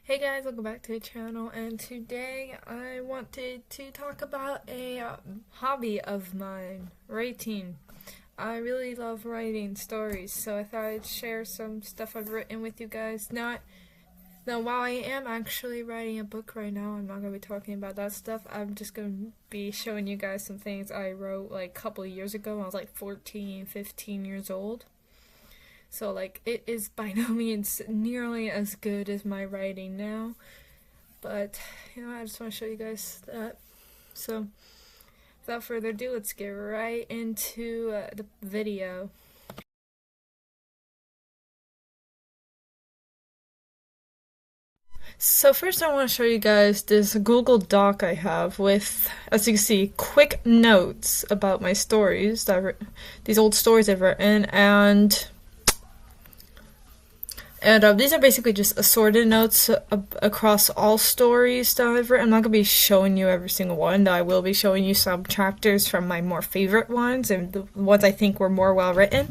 Hey guys, welcome back to the channel, and today I wanted to talk about a hobby of mine, writing. I really love writing stories, so I thought I'd share some stuff I've written with you guys. Now, while I am actually writing a book right now, I'm not going to be talking about that stuff. I'm just going to be showing you guys some things I wrote like a couple of years ago when I was like 14, 15 years old. So, like, it is by no means nearly as good as my writing now. But, I just want to show you guys that. So, without further ado, let's get right into the video. So first I want to show you guys this Google Doc I have with, as you can see, quick notes about my stories, these old stories I've written, and these are basically just assorted notes across all stories that I've written. I'm not going to be showing you every single one, though I will be showing you some chapters from my more favorite ones and the ones I think were more well written.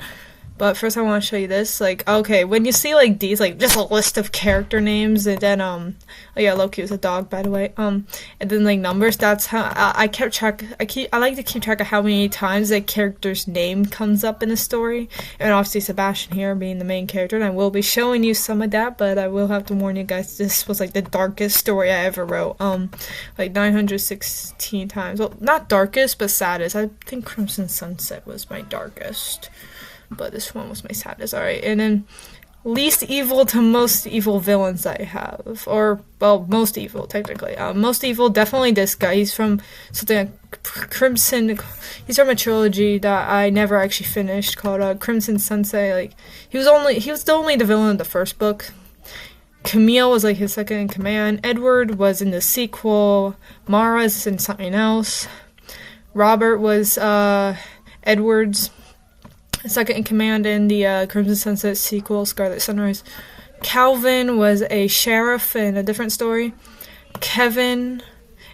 But first I want to show you this, like, okay, when you see, like, these, like, just a list of character names, and then, oh yeah, Loki was a dog, by the way, and then, like, numbers, that's how, I kept track, I like to keep track of how many times a character's name comes up in a story, and obviously Sebastian here being the main character, and I will be showing you some of that, but I will have to warn you guys, this was, like, the darkest story I ever wrote, like, 916 times, well, not darkest, but saddest. I think Crimson Sunset was my darkest. But this one was my saddest. Alright, and then least evil to most evil villains I have. Or, well, most evil, technically. Most evil, definitely this guy. He's from something like Crimson. He's from a trilogy that I never actually finished called Crimson Sunset. Like, he was the only villain in the first book. Camille was like his second in command. Edward was in the sequel. Mara's in something else. Robert was Edward's second in command in the Crimson Sunset sequel, Scarlet Sunrise. Calvin was a sheriff in a different story. Kevin,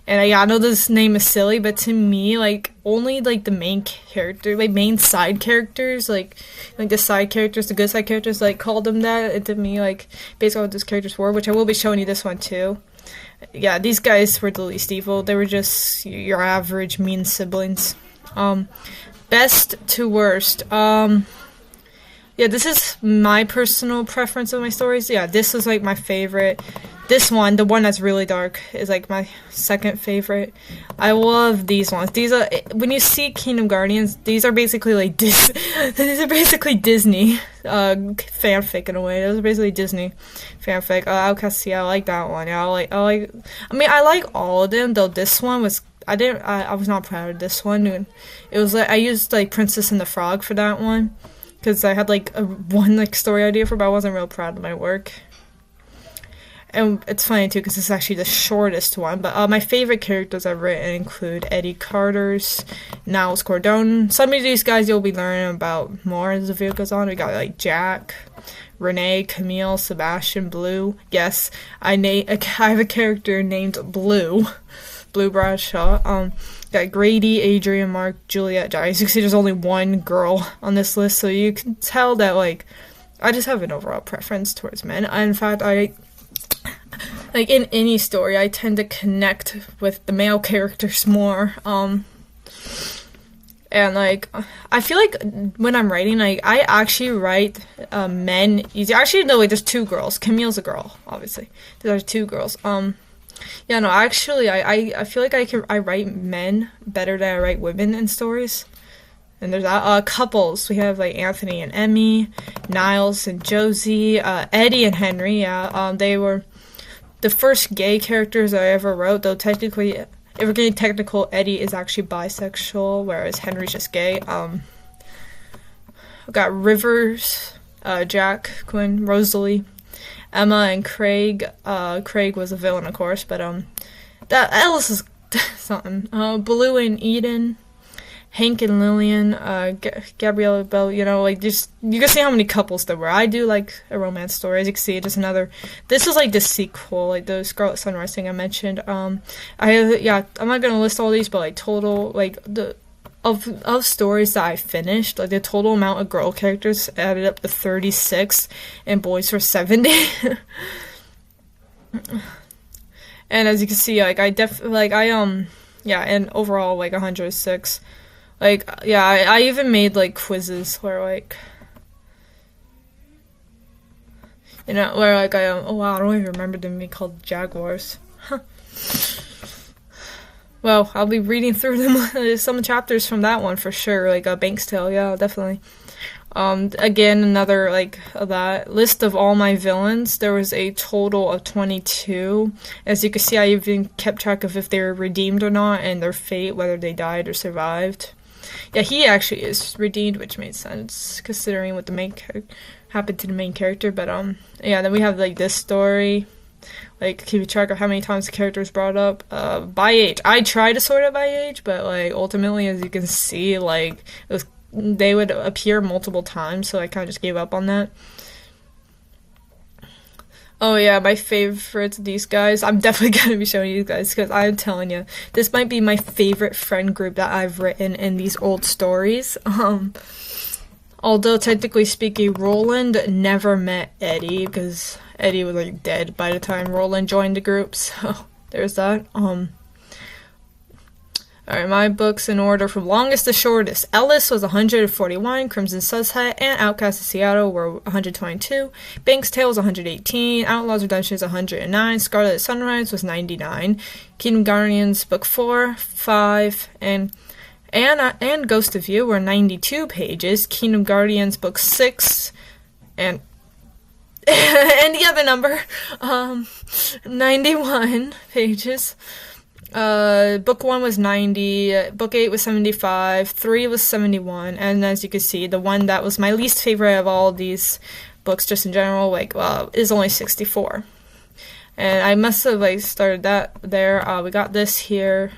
and yeah, I know this name is silly, but to me, like, only, like, the main character, like, main side characters, like the side characters, the good side characters, like, called them that, and to me, like, basically what those characters were, which I will be showing you this one, too. Yeah, these guys were the least evil. They were just your average mean siblings. Best to worst. Yeah, this is my personal preference of my stories. Yeah, this is like my favorite. This one, the one that's really dark, is like my second favorite. I love these ones. These are, when you see Kingdom Guardians, these are basically like these are basically Disney fanfic in a way. Those are basically Disney fanfic. Outcast, yeah, I like that one. Yeah, I mean, I like all of them, though this one was, I was not proud of this one. It was like, I used like Princess and the Frog for that one, because I had like one like story idea for it, but I wasn't real proud of my work. And it's funny too, because it's actually the shortest one, but my favorite characters I've written include Eddie Carter's, Niles Cordone. Some of these guys you'll be learning about more as the video goes on. We got like Jack, Renee, Camille, Sebastian, Blue. Yes, I have a character named Blue. Blue Bradshaw. Got Grady, Adrian, Mark, Juliet, As you can see, there's only one girl on this list, so you can tell that, like, I just have an overall preference towards men. In fact, like, in any story, I tend to connect with the male characters more, and, like, I feel like when I'm writing, like, I actually write men easier. Actually, no, wait, there's two girls. Camille's a girl, obviously. There's two girls. Yeah, no, actually, I feel like I write men better than I write women in stories. And there's couples. We have, like, Anthony and Emmy, Niles and Josie, Eddie and Henry, yeah. They were the first gay characters I ever wrote, though technically, if we're getting technical, Eddie is actually bisexual, whereas Henry's just gay. We've got Rivers, Jack, Quinn, Rosalie, Emma, and Craig. Craig was a villain, of course, but that Ellis is something. Blue and Eden, Hank and Lillian, Gabriella Bell. Like, just, you can see how many couples there were. I do like a romance story. As you can see, just another. This was like the sequel, like the Scarlet Sunrise thing I mentioned. I'm not gonna list all these, but like total, like of stories that I finished, like the total amount of girl characters added up to 36, and boys were 70. And as you can see, like yeah, and overall like 106. Like yeah, I even made like quizzes where like where like oh wow, I don't even remember them being called Jaguars. Well, I'll be reading through them some chapters from that one for sure. Like Bank's Tale, yeah, definitely. Again, another like that list of all my villains. There was a total of 22. As you can see, I even kept track of if they were redeemed or not and their fate, whether they died or survived. Yeah, he actually is redeemed, which made sense considering what happened to the main character. But yeah, then we have like this story. Like keeping track of how many times the character was brought up by age. I tried to sort it by age, but like ultimately, as you can see, like they would appear multiple times, so I kind of just gave up on that. Oh yeah, my favorites, these guys. I'm definitely going to be showing you guys because I'm telling you, this might be my favorite friend group that I've written in these old stories. Although technically speaking, Roland never met Eddie because Eddie was like dead by the time Roland joined the group, so there's that. Alright, my books in order from longest to shortest. Ellis was 141, Crimson Sunset and Outcast of Seattle were 122, Bank's Tale was 118, Outlaws Redemption is 109, Scarlet Sunrise was 99, Kingdom Guardians Book 4, 5, and Ghost of You were 92 pages, Kingdom Guardians Book 6, and the other number, 91 pages. Book 1 was 90, Book 8 was 75, 3 was 71, and as you can see, the one that was my least favorite of all these books, just in general, like, is only 64. And I must have, like, started that there. We got this here.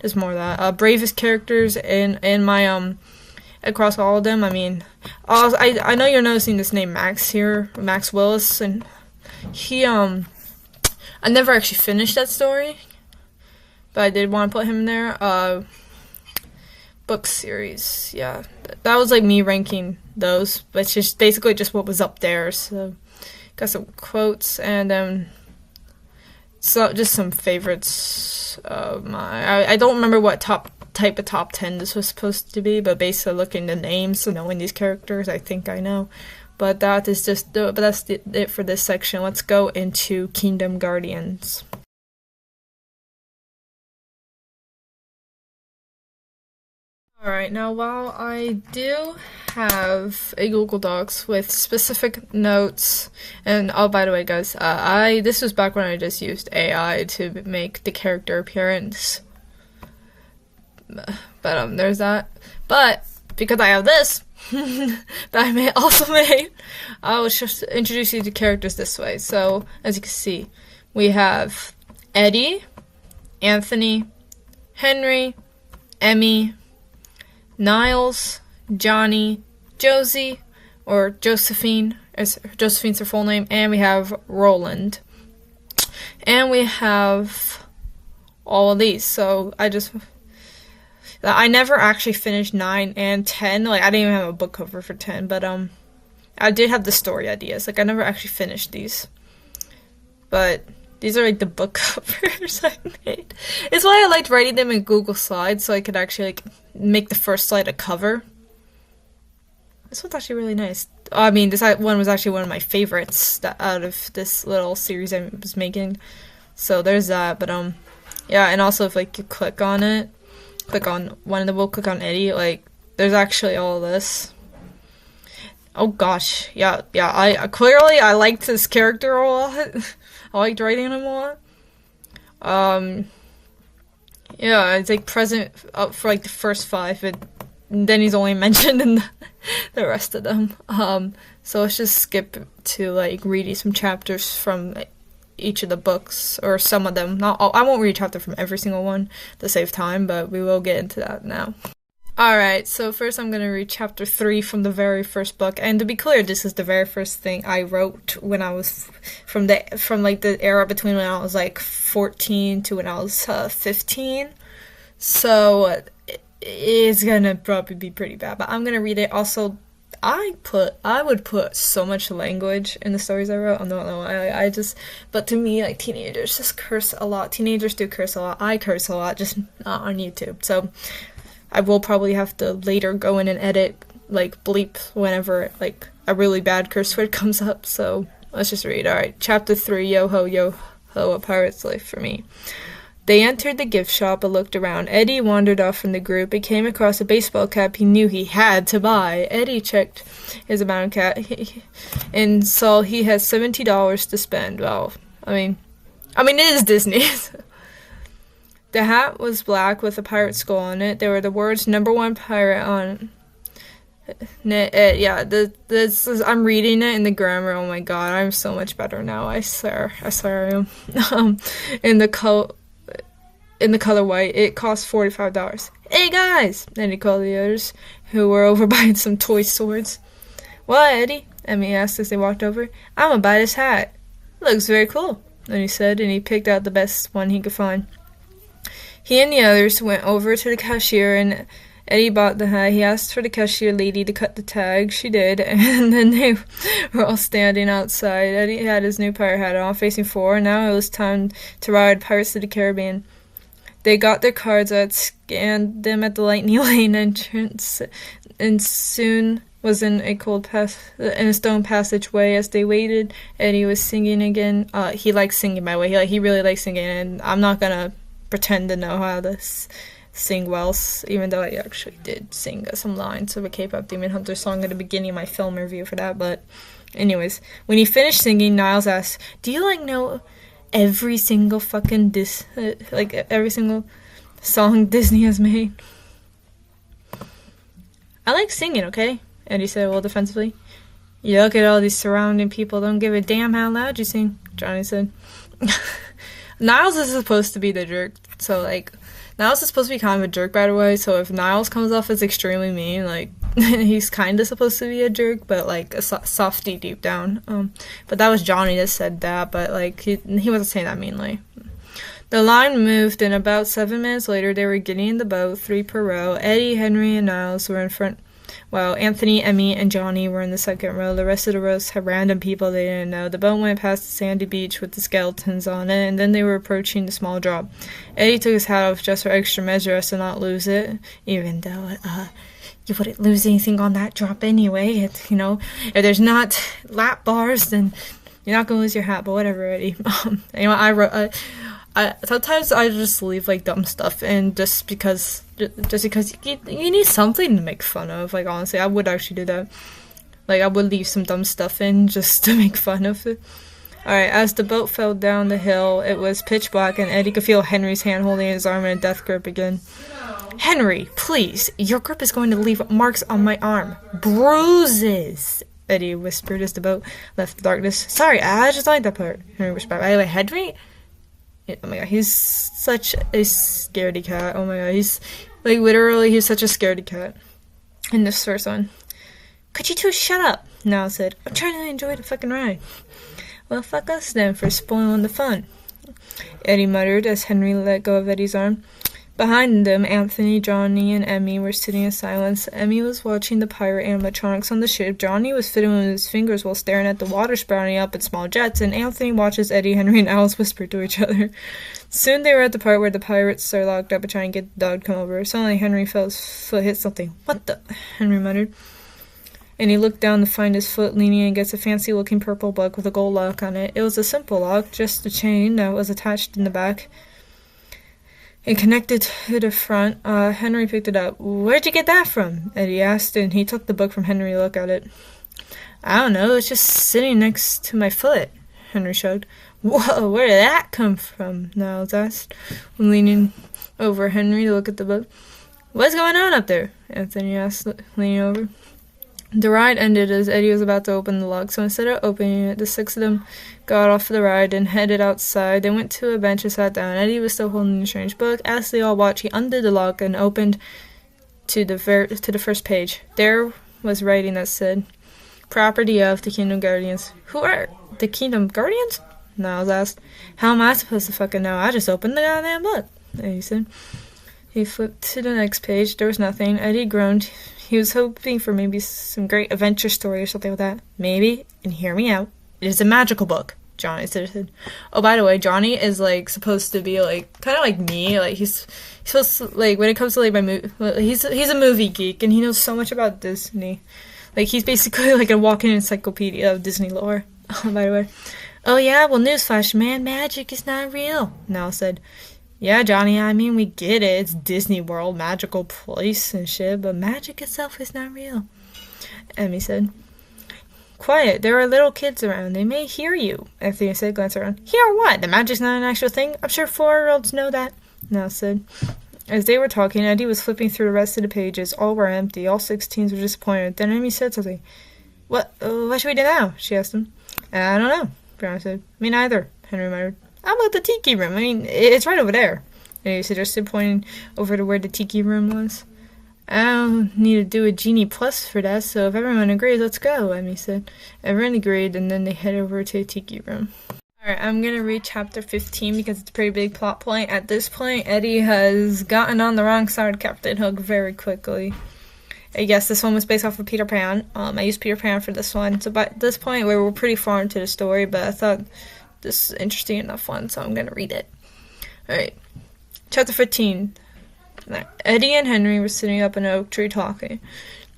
There's more of that. Bravest characters in my, across all of them. I mean, I know you're noticing this name Max here, Max Willis, and he, I never actually finished that story, but I did want to put him there. Book series, yeah. That was like me ranking those, but it's just basically just what was up there. So, got some quotes and so just some favorites of my. I don't remember what type of top 10 this was supposed to be, but based on looking at the names and knowing these characters, I think I know. But that is just but that's it for this section. Let's go into Kingdom Guardians. Alright, now while I do have a Google Docs with specific notes, and oh, by the way, guys, this was back when I just used AI to make the character appearance. But there's that. But because I have this that I also made, I will just introduce you to characters this way. So as you can see, we have Eddie, Anthony, Henry, Emmy, Niles, Johnny, Josie, or Josephine, as Josephine's her full name, and we have Roland. And we have all of these. So I never actually finished 9 and 10. Like, I didn't even have a book cover for 10, but I did have the story ideas. Like, I never actually finished these. But these are like the book covers I made. It's why I liked writing them in Google Slides, so I could actually like make the first slide a cover. This one's actually really nice. I mean, this one was actually one of my favorites out of this little series I was making. So there's that. But yeah, and also if like you click on it, click on one of them, we'll click on Eddie. Like, there's actually all of this. Oh gosh, yeah. I clearly liked this character a lot. I liked writing him a lot. Yeah, it's like present up for like the first 5, but then he's only mentioned in the rest of them. So let's just skip to like reading some chapters from each of the books, or some of them. Not all. I won't read a chapter from every single one to save time, but we will get into that now. Alright, so first I'm going to read chapter 3 from the very first book, and to be clear, this is the very first thing I wrote when I was, from like the era between when I was like 14 to when I was 15, so it's going to probably be pretty bad, but I'm going to read it. Also, I would put so much language in the stories I wrote. I don't know. But to me, like, teenagers just curse a lot. Teenagers do curse a lot. I curse a lot, just not on YouTube. So I will probably have to later go in and edit, like, bleep whenever, like, a really bad curse word comes up. So let's just read. All right, chapter 3. Yo ho, a pirate's life for me. They entered the gift shop but looked around. Eddie wandered off from the group and came across a baseball cap he knew he had to buy. Eddie checked his amount of cap and saw he had $70 to spend. Well, I mean, it is Disney. The hat was black with a pirate skull on it. There were the words "#1 pirate" on it. I'm reading it in the grammar. Oh my god, I'm so much better now. I swear I am. In the color white, it cost $45. Hey guys! And he called the others, who were over buying some toy swords. What, Eddie? Emmy asked as they walked over. I'm gonna buy this hat. Looks very cool, and he said, and he picked out the best one he could find. He and the others went over to the cashier, and Eddie bought the hat. He asked for the cashier lady to cut the tag. She did, and then they were all standing outside. Eddie had his new pirate hat on, facing forward. Now it was time to ride Pirates of the Caribbean. They got their cards out, scanned them at the Lightning Lane entrance, and soon was in a stone passageway. As they waited, Eddie was singing again. He likes singing, by the way. He really likes singing, and I'm not gonna pretend to know how to sing well, even though I actually did sing some lines of a K-pop Demon Hunter song at the beginning of my film review for that. But anyways, when he finished singing, Niles asked, "Do you know every single fucking every single song Disney has made?" "I like singing, okay?" Eddie said, well, defensively. "You look at all these surrounding people, don't give a damn how loud you sing," Johnny said. Niles is supposed to be the jerk, so, like, Niles is supposed to be kind of a jerk, by the way, so if Niles comes off as extremely mean, like, he's kind of supposed to be a jerk, but, like, a softy deep down. But that was Johnny that said that, but, like, he wasn't saying that meanly. The line moved, and about 7 minutes later, they were getting in the boat, 3 per row. Eddie, Henry, and Niles were in front, while Anthony, Emmy, and Johnny were in the second row. The rest of the rows had random people they didn't know. The boat went past the sandy beach with the skeletons on it, and then they were approaching the small drop. Eddie took his hat off just for extra measure as to not lose it, even though, you wouldn't lose anything on that drop anyway. If there's not lap bars, then you're not gonna lose your hat, but whatever, Eddie. Anyway, I sometimes I just leave, like, dumb stuff in just because you need something to make fun of. Like, honestly, I would actually do that. Like, I would leave some dumb stuff in just to make fun of it. Alright, as the boat fell down the hill, it was pitch black, and Eddie could feel Henry's hand holding his arm in a death grip again. "Henry, please, your grip is going to leave marks on my arm. Bruises," Eddie whispered as the boat left the darkness. "Sorry, I just like that part," Henry whispered. "By the way, Henry? Oh my god, he's such a scaredy cat. Oh my god, he's, like, literally, he's such a scaredy cat. In this first one. "Could you two shut up?" Niles said. "I'm trying to enjoy the fucking ride." "Well, fuck us then for spoiling the fun," Eddie muttered as Henry let go of Eddie's arm. Behind them, Anthony, Johnny, and Emmy were sitting in silence. Emmy was watching the pirate animatronics on the ship. Johnny was fiddling with his fingers while staring at the water sprouting up in small jets, and Anthony watched as Eddie, Henry, and Alice whispered to each other. Soon they were at the part where the pirates are locked up and trying to get the dog to come over. Suddenly Henry felt his foot hit something. "What the?" Henry muttered. And he looked down to find his foot leaning against a fancy-looking purple bug with a gold lock on it. It was a simple lock, just a chain that was attached in the back and connected to the front. Henry picked it up. "Where'd you get that from?" Eddie asked, and he took the book from Henry to look at it. "I don't know, it's just sitting next to my foot," Henry shrugged. "Whoa, where did that come from?" Niles asked, leaning over Henry to look at the book. "What's going on up there?" Anthony asked, leaning over. The ride ended as Eddie was about to open the lock, so instead of opening it, the 6 of them got off the ride and headed outside. They went to a bench and sat down. Eddie was still holding the strange book. As they all watched, he undid the lock and opened to the first page. There was writing that said, "Property of the Kingdom Guardians." "Who are the Kingdom Guardians?" Niles asked. "How am I supposed to fucking know? I just opened the goddamn book," Eddie said. He flipped to the next page. There was nothing. Eddie groaned. He was hoping for maybe some great adventure story or something like that. Maybe, and hear me out, it is a magical book, Johnny said. Oh, by the way, Johnny is, like, supposed to be, like, kind of like me. Like, he's supposed to, like, when it comes to, like, my movie, he's a movie geek, and he knows so much about Disney. Like, he's basically, like, a walking encyclopedia of Disney lore. Oh, by the way. Oh, yeah, well, newsflash, man, magic is not real, Nell said. Yeah, Johnny, I mean, we get it. It's Disney World, magical place and shit, but magic itself is not real, Emmy said. Quiet, there are little kids around. They may hear you, Anthony said, glancing around. Hear what? The magic's not an actual thing? I'm sure 4-year-olds know that, Nell said. As they were talking, Eddie was flipping through the rest of the pages. All were empty. All 16s were disappointed. Then Emmy said something. What should we do now? She asked him. I don't know, Brown said. Me neither, Henry muttered. How about the tiki room? I mean, it's right over there. And he suggested, pointing over to where the tiki room was. I'll need to do a Genie Plus for that, so if everyone agrees, let's go, Emmy said. Everyone agreed, and then they head over to the tiki room. Alright, I'm going to read chapter 15 because it's a pretty big plot point. At this point, Eddie has gotten on the wrong side of Captain Hook very quickly. Yes, this one was based off of Peter Pan. I used Peter Pan for this one. So by this point, we were pretty far into the story, but I thought this is interesting enough one, so I'm going to read it. Alright, chapter 15. Eddie and Henry were sitting up in an oak tree talking.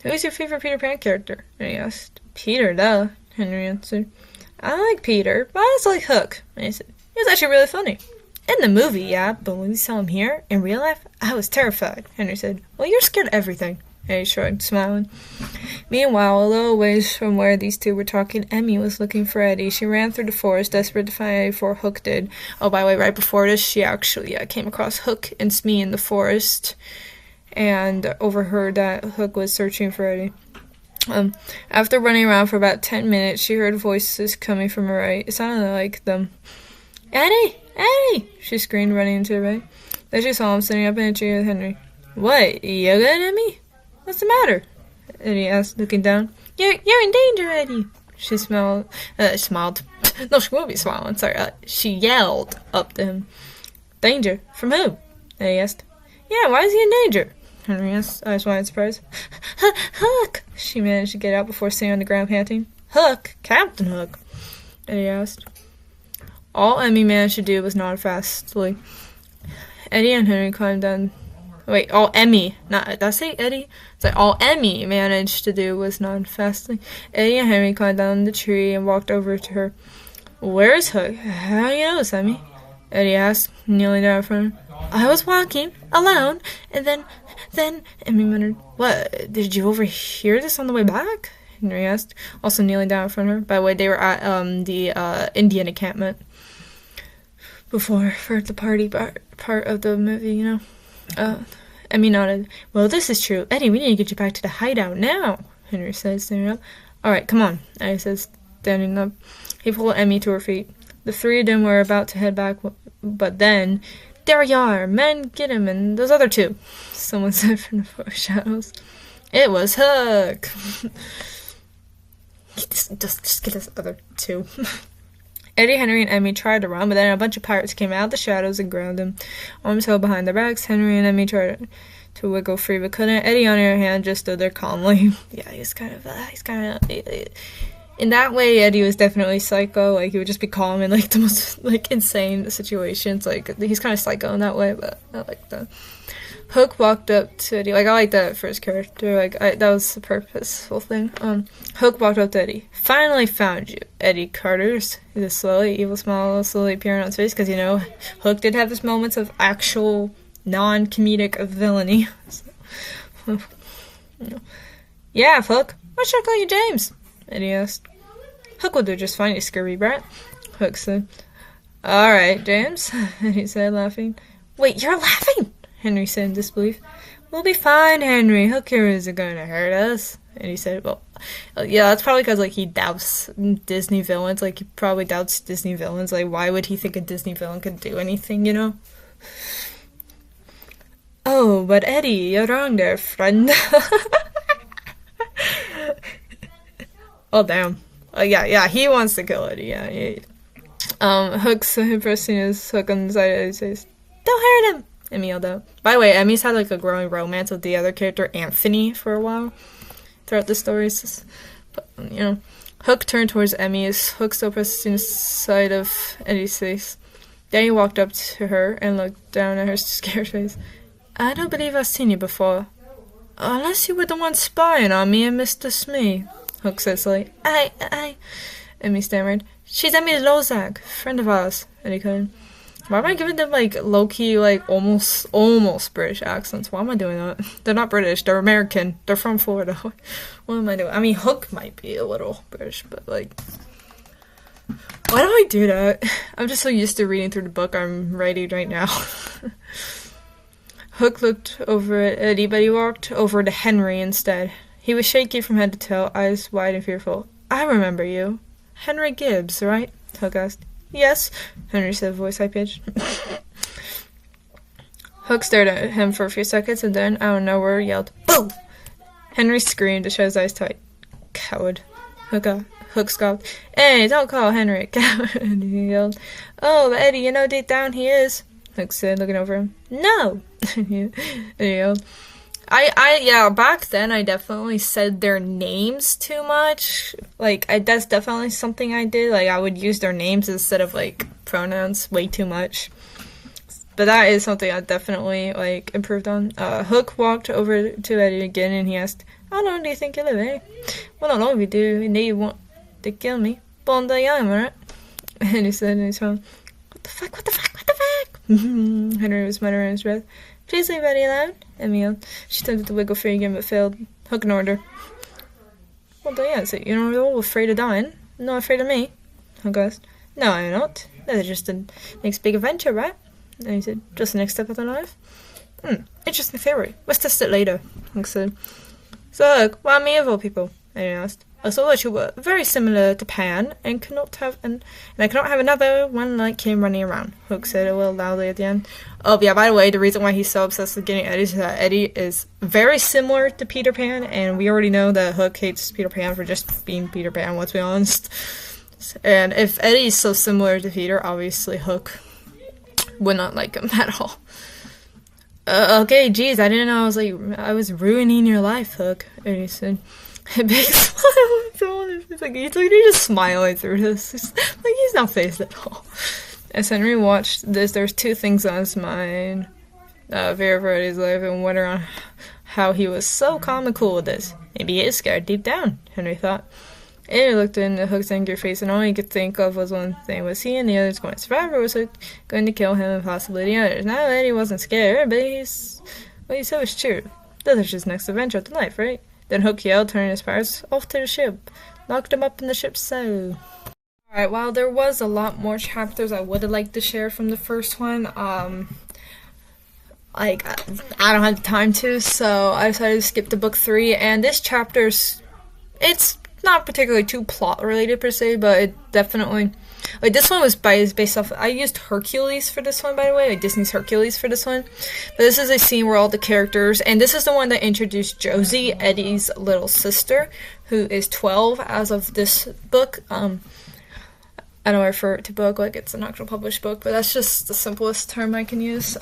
Who's your favorite Peter Pan character? Eddie asked. Peter, duh, Henry answered. I like Peter, but I also like Hook. And he said, he was actually really funny. In the movie, yeah, but when we saw him here, in real life, I was terrified, Henry said. Well, you're scared of everything, Eddie shrugged, smiling. Meanwhile, a little ways from where these two were talking, Emmy was looking for Eddie. She ran through the forest, desperate to find Eddie before Hook did. Oh, by the way, right before this, she actually came across Hook and Smee in the forest and overheard that Hook was searching for Eddie. After running around for about 10 minutes, she heard voices coming from her right. It sounded like them. Eddie! Eddie! She screamed, running into the right. Then she saw him sitting up in a tree with Henry. What? You good, Emmy? What's the matter? Eddie asked, looking down. You're in danger, Eddie. She smiled. No, she won't be smiling. Sorry. She yelled up to him. Danger? From who? Eddie asked. Yeah, why is he in danger? Henry asked, eyes wide in surprise. Hook! She managed to get out before sitting on the ground panting. Hook? Captain Hook? Eddie asked. All Emmy managed to do was nod fastly. Eddie and Henry climbed down. Wait, all Emmy, did I say Eddie? It's like all Emmy managed to do was nod fastly. Eddie and Henry climbed down the tree and walked over to her. Where's Hook? How do you know this, Emmy? Eddie asked, kneeling down in front of her. I was walking, alone, and then, Emmy muttered, what, did you overhear this on the way back? Henry asked, also kneeling down in front of her. By the way, they were at, the, Indian encampment before, for the party part of the movie, you know. Emmy nodded. Well, this is true. Eddie, we need to get you back to the hideout now, Henry said, standing up. Alright, come on, Eddie says, standing up. He pulled Emmy to her feet. The three of them were about to head back, but then, there you are, men, get him, and those other two, someone said from the shadows. It was Hook. Just get us other two. Eddie, Henry, and Emmy tried to run, but then a bunch of pirates came out of the shadows and grabbed them. Arms held behind their backs, Henry and Emmy tried to wiggle free, but couldn't. Eddie, on the other hand, just stood there calmly. Yeah, he's kind of, in that way, Eddie was definitely psycho. Like, he would just be calm in, like, the most, like, insane situations. Like, he's kind of psycho in that way, but I like that. Hook walked up to Eddie. Like, I like that first character. Like, that was the purposeful thing. Hook walked up to Eddie. Finally found you, Eddie Carter's. The slowly, evil smile slowly appearing on his face, because, you know, Hook did have his moments of actual non-comedic villainy. So, yeah, Hook. Why should I call you James? Eddie asked. Hook will do just fine, you scurvy brat, Hook said. Alright, James, Eddie said, laughing. Wait, you're laughing? Henry said in disbelief. We'll be fine, Henry. Hook here isn't going to hurt us. And he said, well, yeah, that's probably because, like, he doubts Disney villains. Like, he probably doubts Disney villains. Like, why would he think a Disney villain could do anything, you know? Oh, but Eddie, you're wrong there, friend. Oh, damn. Yeah, he wants to kill Eddie, yeah. Hook's pressing his hook on the side of his face. Don't hurt him! Emmy yelled out. By the way, Emmy's had like a growing romance with the other character, Anthony, for a while throughout the stories. But, you know, Hook turned towards Emmy as Hook still pressing the side of Eddie's face. Then he walked up to her and looked down at her scared face. I don't believe I've seen you before. Unless you were the one spying on me and Mr. Smee, Hook said slowly. Emmy stammered. She's Emmy Lozak, friend of ours, Eddie couldn't. Why am I giving them, like, low-key, like, almost British accents? Why am I doing that? They're not British. They're American. They're from Florida. What am I doing? I mean, Hook might be a little British, but, like... Why do I do that? I'm just so used to reading through the book I'm writing right now. Hook looked over at Eddie, but he walked over to Henry instead. He was shaky from head to toe, eyes wide and fearful. I remember you. Henry Gibbs, right? Hook asked. Yes, Henry said, voice high-pitched. Hook stared at him for a few seconds and then, out of nowhere, yelled, Boo! Henry screamed to shut his eyes tight. Coward. Hook scoffed. Hey, don't call Henry a coward, he yelled. Oh, but Eddie, you know deep down he is, Hook said, looking over him. No! He yelled. Yeah, back then I definitely said their names too much. Like, that's definitely something I did. Like, I would use their names instead of, like, pronouns way too much. But that is something I definitely, like, improved on. Hook walked over to Eddie again and he asked, How long do you think you live, eh? Well, not long if you do. You need want to kill me. Born the young, right? And he said in his phone, What the fuck? Henry was muttering in his breath. Please leave Eddie alone, Emmy yelled. She attempted to wiggle free again, but failed. Hook ignored her. Well, Diane, so you're not all afraid of dying? Not afraid of me? Hook asked. No, I'm not. That's just the next big adventure, right? And he said, just the next step of their life? Interesting theory. Let's test it later, Hook said. So, Hook, why me of all people? Eddie asked. I saw that you were very similar to Pan, and I cannot have another one like him running around, Hook said a little loudly at the end. Oh, yeah, by the way, the reason why he's so obsessed with getting Eddie is that Eddie is very similar to Peter Pan, and we already know that Hook hates Peter Pan for just being Peter Pan, let's be honest. And if Eddie's so similar to Peter, obviously Hook would not like him at all. Okay, geez, I didn't know I was ruining your life, Hook, Eddie said. A big smile on his face. Like, he's just smiling through this. He's not phased at all. As Henry watched this, there was two things on his mind. Fear for Eddie's life and wonder on how he was so calm and cool with this. Maybe he is scared deep down, Henry thought. Eddie looked into Hook's angry face, and all he could think of was one thing. Was he and the others going to survive, or was Hook going to kill him and possibly the others? Now Eddie wasn't scared, but what he said was true. This is his next adventure of life, right? Then Hook yelled, turning his powers off to the ship. Locked him up in the ship's cell. Alright, while there was a lot more chapters I would have liked to share from the first one, I don't have the time to, so I decided to skip to book 3, and this chapter's, it's not particularly too plot related per se, but it definitely, like, this one was based off, I used Hercules for this one, by the way, like Disney's Hercules for this one, but this is a scene where all the characters, and this is the one that introduced Josie, Eddie's little sister, who is 12 as of this book. I don't refer to book like it's an actual published book, but that's just the simplest term I can use.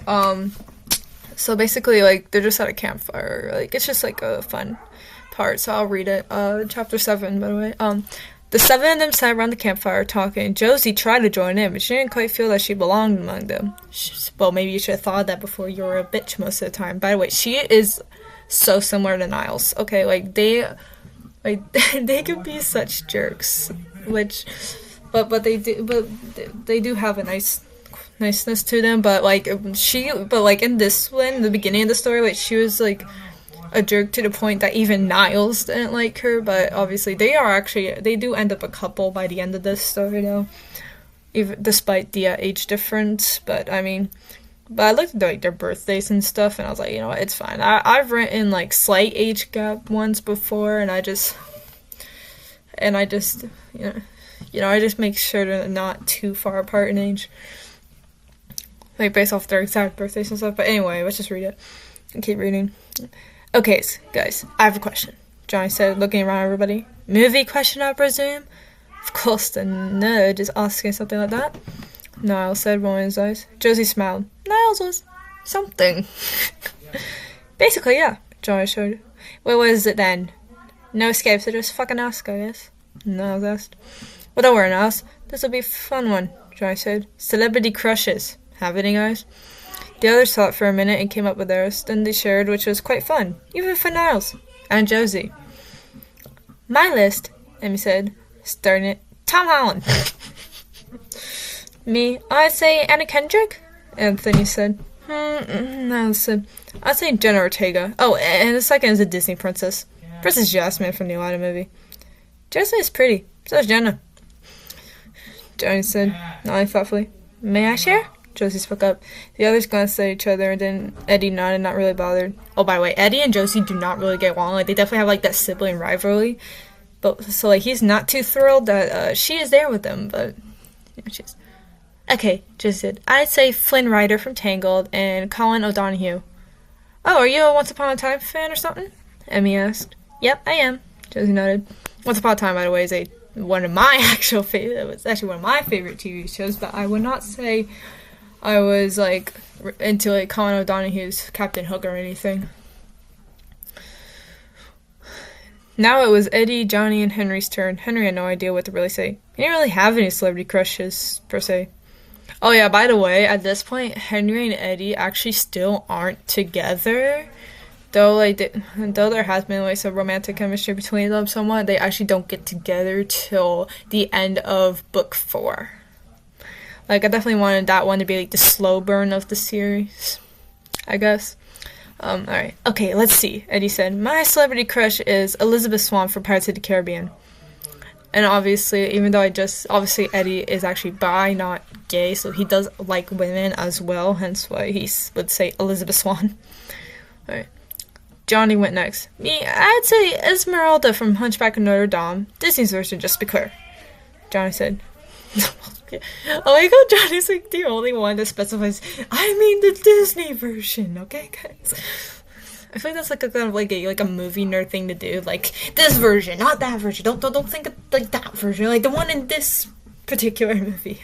So basically, like, they're just at a campfire, like, it's just like a fun part, so I'll read it. Chapter 7, by the way. The 7 of them sat around the campfire talking. Josie tried to join in, but she didn't quite feel that she belonged among them. Well, maybe you should have thought that before. You were a bitch most of the time. By the way, she is so similar to Niles. Okay, they could be such jerks, but they do have a niceness to them. But in this one, the beginning of the story, like, she was like a jerk to the point that even Niles didn't like her, but obviously they do end up a couple by the end of this story, though, even despite the age difference. But I looked at like their birthdays and stuff, and I was like, you know what, it's fine. I've written like slight age gap ones before, and I just make sure they're not too far apart in age, like based off their exact birthdays and stuff. But anyway, let's just read it and keep reading. Okay, guys, I have a question, Johnny said, looking around at everybody. Movie question, I presume? Of course the nerd is asking something like that, Niles said, rolling his eyes. Josie smiled. Niles was something. Basically, yeah, Johnny showed. What was it then? No escape, so just fucking ask, I guess. No, I was asked. Well, don't worry, Nas. This'll be a fun one, Johnny said. Celebrity crushes. Have any, guys? The others thought for a minute and came up with theirs. Then they shared, which was quite fun, even for Niles and Josie. My list, Emmy said, starting it. Tom Holland. Me, I'd say Anna Kendrick, Anthony said. Niles said, I'd say Jenna Ortega. Oh, and the second is a Disney princess. Princess Jasmine from the Aladdin movie. Jasmine is pretty. So is Jenna. Johnny said, nodding thoughtfully. May I share? Josie spoke up. The others glanced at each other, and then Eddie nodded, not really bothered. Oh, by the way, Eddie and Josie do not really get along. Like, they definitely have, like, that sibling rivalry. But, so, like, he's not too thrilled that she is there with them, but, you know, she's... Okay, Josie said. I'd say Flynn Rider from Tangled and Colin O'Donoghue. Oh, are you a Once Upon a Time fan or something? Emmy asked. Yep, I am. Josie nodded. Once Upon a Time, by the way, is one of my actual favorite... It was actually one of my favorite TV shows, but I would not say... I was, like, into, like, Colin O'Donoghue's Captain Hook or anything. Now it was Eddie, Johnny, and Henry's turn. Henry had no idea what to really say. He didn't really have any celebrity crushes, per se. Oh, yeah, by the way, at this point, Henry and Eddie actually still aren't together. Though, like, though there has been, like, some romantic chemistry between them somewhat, they actually don't get together till the end of book 4. Like, I definitely wanted that one to be, like, the slow burn of the series, I guess. Alright. Okay, let's see. Eddie said, my celebrity crush is Elizabeth Swann from Pirates of the Caribbean. And obviously, even though obviously Eddie is actually bi, not gay, so he does like women as well, hence why he would say Elizabeth Swann. Alright. Johnny went next. Me, I'd say Esmeralda from Hunchback of Notre Dame. Disney's version, just to be clear. Johnny said, oh my god, Johnny's like the only one that specifies, I mean the Disney version, okay, guys? I feel like that's like a kind of like a movie nerd thing to do, like, this version, not that version, don't think of, like, that version, like, the one in this particular movie.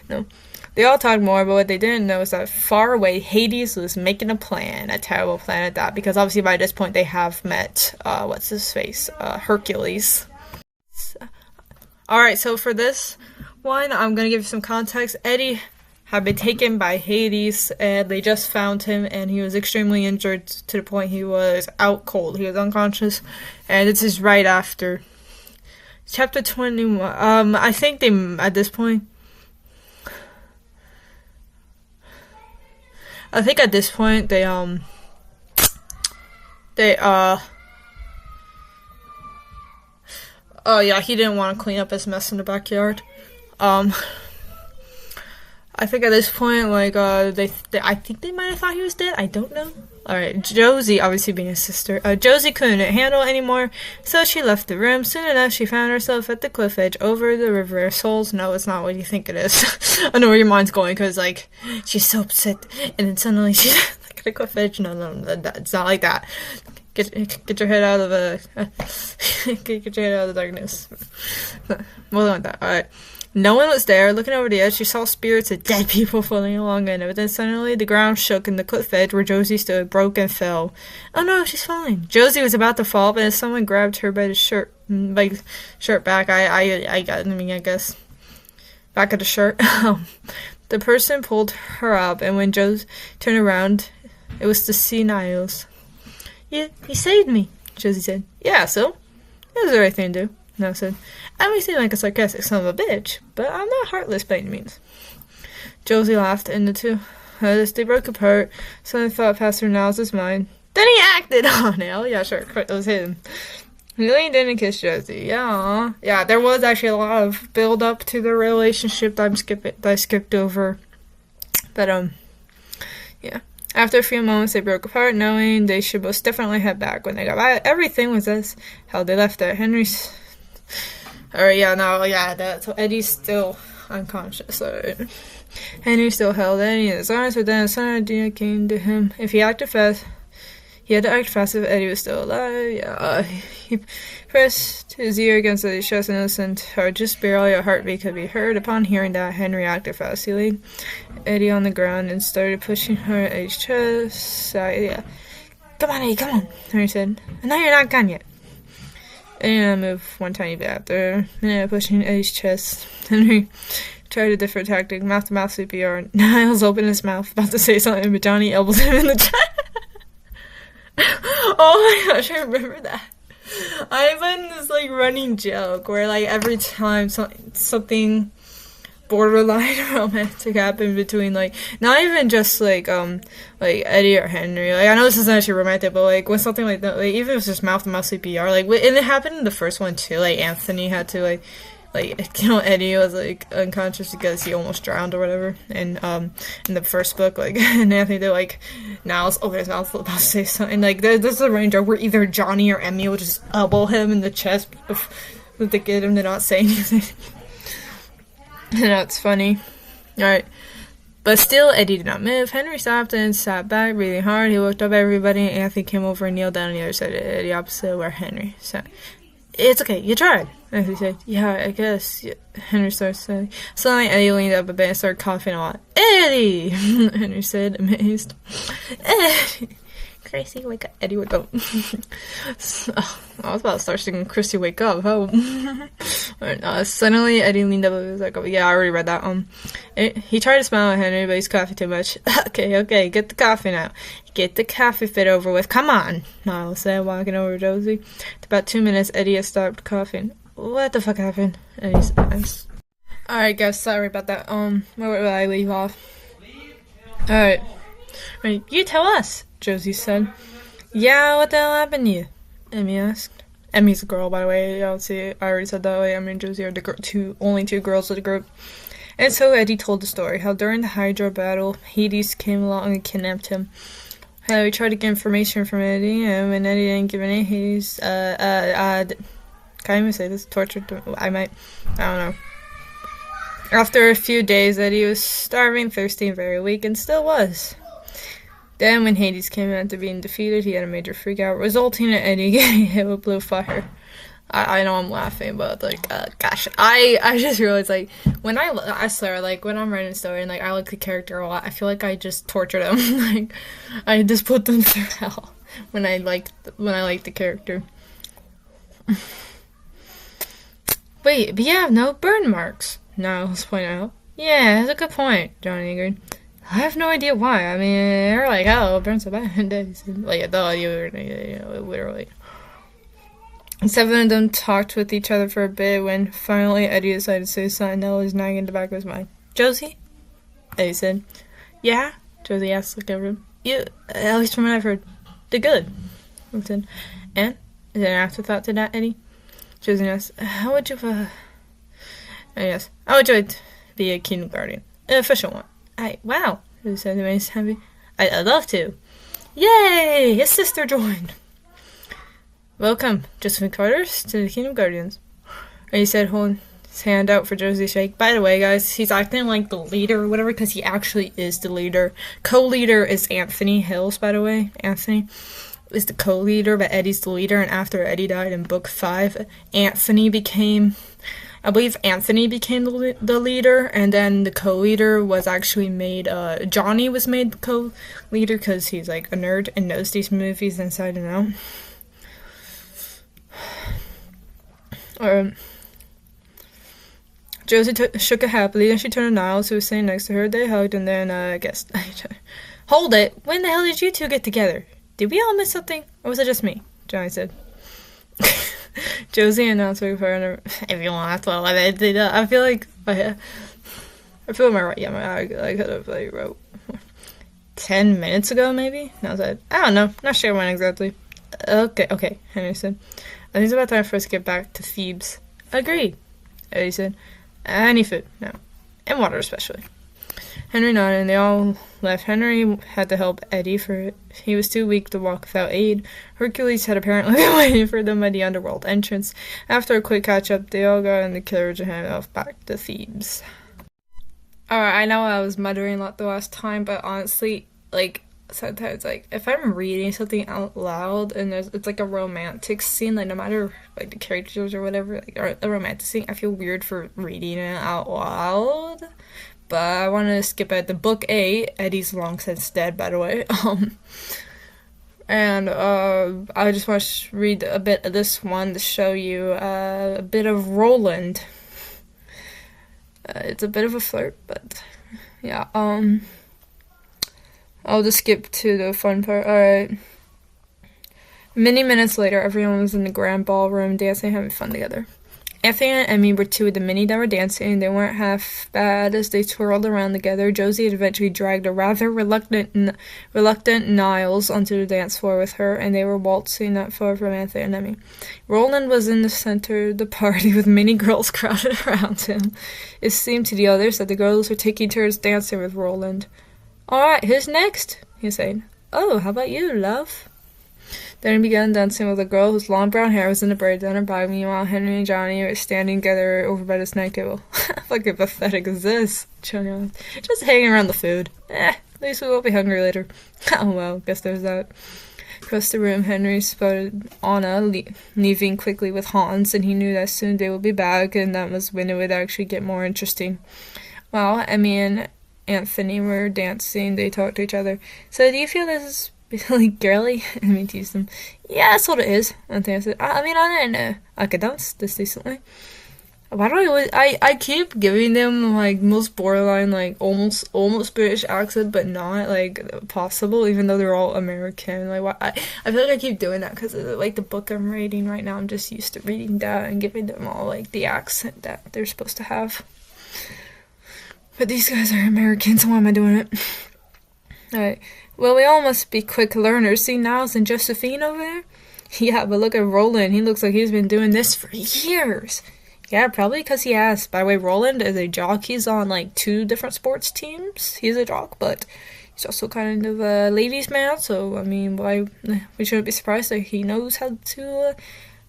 No. They all talked more, but what they didn't know is that far away Hades was making a plan, a terrible plan at that, because obviously by this point they have met, what's his face, Hercules. Alright, so for this one, I'm gonna give you some context. Eddie had been taken by Hades, and they just found him, and he was extremely injured to the point he was out cold. He was unconscious, and this is right after chapter 21. I think they, at this point, they oh yeah, he didn't want to clean up his mess in the backyard. I think at this point, like, I think they might have thought he was dead. I don't know. Alright, Josie, obviously being his sister, Josie couldn't handle it anymore, so she left the room. Soon enough, she found herself at the cliff edge over the river Souls. No, it's not what you think it is. I know where your mind's going, because, like, she's so upset, and then suddenly she's like, at the cliff edge. No, it's not like that. Get your head out of the, get your head out of the darkness. More than that. Alright. No one was there. Looking over the edge, she saw spirits of dead people floating along in it. But then suddenly, the ground shook and the cliff edge where Josie stood broke and fell. Oh no, she's fine. Josie was about to fall, but then someone grabbed her by the shirt back. I guess. Back of the shirt. The person pulled her up, and when Josie turned around, it was to see Niles. You saved me, Josie said. Yeah, so? That was the right thing to do. Niles said. I may seem like a sarcastic son of a bitch, but I'm not heartless by any means. Josie laughed, and the two, as they broke apart, sudden thought passed through Niles' mind. Then he acted on it. Oh yeah, sure, it was him. He leaned in and kissed Josie. Yeah, there was actually a lot of build up to the relationship that I skipped over. But yeah. After a few moments, they broke apart, knowing they should most definitely head back. When they got back, everything was as how they left it. Henry's. So Eddie's still unconscious. Alright. Henry still held Eddie in his arms, but then a sudden idea came to him. If he acted fast, He had to act fast if Eddie was still alive. Yeah, he pressed his ear against Eddie's chest and listened hard. Just barely a heartbeat could be heard. Upon hearing that, Henry acted fast. He laid Eddie on the ground and started pushing her at Eddie's chest. Yeah. Come on, Eddie, come on, Henry said. I know you're not gone yet. Eddie and I moved one tiny bit after pushing Eddie's chest. Henry tried a different tactic. Mouth-to-mouth CPR. Niles opened his mouth, about to say something, but Johnny elbowed him in the chest. Oh my gosh, I remember that. I've been this like running joke where like every time something borderline romantic happened between like not even just like Eddie or Henry. Like I know this isn't actually romantic, but like when something like that, like even if it was just mouth to mouth CPR, like and it happened in the first one too. Like Anthony had to like Eddie was like unconscious because he almost drowned or whatever. And in the first book, like and Anthony did like Niles open his mouth about to say something. Like there's a range where either Johnny or Emmy will just elbow him in the chest to get him to not say anything. And that's funny. Alright. But still, Eddie did not move. Henry stopped and sat back, breathing hard. He looked up at everybody, and Anthony came over and kneeled down on the other side of Eddie, opposite where Henry sat. It's okay, you tried. Anthony said, yeah, I guess. Yeah. Henry started saying. Suddenly, Eddie leaned up a bit and started coughing a lot. Eddie! Henry said, amazed. Eddie! Chrissy, wake up. Eddie, wake up. I was about to start singing Chrissy, wake up. Oh. Suddenly, Eddie leaned up and was like, oh, yeah, I already read that. He tried to smile at Henry, but he's coughing too much. Okay, get the coffee now. Get the coffee fit over with. Come on, Niles said, walking over to Josie. In about 2 minutes, Eddie had stopped coughing. What the fuck happened? Eddie's eyes. Alright, guys, sorry about that. Where did I leave off? Alright. You tell us, Josie said. Yeah, what the hell happened to you? Emmy asked. Emmy's a girl, by the way. Y'all see, I already said that way. Emmy and Josie are the only two girls of the group. And so Eddie told the story, how during the Hydra battle, Hades came along and kidnapped him. How he tried to get information from Eddie, and when Eddie didn't give any, Hades, can't even say this, tortured him. I don't know. After a few days, Eddie was starving, thirsty, and very weak, and still was. Then, when Hades came after being defeated, he had a major freakout, resulting in Eddie getting hit with blue fire. I know I'm laughing, but, like, gosh, I just realized, like, when I swear, like, when I'm writing a story and, like, I like the character a lot, I feel like I just tortured them. Like, I just put them through hell when I liked the character. Wait, but you have no burn marks, Niles pointed out. Yeah, that's a good point, Johnny agreed. I have no idea why. I mean, they're like, oh, it burns so bad. Like, literally. 7 of them talked with each other for a bit when finally Eddie decided to say something that was nagging in the back of his mind. Josie? Eddie said. Yeah? Josie asked, looked over him. You, at least from what I've heard, did good. I said, and? Is there an afterthought to that, Eddie? Josie asked, how would you, yes, I would you be a kingdom guardian? An official one. Wow, Josie said, it makes happy. I'd love to. Yay! His sister joined. Welcome, Josephine Carter's, to the Kingdom Guardians. And he said, holding his hand out for Josie to shake. By the way, guys, he's acting like the leader or whatever, because he actually is the leader. Co-leader is Anthony Hills, by the way. Anthony is the co-leader, but Eddie's the leader. And after Eddie died in book 5, Anthony became the leader, and then the co-leader was actually made, Johnny was made the co-leader because he's like a nerd and knows these movies inside and out. Josie shook it happily, and she turned to Niles, who was sitting next to her. They hugged, and then, guessed. Hold it! When the hell did you two get together? Did we all miss something? Or was it just me? Johnny said. Josie announced her for everyone. That's what I did. I feel like I could have like wrote 10 minutes ago, maybe. And I was like, I don't know, not sure when exactly. Okay, Henry said. I think it's about time for us to get back to Thebes. Agreed, Eddie said. I need food now, and water especially. Henry nodded, and they all left. Henry had to help Eddie, for he was too weak to walk without aid. Hercules had apparently been waiting for them by the underworld entrance. After a quick catch-up, they all got in the carriage and headed off back to Thebes. Alright, I know I was muttering a lot the last time, but honestly, like, sometimes, like, if I'm reading something out loud and it's like a romantic scene, like, no matter, like, the characters or whatever, like, or a romantic scene, I feel weird for reading it out loud. But I want to skip at the book 8. Eddie's long since dead, by the way. And I just want to read a bit of this one to show you a bit of Roland. It's a bit of a flirt, but yeah. I'll just skip to the fun part. Alright. Many minutes later, everyone was in the grand ballroom dancing, having fun together. Anthony and Emmy were two of the many that were dancing. They weren't half bad as they twirled around together. Josie had eventually dragged a rather reluctant Niles onto the dance floor with her, and they were waltzing not far from Anthony and Emmy. Roland was in the center of the party with many girls crowded around him. It seemed to the others that the girls were taking turns dancing with Roland. "Alright, who's next?" he said. "Oh, how about you, love?" Then he began dancing with a girl whose long brown hair was in a braid down her back. Meanwhile, Henry and Johnny were standing together over by the snack table. How fucking pathetic is this? Johnny, just hanging around the food. At least we won't be hungry later. Oh well, guess there's that. Across the room, Henry spotted Anna leaving quickly with Hans, and he knew that soon they would be back, and that was when it would actually get more interesting. While Emmy and Anthony were dancing, they talked to each other. "So do you feel this is like girly?" I mean, teased them. "Yeah, that's what it is." Anthony said, I didn't know I could dance this decently." Why do I keep giving them, like, most borderline, like, almost British accent, but not, like, possible, even though they're all American. Like, why? I feel like I keep doing that because, like, the book I'm reading right now, I'm just used to reading that and giving them all, like, the accent that they're supposed to have. But these guys are Americans, so why am I doing it? Alright. "Well, we all must be quick learners. See Niles and Josephine over there?" "Yeah, but look at Roland. He looks like he's been doing this for years." "Yeah, probably because he has. By the way, Roland is a jock. He's on, like, 2 different sports teams. He's a jock, but he's also kind of a ladies' man, so, I mean, we shouldn't be surprised that he knows how to,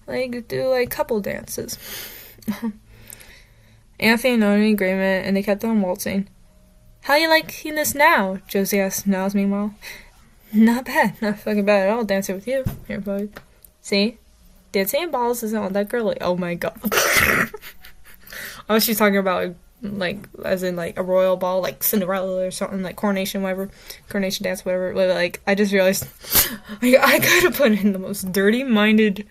like, do, like, couple dances." Anthony nodded in agreement, and they kept on waltzing. "How you liking this now?" Josie asked Niles meanwhile. "Not bad. Not fucking bad at all, dancing with you," he replied. "See? Dancing in balls isn't all that girly." Oh my god. Oh, she's talking about, like, as in, like, a royal ball, like Cinderella or something, like coronation, whatever. Coronation dance, whatever. Like, I just realized I could have put in the most dirty-minded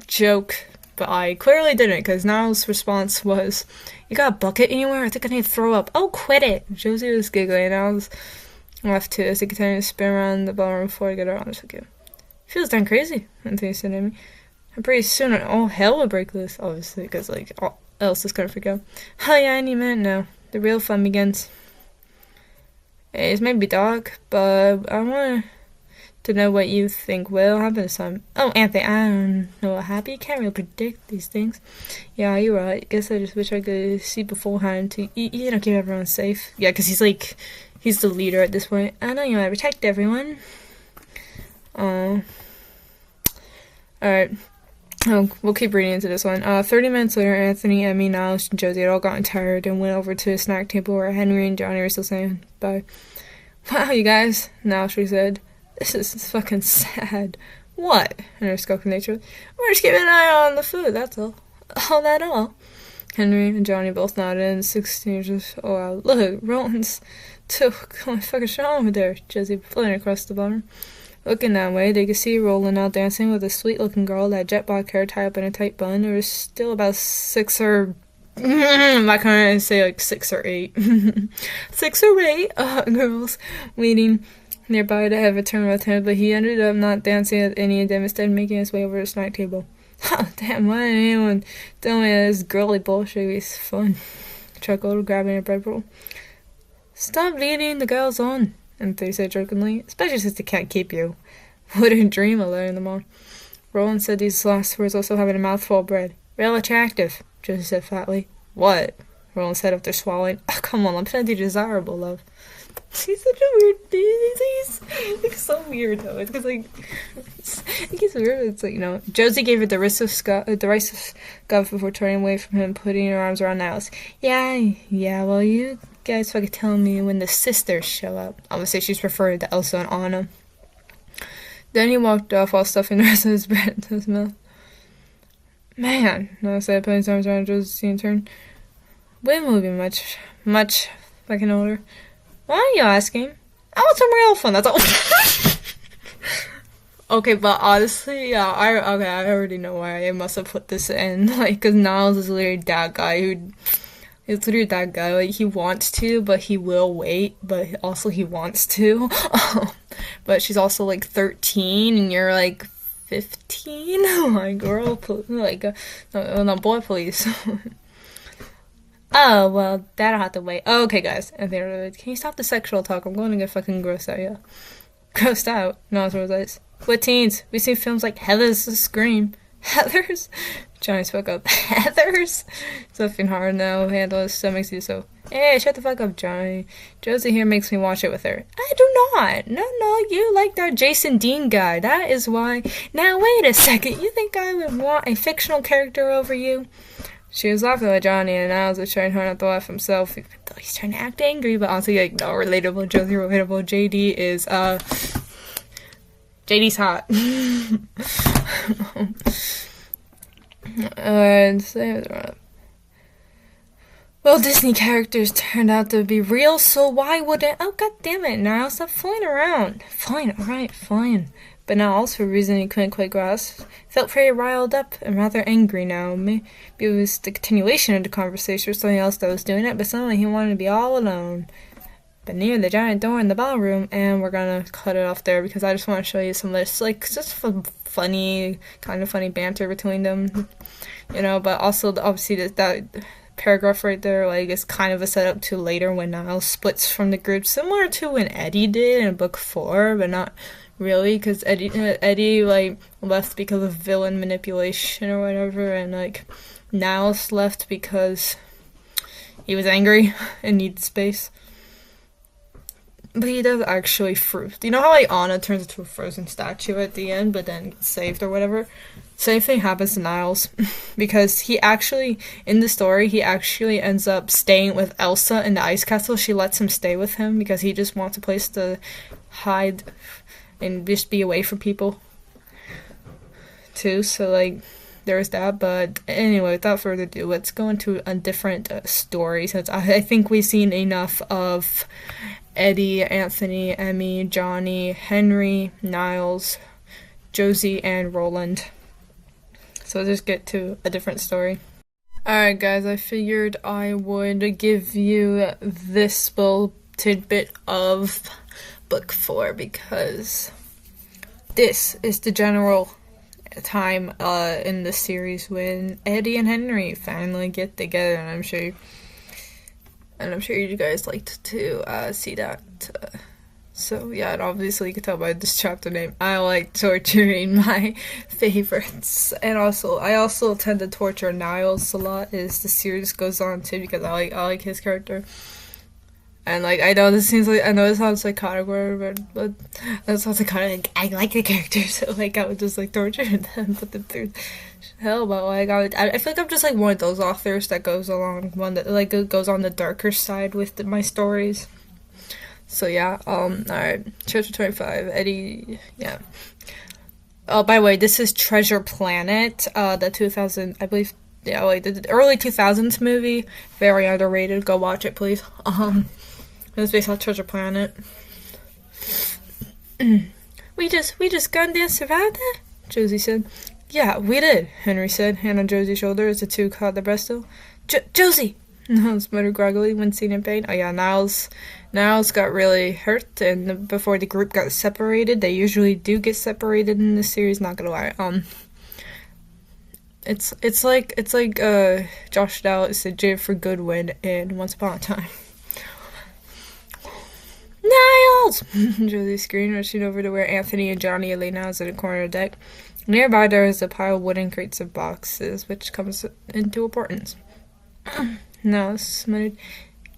joke, but I clearly didn't, because Niles' response was, "You got a bucket anywhere? I think I need to throw up." "Oh, quit it!" Josie was giggling, and I was left too as they continued to spin around the ballroom floor to get around us again. "Feels done crazy," Anthony said to me. "And pretty soon all hell will break loose," obviously, because, like, Ellis is gonna freak out. "Oh yeah, any minute now. The real fun begins." It may be dark, but I want to know what you think will happen this time. "Oh, Anthony, I don't know what happened. You can't really predict these things." "Yeah, you're right. Guess I just wish I could see beforehand to, you know, keep everyone safe." Yeah, because he's the leader at this point. "I know you want to protect everyone." Alright. Oh, we'll keep reading into this one. 30 minutes later, Anthony, Emmy, Niles, and Josie had all gotten tired and went over to the snack table where Henry and Johnny were still saying bye. "Wow, you guys," Niles said. "This is fucking sad." "What?" Henry spoke with nature. "We're just keeping an eye on the food, that's all." "Oh, that all?" Henry and Johnny both nodded, and the 16 just, "Oh, wow, look, Roland's too, what the fuck is wrong with there?" Josie floating across the ballroom. Looking that way, they could see Roland out dancing with a sweet-looking girl that had jet black hair tied up in a tight bun. There was still about 6 or... I'm not gonna say, like, 6 or 8. 6 or 8 girls waiting nearby to have a turn with him, but he ended up not dancing with any of them, instead making his way over to the snack table. "Oh, damn, why didn't anyone tell me that this girly bullshit was fun?" Chuckled, grabbing a bread roll. "Stop leading the girls on," Anthony said jokingly, "especially since they can't keep you. Wouldn't dream of letting them on." Roland said these last words also having a mouthful of bread. "Real attractive," Josie said flatly. "What?" Roland said after swallowing. "Oh, come on, I'm trying to be desirable, love." He's such a weird... He's like, so weird, though. It's because, like... It's weird. It's like, Josie gave it the rice of scuff before turning away from him, putting her arms around Alice. Yeah, well, you guys fucking tell me when the sisters show up. Obviously, she's referring to Elsa and Anna. Then he walked off while stuffing the rest of his bread into his mouth. Man, I said, putting his arms around Josie in turn. We won't be much fucking older. Why are you asking? I want some real fun, that's all. Okay, but honestly, yeah, I already know why I must have put this in, like, because Niles is literally that guy like, he wants to, but he will wait, but also he wants to, but she's also, like, 13, and you're, like, 15? Oh, my girl, like, no, boy, please. Oh, well, that'll have to wait. Oh, okay, guys, and they're like, can you stop the sexual talk? I'm going to get fucking grossed out, yeah. Grossed out? No, it's what it is. What teens? We see films like Heather's Scream. Heather's? Johnny spoke up. Heather's? It's nothing hard now. Handle his stomach do so. Hey, shut the fuck up, Johnny. Josie here makes me watch it with her. I do not. No, you like that Jason Dean guy. That is why. Now, wait a second. You think I would want a fictional character over you? She was laughing at Johnny, and Niles was trying hard not to laugh himself, even though he's trying to act angry, but honestly, like, no, relatable, Josie, relatable. JD's hot. Well, Disney characters turned out to be real, so why wouldn't... Oh, god damn it, Niles, stop flying around. Flying, alright, flying. But now, also for a reason he couldn't quite grasp, felt pretty riled up and rather angry now. Maybe it was the continuation of the conversation or something else that was doing it, but suddenly he wanted to be all alone. But near the giant door in the ballroom, and we're gonna cut it off there because I just want to show you some lists, like, just funny banter between them, but also, obviously, that paragraph right there, like, is kind of a setup to later when Niles splits from the group, similar to when Eddie did in book 4, but not really, because Eddie, like, left because of villain manipulation or whatever, and, like, Niles left because he was angry and needed space. But he does actually fruit. You know how, like, Anna turns into a frozen statue at the end, but then gets saved or whatever? Same thing happens to Niles. Because he actually, in the story, he actually ends up staying with Elsa in the ice castle. She lets him stay with him because he just wants a place to hide and just be away from people, too. So, like, there's that. But anyway, without further ado, let's go into a different story, since I think we've seen enough of Eddie, Anthony, Emmy, Johnny, Henry, Niles, Josie, and Roland. So let's just get to a different story. Alright, guys, I figured I would give you this little tidbit of book 4 because this is the general time in the series when Eddie and Henry finally get together, and I'm sure you guys liked to see that. So yeah, and obviously you can tell by this chapter name, I like torturing my favorites. And also, I also tend to torture Niles a lot as the series goes on too, because I like his character. And, like, I know this sounds psychotic, whatever, but that sounds psychotic. I like the characters, so, like, I would just, like, torture them, put them through hell. But, like, I feel like I'm just, like, one of those authors that goes along, one that, like, goes on the darker side with my stories. So, yeah, alright, chapter 25, Eddie, yeah. Oh, by the way, this is Treasure Planet, the 2000, I believe, yeah, like, the early 2000s movie, very underrated, go watch it, please. It was based on Treasure Planet. We just gunned and survived that? Josie said. Yeah, we did, Henry said, hand on Josie's shoulder as the two caught their breath still. Josie! Niles muttered groggily when seen in pain. Oh yeah, Niles got really hurt, and before the group got separated, they usually do get separated in this series, not gonna lie. It's like Josh Dallas and Jennifer Goodwin in Once Upon a Time. Niles! Josie screamed, rushing over to where Anthony and Johnny lay Niles in a corner of the deck. Nearby there is a pile of wooden crates of boxes, which comes into importance. Niles muttered,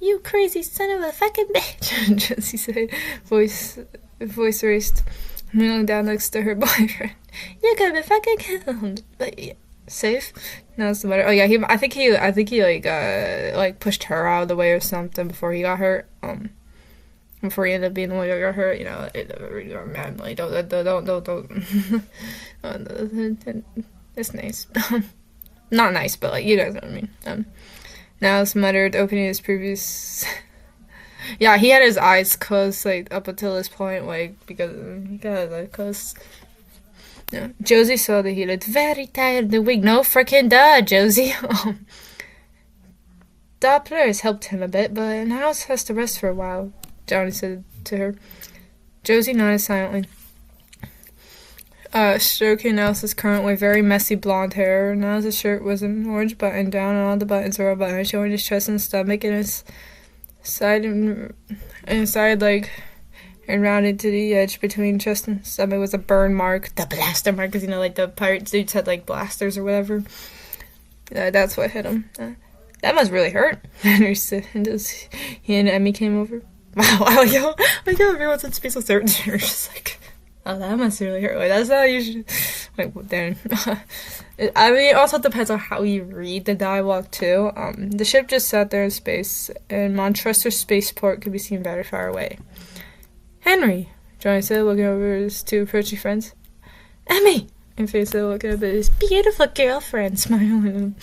"You crazy son of a fucking bitch," Josie said, voice raised, kneeling down next to her boyfriend. You could be fucking killed. But yeah, safe. No, it's the matter. Oh yeah, I think he like pushed her out of the way or something before he got hurt. Before he ended up being the one that got hurt, you know, man, like don't. It's nice. Not nice, but like you guys know what I mean. Now it's muttered, opening his previous. Yeah, he had his eyes closed like up until this point, like because. No. Josie saw that he looked very tired and weak. No freaking duh, Josie. Dopplers helped him a bit, but now he has to rest for a while, Johnny said to her. Josie nodded silently. Stroking Elsa's currently very messy blonde hair. Now his shirt was an orange button down, and all the buttons were buttoned, showing his chest and stomach and his side leg. And rounded to the edge between chest and stomach was a burn mark. The blaster mark, because, you know, like, the pirate dudes had, like, blasters or whatever. That's what hit him. That must really hurt. Henry said, and as he and Emmy came over. Wow, like, everyone's in space with certain just like, oh, that must really hurt. Like, that's not usually, like, then. I mean, it also depends on how you read the dialogue, too. The ship just sat there in space, and Montrester Spaceport could be seen very far away. Henry, Johnny said, looking over at his two approaching friends. Emmy! Anthony said, looking up at his beautiful girlfriend, smiling.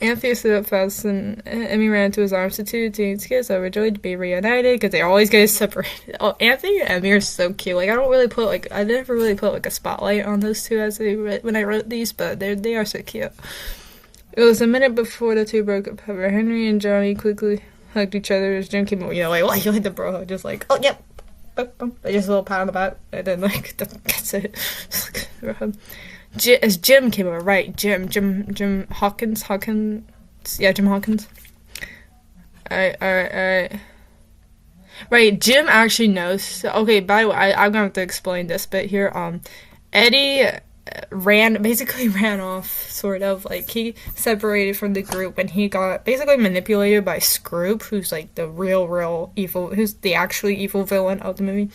Anthony stood up fast, and Emmy ran into his arms. The two teens kissed, overjoyed to be reunited, because they always get separated. Oh, Anthony and Emmy are so cute. Like, I never really put, like, a spotlight on those two when I wrote these, but they are so cute. It was a minute before the two broke up, however. Henry and Johnny quickly hugged each other as Jim came over. You know, like, you like the bro hug, just like, oh, yep. Just a little pat on the back, and then like that's it. As Jim came over, right? Jim Hawkins, yeah, Jim Hawkins. All right. Right, Jim actually knows. Okay, by the way, I'm gonna have to explain this bit here. Eddie basically ran off, sort of, like, he separated from the group when he got basically manipulated by Scroop, who's, like, the real evil, who's the actually evil villain of the movie,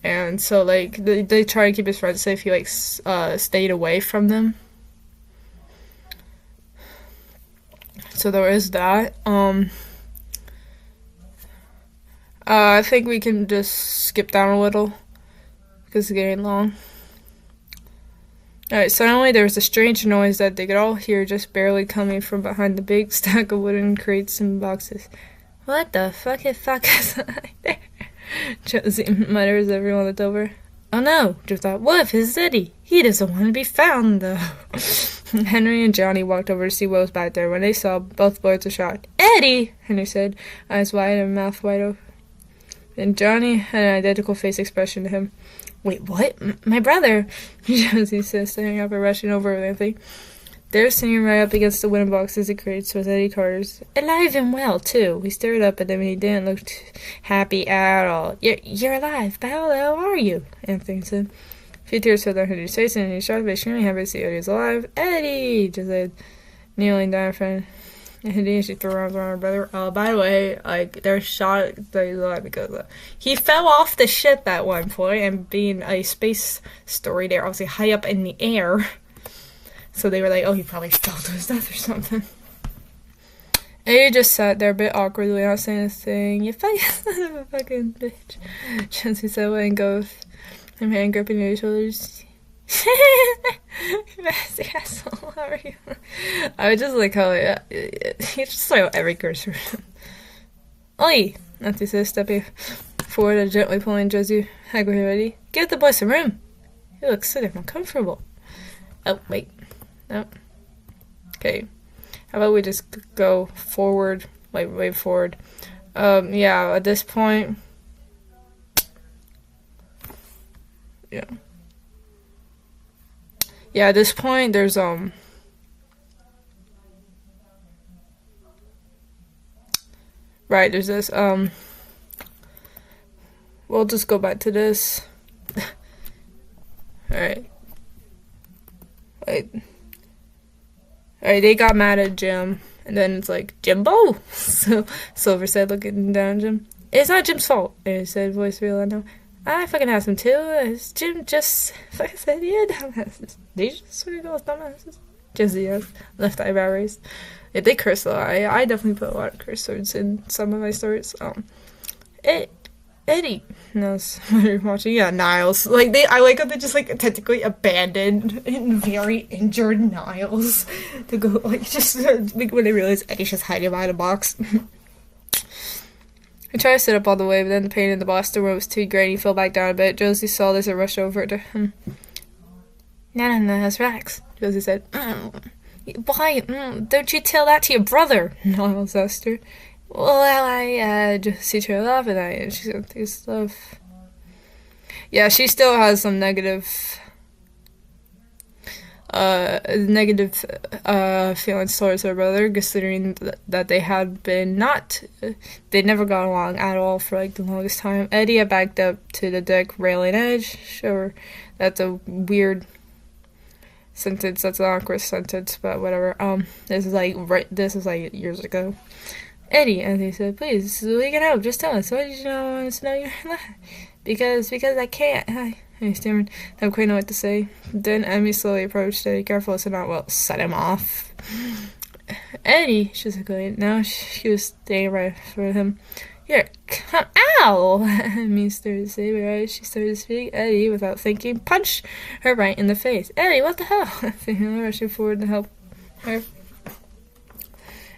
and so, like, they try to keep his friends safe. He, like, stayed away from them, so there is that. I think we can just skip down a little, because it's getting long. Alright, suddenly there was a strange noise that they could all hear just barely coming from behind the big stack of wooden crates and boxes. What the fuck is there? Josie muttered as everyone looked over. Oh no, Joe thought, what if it's Eddie? He doesn't want to be found, though. Henry and Johnny walked over to see what was back there. When they saw, both boys were shocked. Eddie! Henry said, eyes wide and mouth wide open. And Johnny had an identical face expression to him. Wait, what? My brother? Josie said, standing up and rushing over with Anthony. There, sitting right up against the wooden boxes and crates, was Eddie Carter's. Alive and well, too. He stared up at him, and he didn't look happy at all. You're alive, but how are you? Anthony said. A few tears fell down Henry's face, and he started extremely happy to see Eddie was alive. Eddie! Just said, kneeling down in front. And she threw her arms around her brother. By the way, like, they're shot because he fell off the ship at one point, and being a space story, they're obviously high up in the air. So they were like, oh, he probably fell to his death or something. And he just sat there a bit awkwardly, not saying a thing. You fucking son of a fucking bitch. Josie said, letting go of him, hand gripping his shoulders. Nasty asshole, how are you? I would just like how he just like every curse word. Oi! Nancy says, stepping forward and gently pulling Josie. Are you ready? Give the boy some room. He looks so damn uncomfortable. Oh, wait. No. Okay. How about we just go forward, like way forward? Yeah, at this point. Yeah. Yeah, at this point, there's, right, there's this, we'll just go back to this. Alright. Wait. Alright, they got mad at Jim, and then it's like, Jimbo! So, Silver said, looking down at Jim. It's not Jim's fault, and he said, voice real loud now. I fucking have some too. Jim just fucking said, yeah, dumbasses. They just fucking call us dumbasses. Just yes, left eyebrow raised. Yeah, they curse a lot. I definitely put a lot of curse words in some of my stories. Eddie knows what you're watching. Yeah, Niles. Like I like how they just like technically abandoned and very injured Niles to go like just when they realize Eddie's just hiding behind a box. I tried to sit up all the way, but then the pain in the Boston room was too great. He fell back down a bit. Josie saw this and rushed over to him. No, that's Rex, Josie said. Why? Don't you tell that to your brother? Niles asked her. Well, Josie trailed off and she said this stuff. Yeah, she still has some negative feelings towards her brother, considering that they had been they never got along at all for like the longest time. Eddie had backed up to the deck railing edge. Sure, that's a weird sentence. That's an awkward sentence, but whatever. This is like years ago. Eddie, as he said, please, we can help. Just tell us. Why did you not want us to know you're alive? Because I can't. He stammered. Not quite know what to say. Then Emmy slowly approached Eddie, careful to not, set him off. Eddie, she was going. Now she was staying right for him. Here, come, ow! Emmy started to say, but right, she started to speak. Eddie, without thinking, punched her right in the face. Eddie, what the hell? Rushing forward to help her.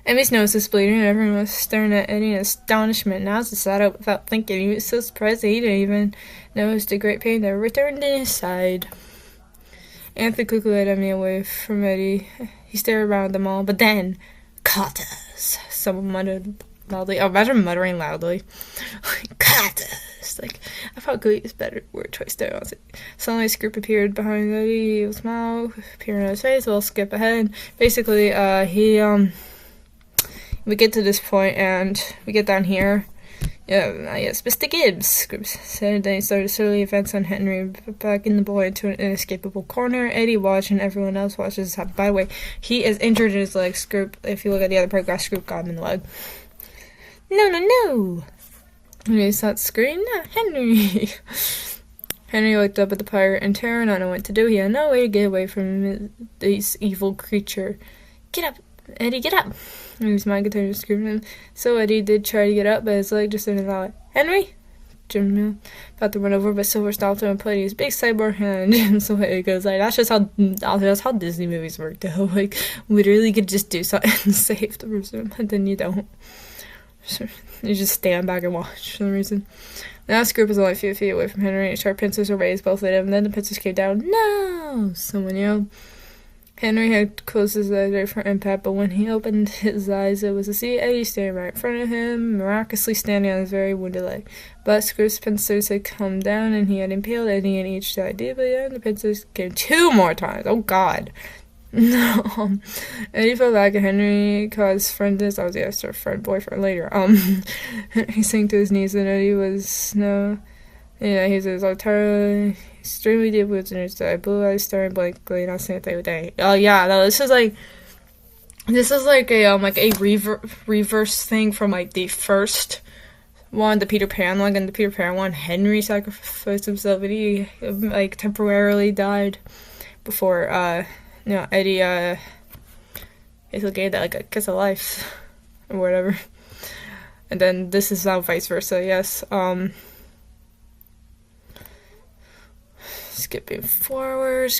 Emmy's nose was bleeding, and everyone was staring at Eddie in astonishment. Now he sat up without thinking. He was so surprised that he didn't even notice the great pain that returned in his side. Anthony quickly led Emmy away from Eddie. He stared around them all, but then, Katas, someone muttered loudly. Oh, imagine muttering loudly. Katas. Like, I probably could use better word choice there. Suddenly, a group appeared behind Eddie. He was smile, appearing on his face. We'll skip ahead. Basically, we get to this point, and we get down here. Yeah, yes, Mr. Gibbs, said. Then he started slowly advance on Henry, backing the boy into an inescapable corner. Eddie watched, and everyone else watches. By the way, he is injured in his leg. Scoop, if you look at the other paragraph, Scoop got him in the leg. No. Henry saw the screen. No, Henry. Henry looked up at the pirate in terror, not knowing what to do. He had no way to get away from this evil creature. Get up, Eddie, get up. And his mind continued to scream at him. So Eddie did try to get up, but his leg just didn't allow it. Henry? Jim about to run over, but Silver stopped him and put his big cyborg hand. And so Eddie goes like, that's how Disney movies work, though. Like, literally, you could just do something and save the person, but then you don't. So you just stand back and watch for some reason. Now this group is only a few feet away from Henry, and sharp pincers were raised both at him, and then the pincers came down. No! Someone yelled. Henry had closed his eyes ready for impact, but when he opened his eyes, it was to see Eddie standing right in front of him, miraculously standing on his very wounded leg. But Scoop's pincers had come down, and he had impaled Eddie in each side. But yeah, the pincers came 2 more times. Oh, God. No. Eddie fell back, and Henry caught his friend this. I was going to start friend, boyfriend later. He sank to his knees, and Eddie was he was entirely extremely deep woods in his eye, blue eyes staring blankly, not saying a thing with Eddie. Oh yeah, no, this is like a reverse thing from like the first one, the Peter Pan one. And the Peter Pan one, Henry sacrificed himself, and he like temporarily died before Eddie basically gave that like a kiss of life or whatever. And then this is now vice versa. Yes. Skipping forward.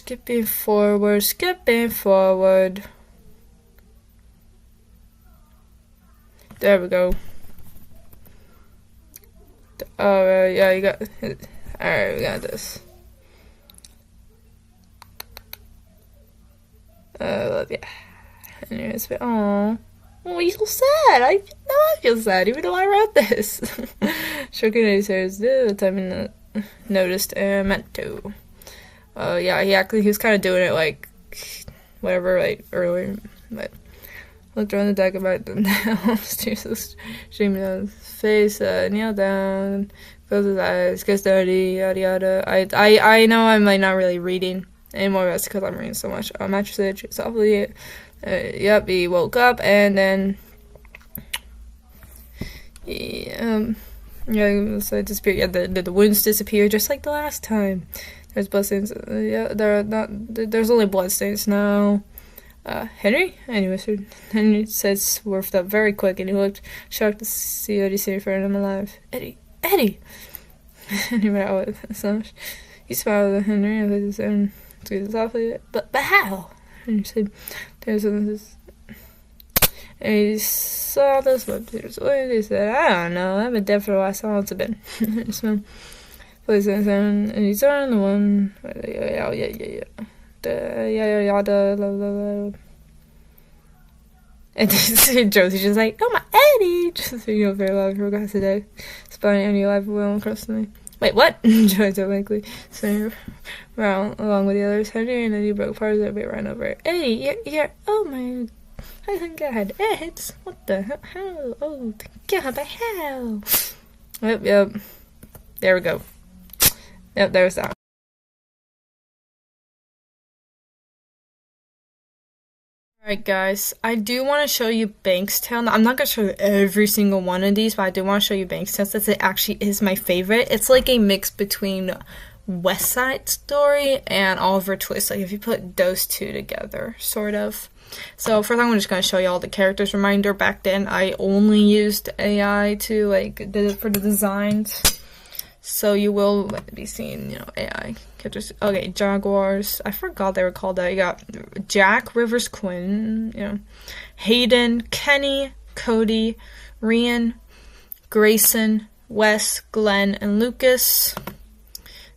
There we go. Yeah, you got. Alright, we got this. Yeah. Anyways, oh, you're so sad. I feel sad, even though I wrote this. Stroking his hair is the time noticed and meant to. Yeah, he was kind of doing it like whatever, like earlier, but looked around the deck about them down, streaming down his face, kneel down, close his eyes, kiss dirty, yada yada. I know I'm like not really reading anymore, that's because I'm reading so much. Mattress softly. Yep, he woke up, and then he Yeah, so it disappeared. Yeah, the wounds disappear just like the last time. There's bloodstains. Yeah, there are not. There's only bloodstains now. Henry? Henry whispered. Henry said, swerved up very quick, and he looked shocked to see Eddie sitting in front of him alive. Eddie! Eddie! Henry went out with a smash. He smiled at Henry and his own squeezed softly. But how? Henry said, there's this. And he saw those web tears. He said, I don't know. I've been dead for a while. How long's it been? He smiled. And he's on the one. Yeah. And Josie's just like, oh my Eddie! Just speaking over very loud for across the deck, spotting any live wheel across me. Wait, what? Josie blankly, spinning around along with the others. Henry and Eddie broke part of their bait right over it. Eddie, you're, oh my God, Ed, what the hell? How? Oh, God, the hell? Yep. There we go. Yep, there's that. Alright guys, I do want to show you Bankstown. I'm not going to show you every single one of these, but I do want to show you Bankstown since it actually is my favorite. It's like a mix between West Side Story and Oliver Twist, like if you put those two together, sort of. So first I'm just going to show you all the characters. Reminder, back then I only used AI to for the designs. So you will be seeing, AI characters. Okay, Jaguars. I forgot they were called that. You got Jack, Rivers, Quinn, Hayden, Kenny, Cody, Rian, Grayson, Wes, Glenn, and Lucas.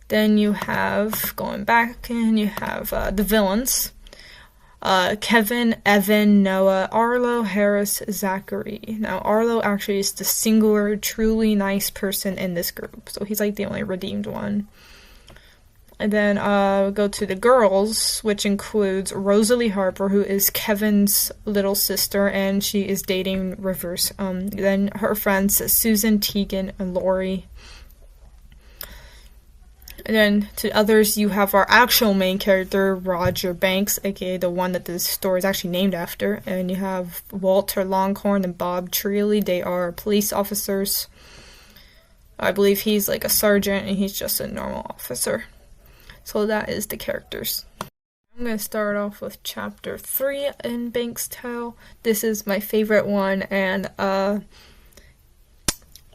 Then you have, going back, and you have the villains. Kevin, Evan, Noah, Arlo, Harris, Zachary. Now, Arlo actually is the singular, truly nice person in this group. So he's like the only redeemed one. And then go to the girls, which includes Rosalie Harper, who is Kevin's little sister, and she is dating Rivers. Then her friends, Susan, Tegan, and Lori. And then to others, you have our actual main character, Roger Banks, aka the one that this story is actually named after. And you have Walter Longhorn and Bob Treely. They are police officers. I believe he's like a sergeant and he's just a normal officer. So that is the characters. I'm going to start off with chapter 3 in Bankstown. This is my favorite one, and where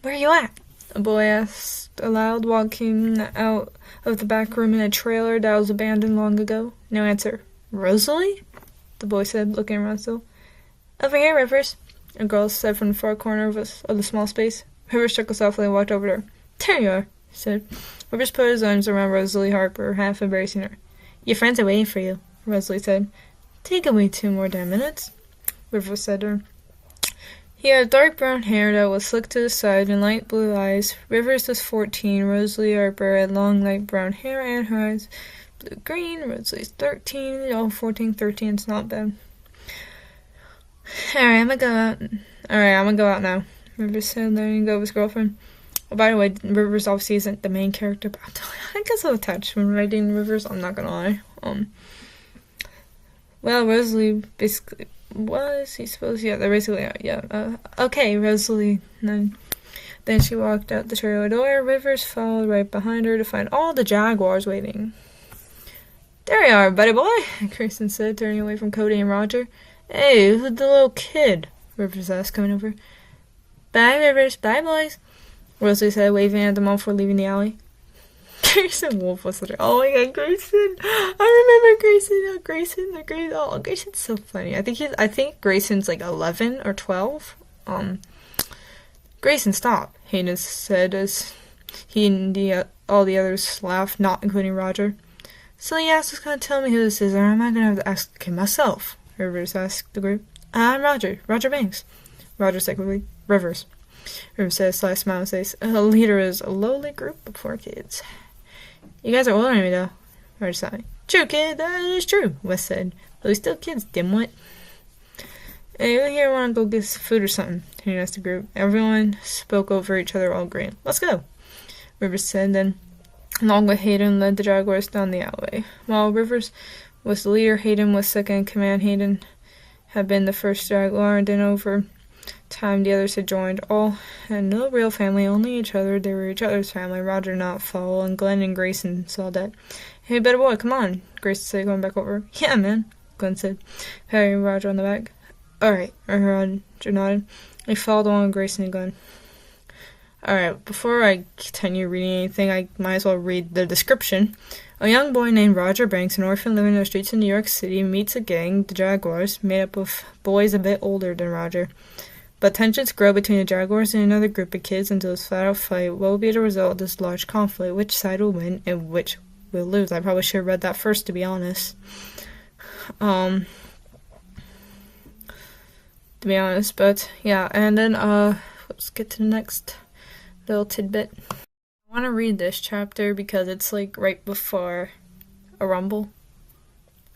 are you at? A boy asked aloud, walking out of the back room in a trailer that was abandoned long ago. No answer. Rosalie? The boy said, looking around still. Over here, Rivers, a girl said from the far corner of the small space. Rivers chuckled softly and walked over to her. There you are, he said. Rivers put his arms around Rosalie Harper, half embracing her. Your friends are waiting for you, Rosalie said. Take away 2 more damn minutes, Rivers said to her. He had dark brown hair that was slicked to the side and light blue eyes. Rivers was 14. Rosalie Harper had long light brown hair and her eyes blue-green. Rosalie's 13. Oh, 14, 13. It's not bad. Alright, I'm gonna go out now, Rivers said, letting go of his girlfriend. Oh, by the way, Rivers obviously isn't the main character, but I guess I'll attach when writing Rivers. I'm not gonna lie. Well, Rosalie basically... Was he supposed? Yeah, they're basically okay, Rosalie. Then she walked out the trailer door. Rivers followed right behind her to find all the Jaguars waiting. There you are, buddy boy, Grayson said, turning away from Cody and Roger. Hey, who's the little kid? Rivers asked, coming over. Bye, Rivers. Bye, boys, Rosalie said, waving at them all before leaving the alley. Grayson Wolf was such a... Oh my god, Grayson! I remember Grayson. Oh, Grayson's so funny. I think Grayson's like 11 or 12. Grayson, stop, Hayden said as he and all the others laughed, not including Roger. So the ass was gonna tell me who this is, or am I gonna have to ask him myself? Rivers asked the group. I'm Roger Banks. Roger said quickly. Rivers said a sly smile on his face. A leader is a lowly group of 4 kids. You guys are older than me, though, Roger sighed. True, kid, that is true, Wes said. But we still kids, dimwit. Hey, you here want to go get some food or something? He asked the group. Everyone spoke over each other, all agreeing. Let's go, Rivers said, then, along with Hayden, led the Jaguars down the alleyway. While Rivers was the leader, Hayden was second in command. Hayden had been the first Jaguar, and then over time the others had joined. All had no real family, only each other. They were each other's family. Roger not Fall, and Glenn and Grayson saw that. Hey, better boy, come on, Grayson said, going back over. Yeah, man, Glenn said, patting Roger on the back. Alright, Roger nodded. They followed along Grayson and Glenn. Alright, before I continue reading anything, I might as well read the description. A young boy named Roger Banks, an orphan living in the streets of New York City, meets a gang, the Jaguars, made up of boys a bit older than Roger. But tensions grow between the Jaguars and another group of kids until this flat-out fight. What will be the result of this large conflict? Which side will win and which will lose? I probably should have read that first, to be honest. To be honest, but yeah, and then let's get to the next little tidbit. I want to read this chapter because it's like right before a rumble.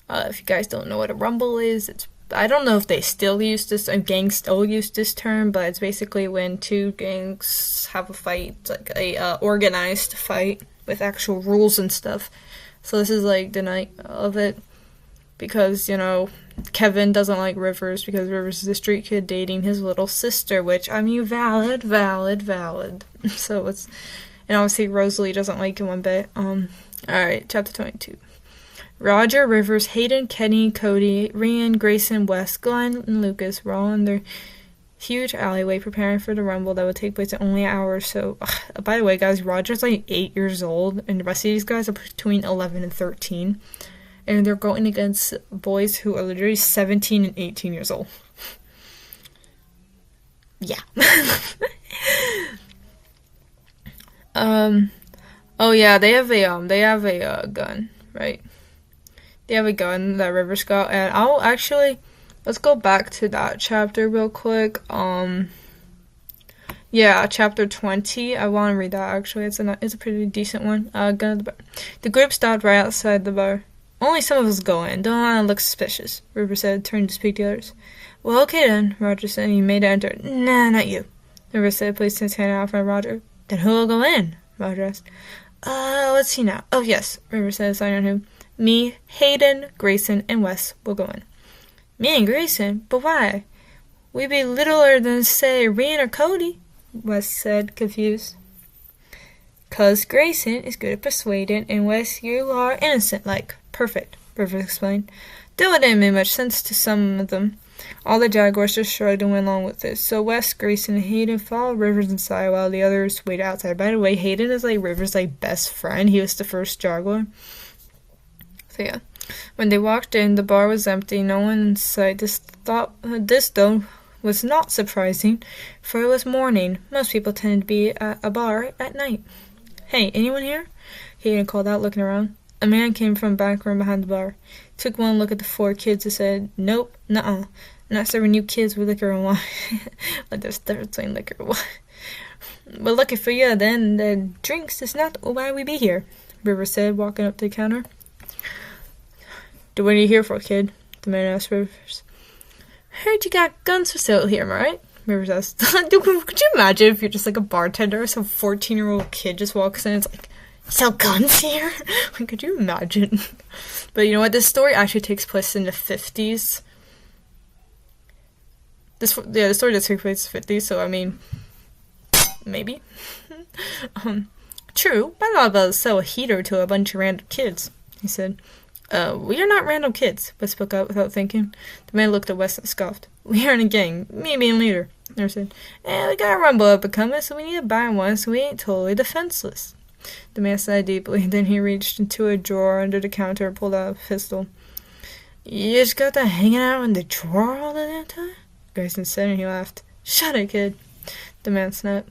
If you guys don't know what a rumble is, I don't know if they still use this, gangs still use this term, but it's basically when two gangs have a fight. It's like a organized fight with actual rules and stuff. So this is like the night of it, because, you know, Kevin doesn't like Rivers because Rivers is a street kid dating his little sister, which, I mean, valid. So it's, and obviously Rosalie doesn't like him one bit. Alright, chapter 22. Roger, Rivers, Hayden, Kenny, Cody, Ryan, Grayson, Wes, Glenn, and Lucas were all in their huge alleyway preparing for the rumble that would take place in only an hour or so. By the way, guys, Roger's like 8 years old, and the rest of these guys are between 11 and 13. And they're going against boys who are literally 17 and 18 years old. Yeah. Oh yeah, they have a gun, right? They have a gun that Rivers got, and I'll actually, let's go back to that chapter real quick. Yeah, chapter 20. I want to read that actually. It's a pretty decent one. Gun at the bar. The group stopped right outside the bar. Only some of us go in. Don't want to look suspicious, Rivers said, turning to speak to the others. Well, okay then, Roger said. He made it enter. Nah, not you, Rivers said, placing his hand out in front of Roger. Then who'll go in? Roger asked. Let's see now. Oh, yes, Rivers said, signing on who. Me, Hayden, Grayson, and Wes will go in. Me and Grayson? But why? We be littler than, say, Ryan or Cody, Wes said, confused. 'Cause Grayson is good at persuading, and Wes, you are innocent-like. Perfect, Rivers explained. Though it didn't make much sense to some of them. All the Jaguars just shrugged and went along with it. So Wes, Grayson, and Hayden followed Rivers inside while the others waited outside. By the way, Hayden is like Rivers' like best friend. He was the first Jaguar. So yeah. When they walked in, the bar was empty. No one in sight. This though was not surprising, for it was morning. Most people tended to be at a bar at night. Hey, anyone here? Hayden called out, looking around. A man came from a back room behind the bar. Took one look at the four kids and said, Nope, nuh-uh. Not serving you kids with liquor and wine. Like there's a difference between liquor and wine. But lucky for you, then, the drinks is not why we be here, Rivers said, walking up to the counter. What are you here for, kid? The man asked Rivers. Heard you got guns for sale here, am I right? Rivers asked. Could you imagine if you're just like a bartender, some 14-year-old kid just walks in and it's like, sell guns here? Like, could you imagine? But you know what? This story actually takes place in the 50s. The story does take place in the 50s, so I mean, maybe. True, but I'm not about to sell a heater to a bunch of random kids, he said. We are not random kids, Wes spoke up without thinking. The man looked at Wes and scoffed. We are in a gang, me being leader, Nurse said. We got a rumble up and coming, so we need to buy one so we ain't totally defenseless. The man sighed deeply, then he reached into a drawer under the counter and pulled out a pistol. You just got that hanging out in the drawer all the damn time? Grayson said, and he laughed. Shut it, kid, the man snapped.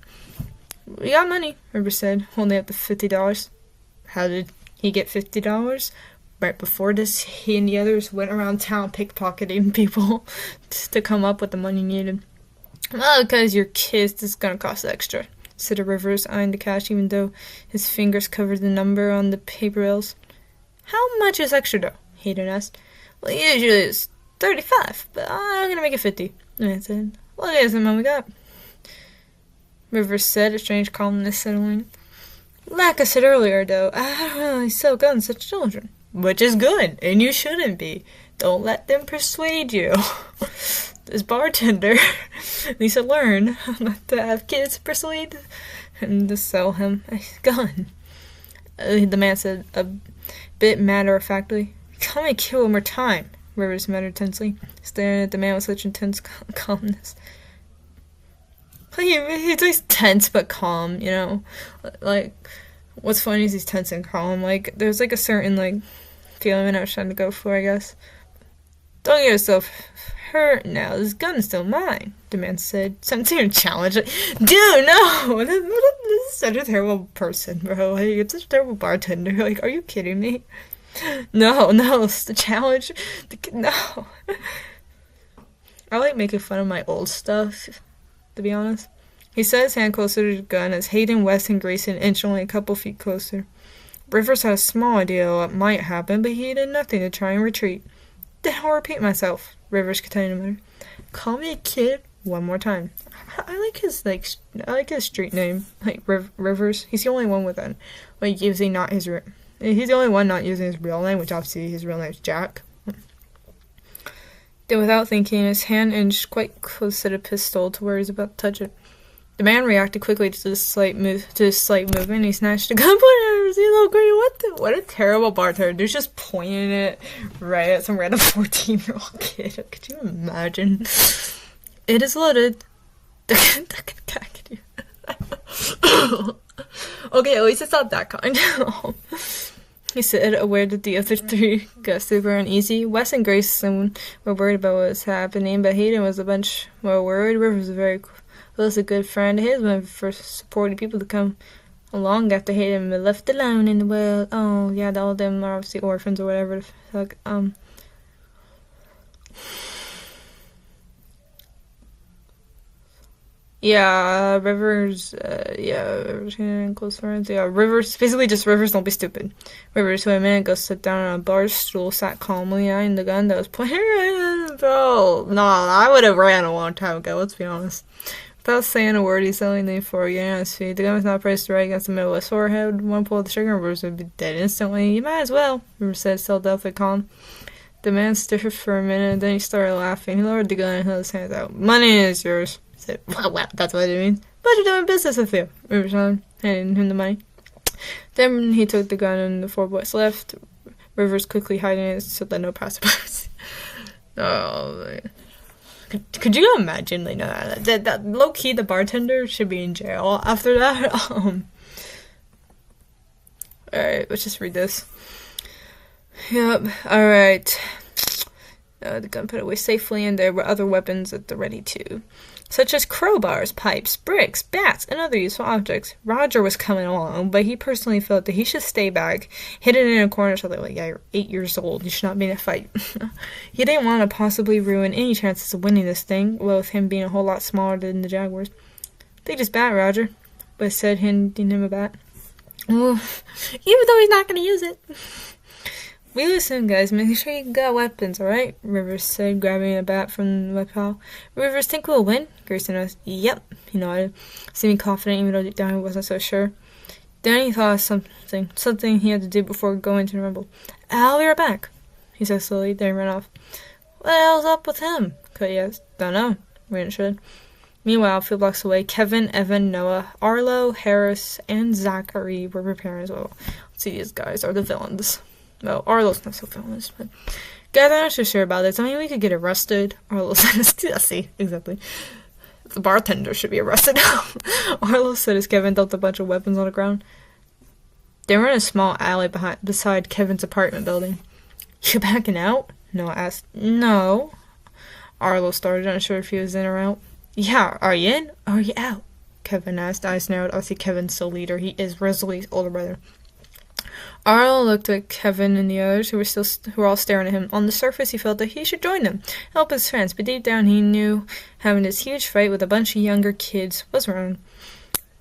We got money, Rivers said, holding up the $50. How did he get $50? Right before this, he and the others went around town pickpocketing people to come up with the money needed. Well, because your kids is gonna cost extra, said Rivers, eyeing the cash even though his fingers covered the number on the paper bills. How much is extra though? Hayden asked. Well, usually it's $35, but I'm gonna make it $50. The man said. Well, here's the money we got. Rivers said, a strange calmness settling. Like I said earlier, though, I don't really sell guns to children. which is good, and you shouldn't be. Don't let them persuade you. This bartender needs to learn not to have kids persuade and to sell him a gun. The man said a bit matter-of-factly, "Call me kid one more time," Rivers muttered tensely, staring at the man with such intense calmness. He's tense but calm, you know? Like, what's funny is he's tense and calm. Like, there's, like, a certain, like, feeling I was trying to go for, I guess. "Don't get yourself hurt now. This gun's still mine," the man said. Something to challenge it. Dude, no! This is such a terrible person, bro. Like, it's such a terrible bartender. Like, are you kidding me? No, it's the challenge. No. I like making fun of my old stuff, to be honest. He set his hand closer to the gun as Hayden, West, and Grayson inched only a couple feet closer. Rivers had a small idea of what might happen, but he did nothing to try and retreat. "Then I'll repeat myself," Rivers continued to mutter. "Call me a kid one more time." I like his street name, like Rivers. He's the only one with that, like using not his. He's the only one not using his real name, which obviously his real name is Jack. Then, without thinking, his hand inched quite close to the pistol to where he was about to touch it. The man reacted quickly to this slight movement. He snatched the gun, pointed at his little green. What a terrible bartender! He's just pointing it right at some random 14-year-old kid. Could you imagine? "It is loaded." Okay, at least it's not that kind. He said, aware that the other three got super uneasy. Wes and Grayson were worried about what was happening, but Hayden was a bunch more worried. Rivers was a good friend of his, one of the first supporting people to come along after Hayden been left alone in the world. Oh, yeah, all of them are obviously orphans or whatever. Rivers and close friends. Yeah, Rivers, basically just Rivers, don't be stupid. Rivers, who a minute ago sat down on a bar stool, sat calmly eyeing the gun that was pointed right at bro. No, I would have ran a long time ago, let's be honest. Without saying a word, he suddenly leaned forward, getting on his feet. The gun was not pressed right against the middle of his forehead. One pull of the trigger, Rivers would be dead instantly. "You might as well," Rivers said, still deathly calm. The man stared for a minute, and then he started laughing. He lowered the gun and held his hands out. "Money is yours." Said, "Well, that's what it means." "But you're doing business with you," Rivers said, handing him the money. Then he took the gun and the four boys left. Rivers quickly hiding it so that no passersby. Oh, man. Could you imagine? Like, that low key, the bartender should be in jail after that. Alright, let's just read this. Yep, alright. The gun put away safely, and there were other weapons at the ready too, such as crowbars, pipes, bricks, bats, and other useful objects. Roger was coming along, but he personally felt that he should stay back, hidden in a corner, so like, yeah, you're 8 years old, you should not be in a fight. He didn't want to possibly ruin any chances of winning this thing, with him being a whole lot smaller than the Jaguars. "Take this bat, Roger," Wes said, handing him a bat. Well, even though he's not going to use it. "We listen, guys. Make sure you got weapons, alright?" Rivers said, grabbing a bat from the pile. "Rivers, think we'll win?" Grayson asked. "Yep," he nodded, seeming confident even though deep down he wasn't so sure. Then he thought of something he had to do before going to the rumble. "I'll be right back," he said slowly, then ran off. "What the hell's up with him?" Cody asked. "Don't know," Rand said. Meanwhile, a few blocks away, Kevin, Evan, Noah, Arlo, Harris, and Zachary were preparing as well. Let's see, these guys are the villains. Well, Arlo's not so villainous, but guys, I'm not so sure about this. I mean, we could get arrested. Arlo said, see, exactly. The bartender should be arrested. Arlo said as Kevin dumped a bunch of weapons on the ground. They were in a small alley beside Kevin's apartment building. "You backing out?" Noah asked. "No." Arlo started, unsure if he was in or out. "Yeah, are you in or are you out?" Kevin asked, eyes narrowed. Obviously, Kevin's still leader. He is Rosalie's older brother. Arlo looked at Kevin and the others, who were all staring at him. On the surface, he felt that he should join them, help his friends, but deep down he knew having this huge fight with a bunch of younger kids was wrong.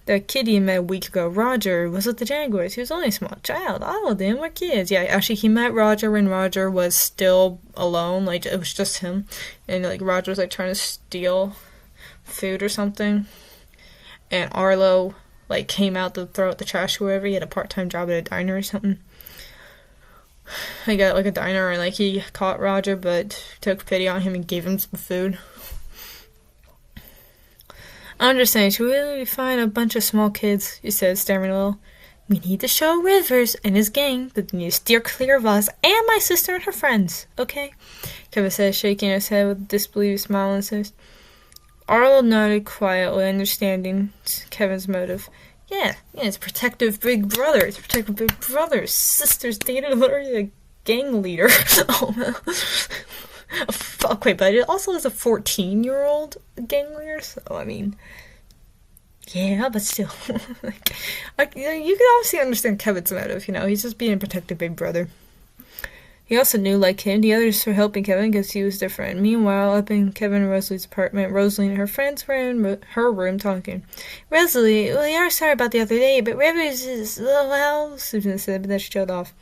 The kid he met a week ago, Roger, was with the Jaguars. He was only a small child. All of them were kids. Yeah, actually, he met Roger when Roger was still alone. Like, it was just him. And, like, Roger was, like, trying to steal food or something. And Arlo, like, came out to throw out the trash or whatever. He had a part-time job at a diner or something. like at like a diner, and like he caught Roger but took pity on him and gave him some food. I'm just saying, should we really find a bunch of small kids? He said, staring a little. We need to show Rivers and his gang that they need to steer clear of us and my sister and her friends, okay? Kevin said, shaking his head with a disbelieving smile on his face. Arnold nodded quietly, understanding Kevin's motive. Yeah, it's protective big brother. It's protective big brother. Sister's dated literally a gang leader. Oh, no. Fuck, wait, but it also is a 14-year-old gang leader, so, I mean... Yeah, but still. You can obviously understand Kevin's motive, he's just being a protective big brother. He also knew, like him, the others were helping Kevin because he was different. Meanwhile, up in Kevin and Rosalie's apartment, Rosalie and her friends were in her room talking. Rosalie, we are sorry about the other day, but Rivers is, well, Susan said, but then she trailed off.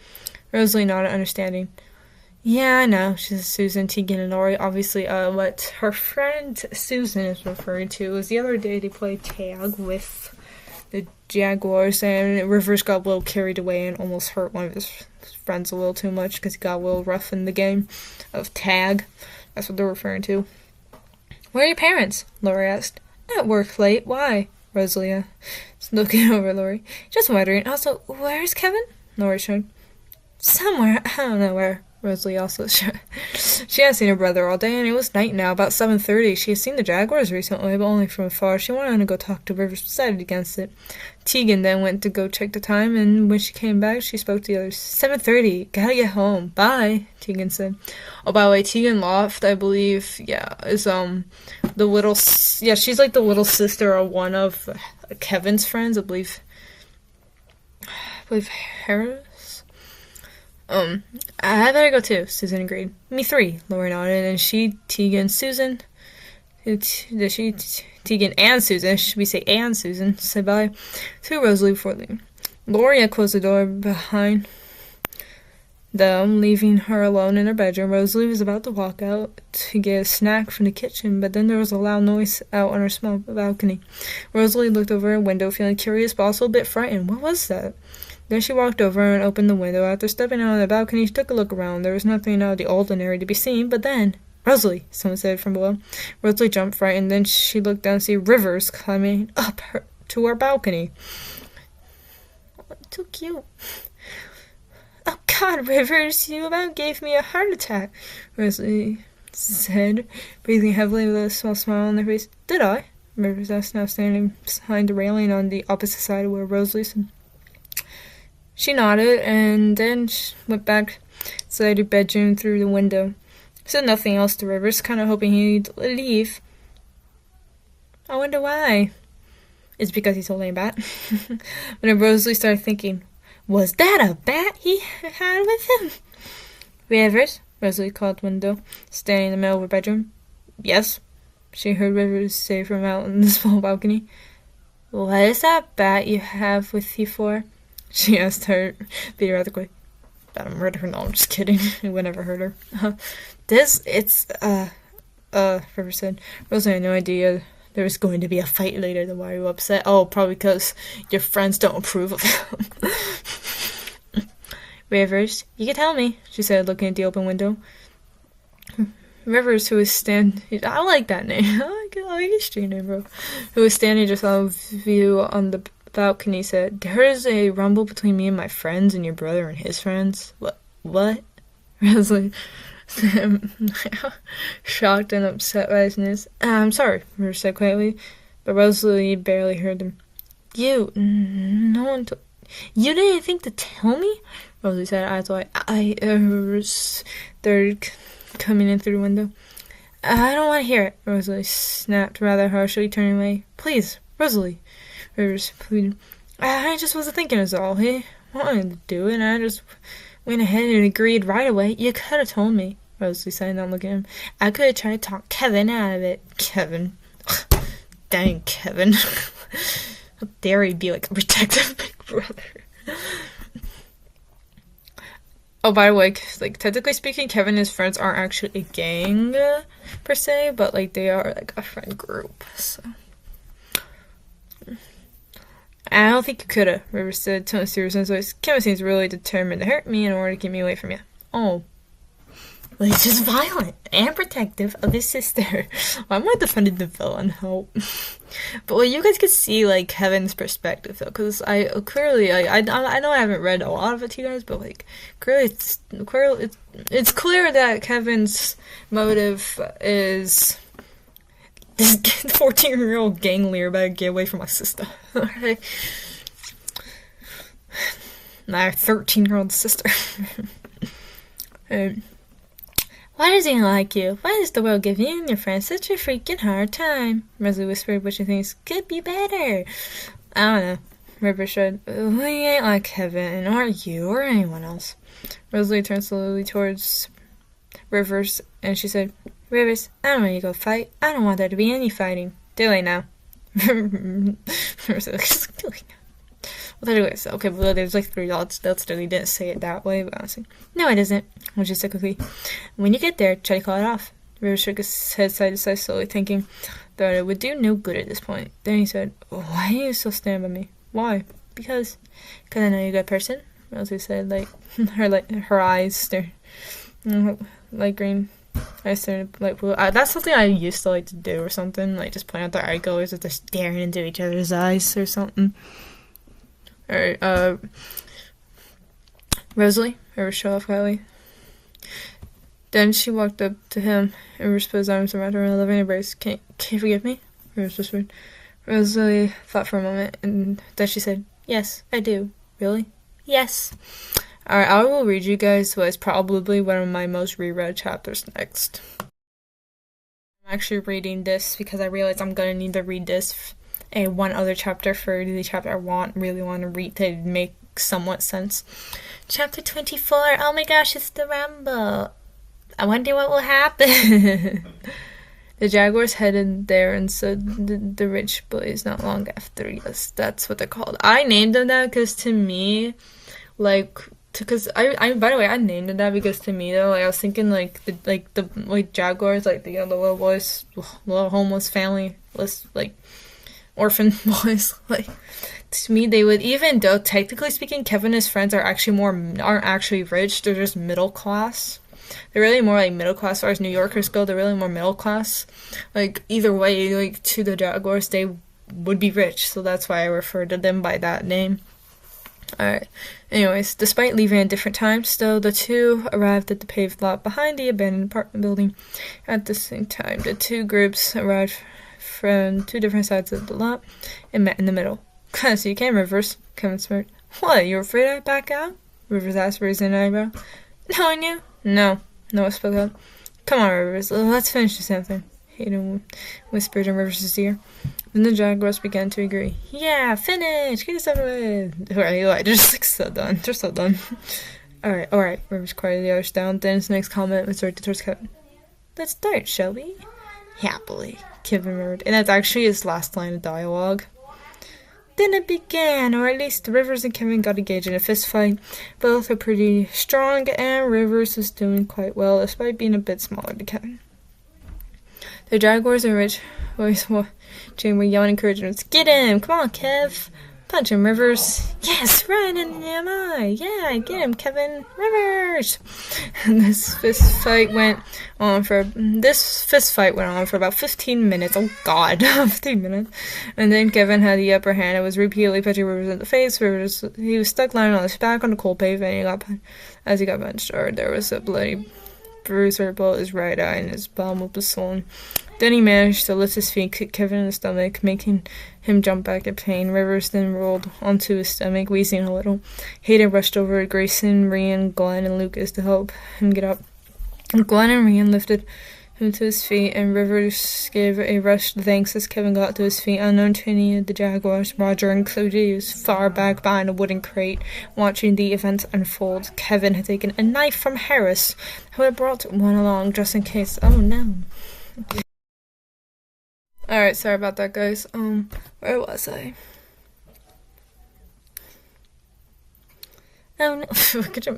Rosalie nodded, understanding. Yeah, I know, she said Susan, Tegan, and Lori. Obviously, what her friend Susan is referring to was the other day they played tag with the Jaguars, and Rivers got a little carried away and almost hurt one of his friends a little too much because he got a little rough in the game of tag. That's what they're referring to. Where are your parents? Lori asked. At work late. Why? Rosalie asked, looking over Lori. Just wondering. Also, where's Kevin? Lori showed. Somewhere. I don't know where. Rosalie also showed. She hadn't seen her brother all day, and it was night now, about 7:30. She had seen the Jaguars recently, but only from afar. She wanted to go talk to Rivers, decided against it. Tegan then went to go check the time, and when she came back, she spoke to the others. 7:30. Gotta get home. Bye, Tegan said. Oh, by the way, Tegan Loft, I believe, is, the little, she's like the little sister of one of Kevin's friends, I believe Harris? I better go too, Susan agreed. Me three, Lori nodded, and Tegan and Susan, should we say and Susan, said bye to Rosalie before leaving. Lori had closed the door behind them, leaving her alone in her bedroom. Rosalie was about to walk out to get a snack from the kitchen, but then there was a loud noise out on her small balcony. Rosalie looked over her window, feeling curious but also a bit frightened. What was that? Then she walked over and opened the window. After stepping out on the balcony, she took a look around. There was nothing out of the ordinary to be seen, but then... Rosalie, someone said from below. Rosalie jumped frightened. Then she looked down to see Rivers climbing up to her balcony. Oh, too cute. Oh, God, Rivers, you about gave me a heart attack, Rosalie said, breathing heavily with a small smile on her face. Did I? Rivers asked, now standing behind the railing on the opposite side of where Rosalie stood. She nodded, and then went back inside her bedroom through the window. Said nothing else to Rivers, kind of hoping he'd leave. I wonder why. It's because he's holding a bat. But then Rosalie started thinking, was that a bat he had with him? Rivers, Rosalie called the window, standing in the middle of her bedroom. Yes, she heard Rivers say from out on the small balcony. What is that bat you have with you for? She asked her, being rather quick. That I murdered her. No, I'm just kidding. Who never heard her. River said. Rosalie had no idea there was going to be a fight later. Then why are you upset? Oh, probably because your friends don't approve of him. Rivers, you can tell me, she said, looking at the open window. Rivers, who was I like that name. I like his street name, bro. Who was standing just out of view on the balcony, said, there is a rumble between me and my friends and your brother and his friends. What? Rosalie said, shocked and upset by his news. I'm sorry, Rivers said quietly, but Rosalie barely heard them. You didn't think to tell me? Rosalie said, eyes wide. They're coming in through the window. I don't want to hear it, Rosalie snapped rather harshly, turning away. Please, Rosalie, Rivers pleaded. I just wasn't thinking is all. He wanted to do it, and I just went ahead and agreed right away. You could have told me, Rosalie said, not looking at him. I could have tried to talk Kevin out of it. Kevin. Dang, Kevin. How dare he be like a protective big brother. Oh, by the way, like, technically speaking, Kevin and his friends aren't actually a gang, per se, but, like, they are, like, a friend group, so. I don't think you coulda, River said, tone serious in his voice. Kevin seems really determined to hurt me in order to keep me away from you. Oh. Well, he's just violent and protective of his sister. Why am I defending the villain? Help. But well, you guys could see like Kevin's perspective though, because I clearly I know I haven't read a lot of it to you guys, but like clearly it's clear that Kevin's motive is this 14-year-old gang leader better get away from my sister. Okay. My 13-year-old sister. Why does he like you? Why does the world give you and your friends such a freaking hard time? Rosalie whispered what she thinks could be better. I don't know. River said, we ain't like Kevin, or you, or anyone else. Rosalie turned slowly towards Rivers, and she said, Rivers, I don't want you to go fight. I don't want there to be any fighting. Too late now. Rivers too late now. Well, anyways, okay, well, there's like 3 dots. That's still, he didn't say it that way, but honestly. No, it isn't. I'll just say quickly. When you get there, try to call it off. River shook his head side to side slowly, thinking that it would do no good at this point. Then he said, why are you still staring by me? Why? Because I know you're a good person. Rosie said, her eyes stared, light green. I stared like blue. That's something I used to like to do or something. Like just point out their eye colors if they're staring into each other's eyes or something. Alright, Rosalie, River showed off quietly. Then she walked up to him and River put his arms around her in a loving embrace. Can you forgive me? River whispered. Rosalie thought for a moment, and then she said, yes, I do. Really? Yes. Alright, I will read you guys what is probably one of my most reread chapters next. I'm actually reading this because I realized I'm gonna need to read this and one other chapter for the chapter I really want to read to make somewhat sense. Chapter 24. Oh my gosh, it's the Rambo. I wonder what will happen. The Jaguars headed there, and so the rich boys not long after. Yes, that's what they're called. I named them that because to me, because I by the way, I named it that because to me though, I was thinking the Jaguars, the little boys, little homeless family, orphan boys, to me they would, even though technically speaking Kevin and his friends aren't actually rich, they're just middle class. They're really more middle class as far as New Yorkers go. They're really more middle class. Either way, to the Jaguars, they would be rich, so that's why I refer to them by that name. Alright, anyways, despite leaving at different times, though, the two arrived at the paved lot behind the abandoned apartment building at the same time. The two groups arrived from 2 different sides of the lot and met in the middle. So you came, Rivers, Kevin smirked. What, you were afraid I'd back out? Rivers asked, raising an eyebrow. No, I knew. No, Noah spoke up. Come on, Rivers, let's finish this damn thing. Hayden whispered in Rivers' ear. Then the Jaguars began to agree. Yeah, finish! Get this over with! Alright, they're just so done. They're so done. Alright, Rivers quieted the others down. Then his next comment was directed towards Kevin. Let's start, shall we? Happily, Kevin remembered. And that's actually his last line of dialogue. Then it began, or at least Rivers and Kevin got engaged in a fist fight. Both were pretty strong, and Rivers was doing quite well, despite being a bit smaller than Kevin. The Jaguars and Rich boys were yelling encouragement. Get him! Come on, Kev! Punch him, Rivers! Yes, right in the eye! Yeah, get him, Kevin! Rivers! And this fist fight went on for about 15 minutes. Oh God, 15 minutes. And then Kevin had the upper hand and was repeatedly punching Rivers in the face. He was stuck lying on his back on the cold pavement. As he got punched hard, there was a bloody bruise or both his right eye, and his palm was swollen. Then he managed to lift his feet and kick Kevin in the stomach, making him jump back in pain. Rivers then rolled onto his stomach, wheezing a little. Hayden rushed over Grayson, Rian, Glenn, and Lucas to help him get up. Glenn and Rian lifted him to his feet, and Rivers gave a rushed thanks as Kevin got to his feet. Unknown to any of the Jaguars, Roger included, he was far back behind a wooden crate, watching the events unfold. Kevin had taken a knife from Harris, who had brought one along just in case. Oh no. Alright, sorry about that, guys. Where was I? Oh no.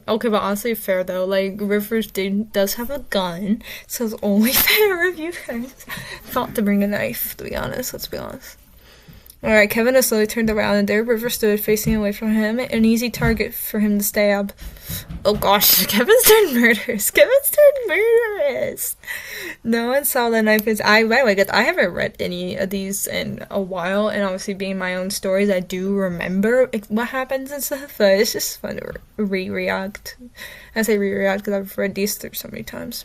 Okay, but honestly, fair though. Rivers does have a gun, so it's only fair if you guys thought to bring a knife, to be honest. Let's be honest. Alright, Kevin has slowly turned around, and there River stood, facing away from him, an easy target for him to stab. Oh gosh, Kevin's turned murderous. Kevin's turned murderous. No one saw the knife. By the way, I haven't read any of these in a while, and obviously being my own stories, I do remember what happens and stuff, but it's just fun to re-react. I say re-react because I've read these through so many times.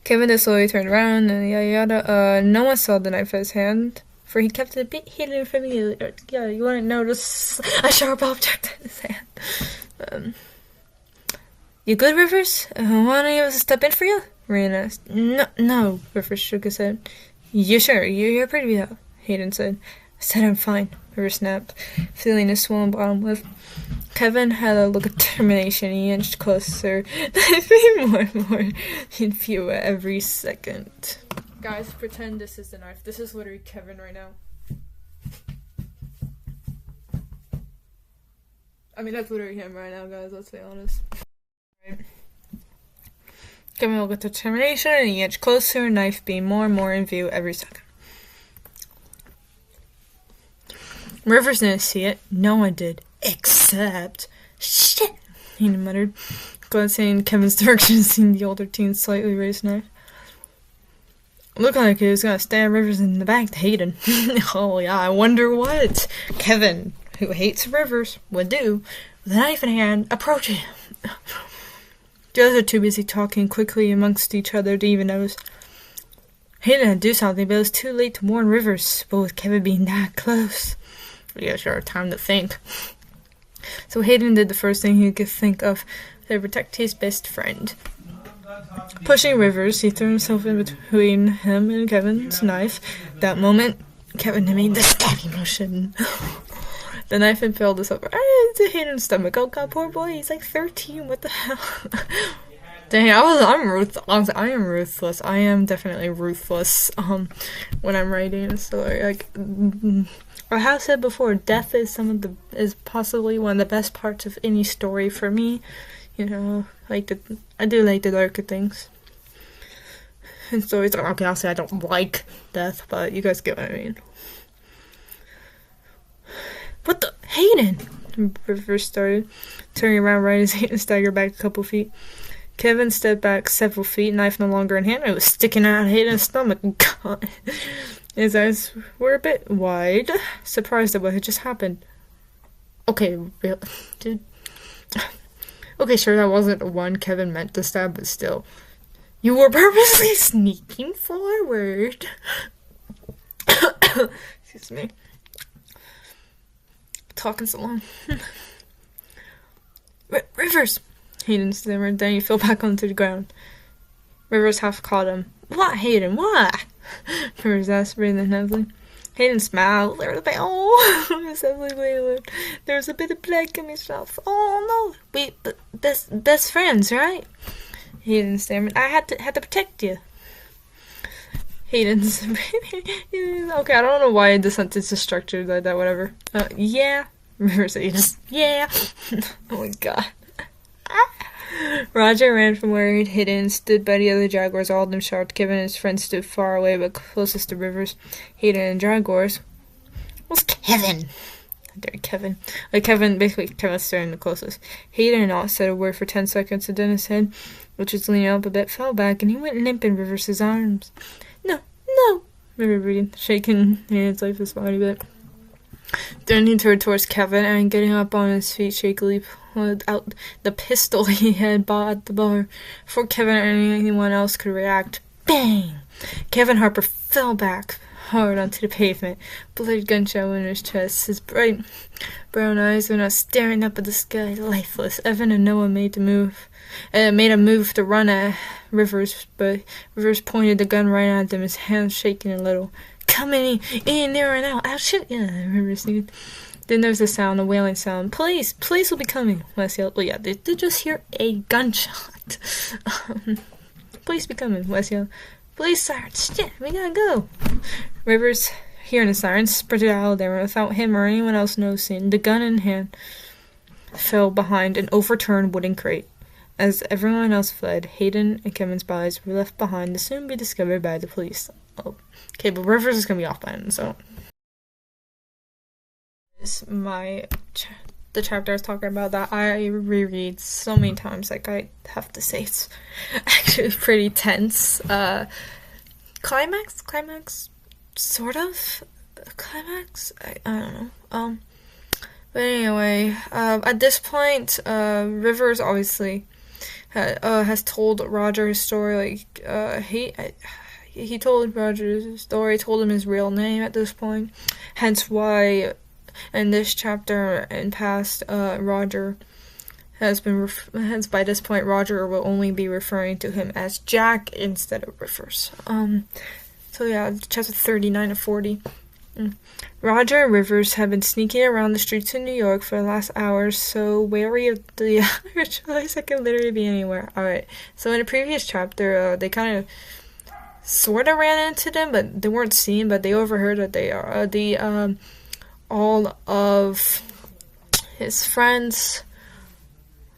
Kevin has slowly turned around, and yada yada. No one saw the knife in his hand, for he kept it a bit hidden from you. Yeah, you wouldn't notice a sharp object in his hand. You good, Rivers? Want any of us to step in for you? Ryan asked. No, Rivers shook his head. You sure? You're pretty beat up, Hayden said. I said I'm fine, Rivers snapped, feeling his swollen bottom lip. Kevin had a look of determination. He inched closer, knifing more and more in view every second. Guys, pretend this is the knife. This is literally Kevin right now. I mean, that's literally him right now, guys. Let's be honest. Right. Kevin will get determination, and he inched closer, knife being more and more in view every second. Rivers didn't see it. No one did. Except... Shit! He muttered, glancing in Kevin's direction, seeing the older teen slightly raise knife. Looked like he was gonna stab Rivers in the back to Hayden. Oh yeah, I wonder what Kevin, who hates Rivers, would do with a knife in hand, approaching him. The others are too busy talking quickly amongst each other to even notice. Hayden had to do something, but it was too late to warn Rivers, but with Kevin being that close. Yeah, sure, time to think. So Hayden did the first thing he could think of to protect his best friend. Pushing Rivers, he threw himself in between him and Kevin's knife. That moment, Kevin made the stabbing motion. The knife impaled us over into Hayden's stomach. Oh god, poor boy, he's like 13, what the hell? Dang, I'm ruthless. I am ruthless. I am definitely ruthless, when I'm writing a story. Like, I have said before, death is possibly one of the best parts of any story for me. You know, I do like the darker things. And stories, okay, I'll say I don't like death, but you guys get what I mean. What the? Hayden! Rivers started, turning around right as Hayden staggered back a couple feet. Kevin stepped back several feet, knife no longer in hand. It was sticking out of Hayden's stomach. God. His eyes were a bit wide, surprised at what had just happened. Okay, dude. Okay, sure, that wasn't the one Kevin meant to stab, but still. You were purposely sneaking forward. Excuse me. Talking so long. Rivers! Hayden stammered, then he fell back onto the ground. Rivers half caught him. What, Hayden, what? Rivers asked, breathing heavily. Hayden smiled. There was a bit, there was a bit of blood in his mouth. Oh no, we best friends, right? Hayden stammered. I had to protect you. Hayden's okay. I don't know why the sentence is structured like that. Whatever. Yeah. Rivers said, yeah. Oh my god. Roger ran from where he'd hidden, stood by the other jaguars, all of them sharp. Kevin and his friends stood far away, but closest to Rivers, Hayden, and jaguars was Kevin. Kevin. Kevin's staring the closest. Hayden had not said a word for 10 seconds, and then his head, which was leaning up a bit, fell back, and he went limp in Rivers' arms. No, River breathed, shaking Hayden's lifeless body a bit. Then he turned towards Kevin, and getting up on his feet shakily, pulled out the pistol he had bought at the bar. Before Kevin or anyone else could react, bang! Kevin Harper fell back hard onto the pavement, bloody gunshot in his chest. His bright brown eyes were now staring up at the sky, lifeless. Evan and Noah made a move to run at Rivers, but Rivers pointed the gun right at them, his hands shaking a little. Come in there right now. I'll shoot you, Rivers said. Then there's a sound, a wailing sound. Police will be coming. Wes yelled. Well, yeah, they just hear a gunshot. Police be coming, Wes yelled. Police sirens, shit, we gotta go. Rivers, hearing the sirens, sprinted out of there without him or anyone else noticing. The gun in hand fell behind an overturned wooden crate. As everyone else fled, Hayden and Kevin's bodies were left behind to soon be discovered by the police. Oh, okay, but Rivers is gonna be off by then, so... is the chapter I was talking about that I reread so many times. Like, I have to say it's actually pretty tense. Climax, sort of. Climax. I don't know. But anyway, at this point, Rivers obviously has told Roger his story. Like, he told Roger his story, told him his real name at this point. Hence why, in this chapter and past, Roger has been. Hence by this point, Roger will only be referring to him as Jack instead of Rivers. So yeah, chapter 39 and 40. Roger and Rivers have been sneaking around the streets of New York for the last hour, so wary of the Irish police that can literally be anywhere. Alright, so in a previous chapter, they kind of sort of ran into them, but they weren't seen, but they overheard that they are. All of his friends,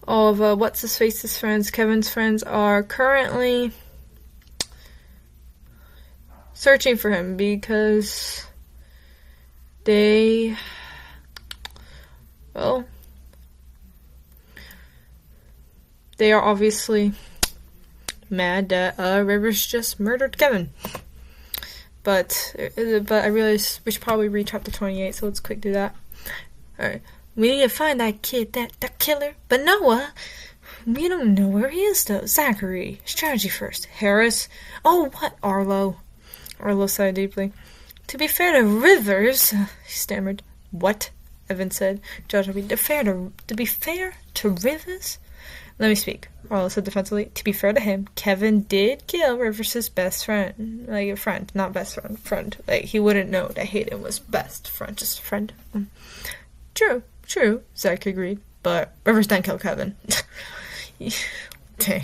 all of what's-his-face's friends, Kevin's friends, are currently searching for him because they are obviously mad that Rivers just murdered Kevin. But I realize we should probably read chapter 28, so let's quick do that. Alright. We need to find that kid, that killer. But Noah, we don't know where he is though. Zachary, strategy first. Harris. Oh, what? Arlo sighed deeply. To be fair to Rivers, he stammered. What? Evan said. Judge, to be fair to Rivers? Let me speak, Arlo said defensively. To be fair to him, Kevin did kill Rivers' best friend. Like, a friend, not best friend. Friend. Like, he wouldn't know that Hayden was best friend, just a friend. True, Zach agreed. But Rivers didn't kill Kevin. Dang.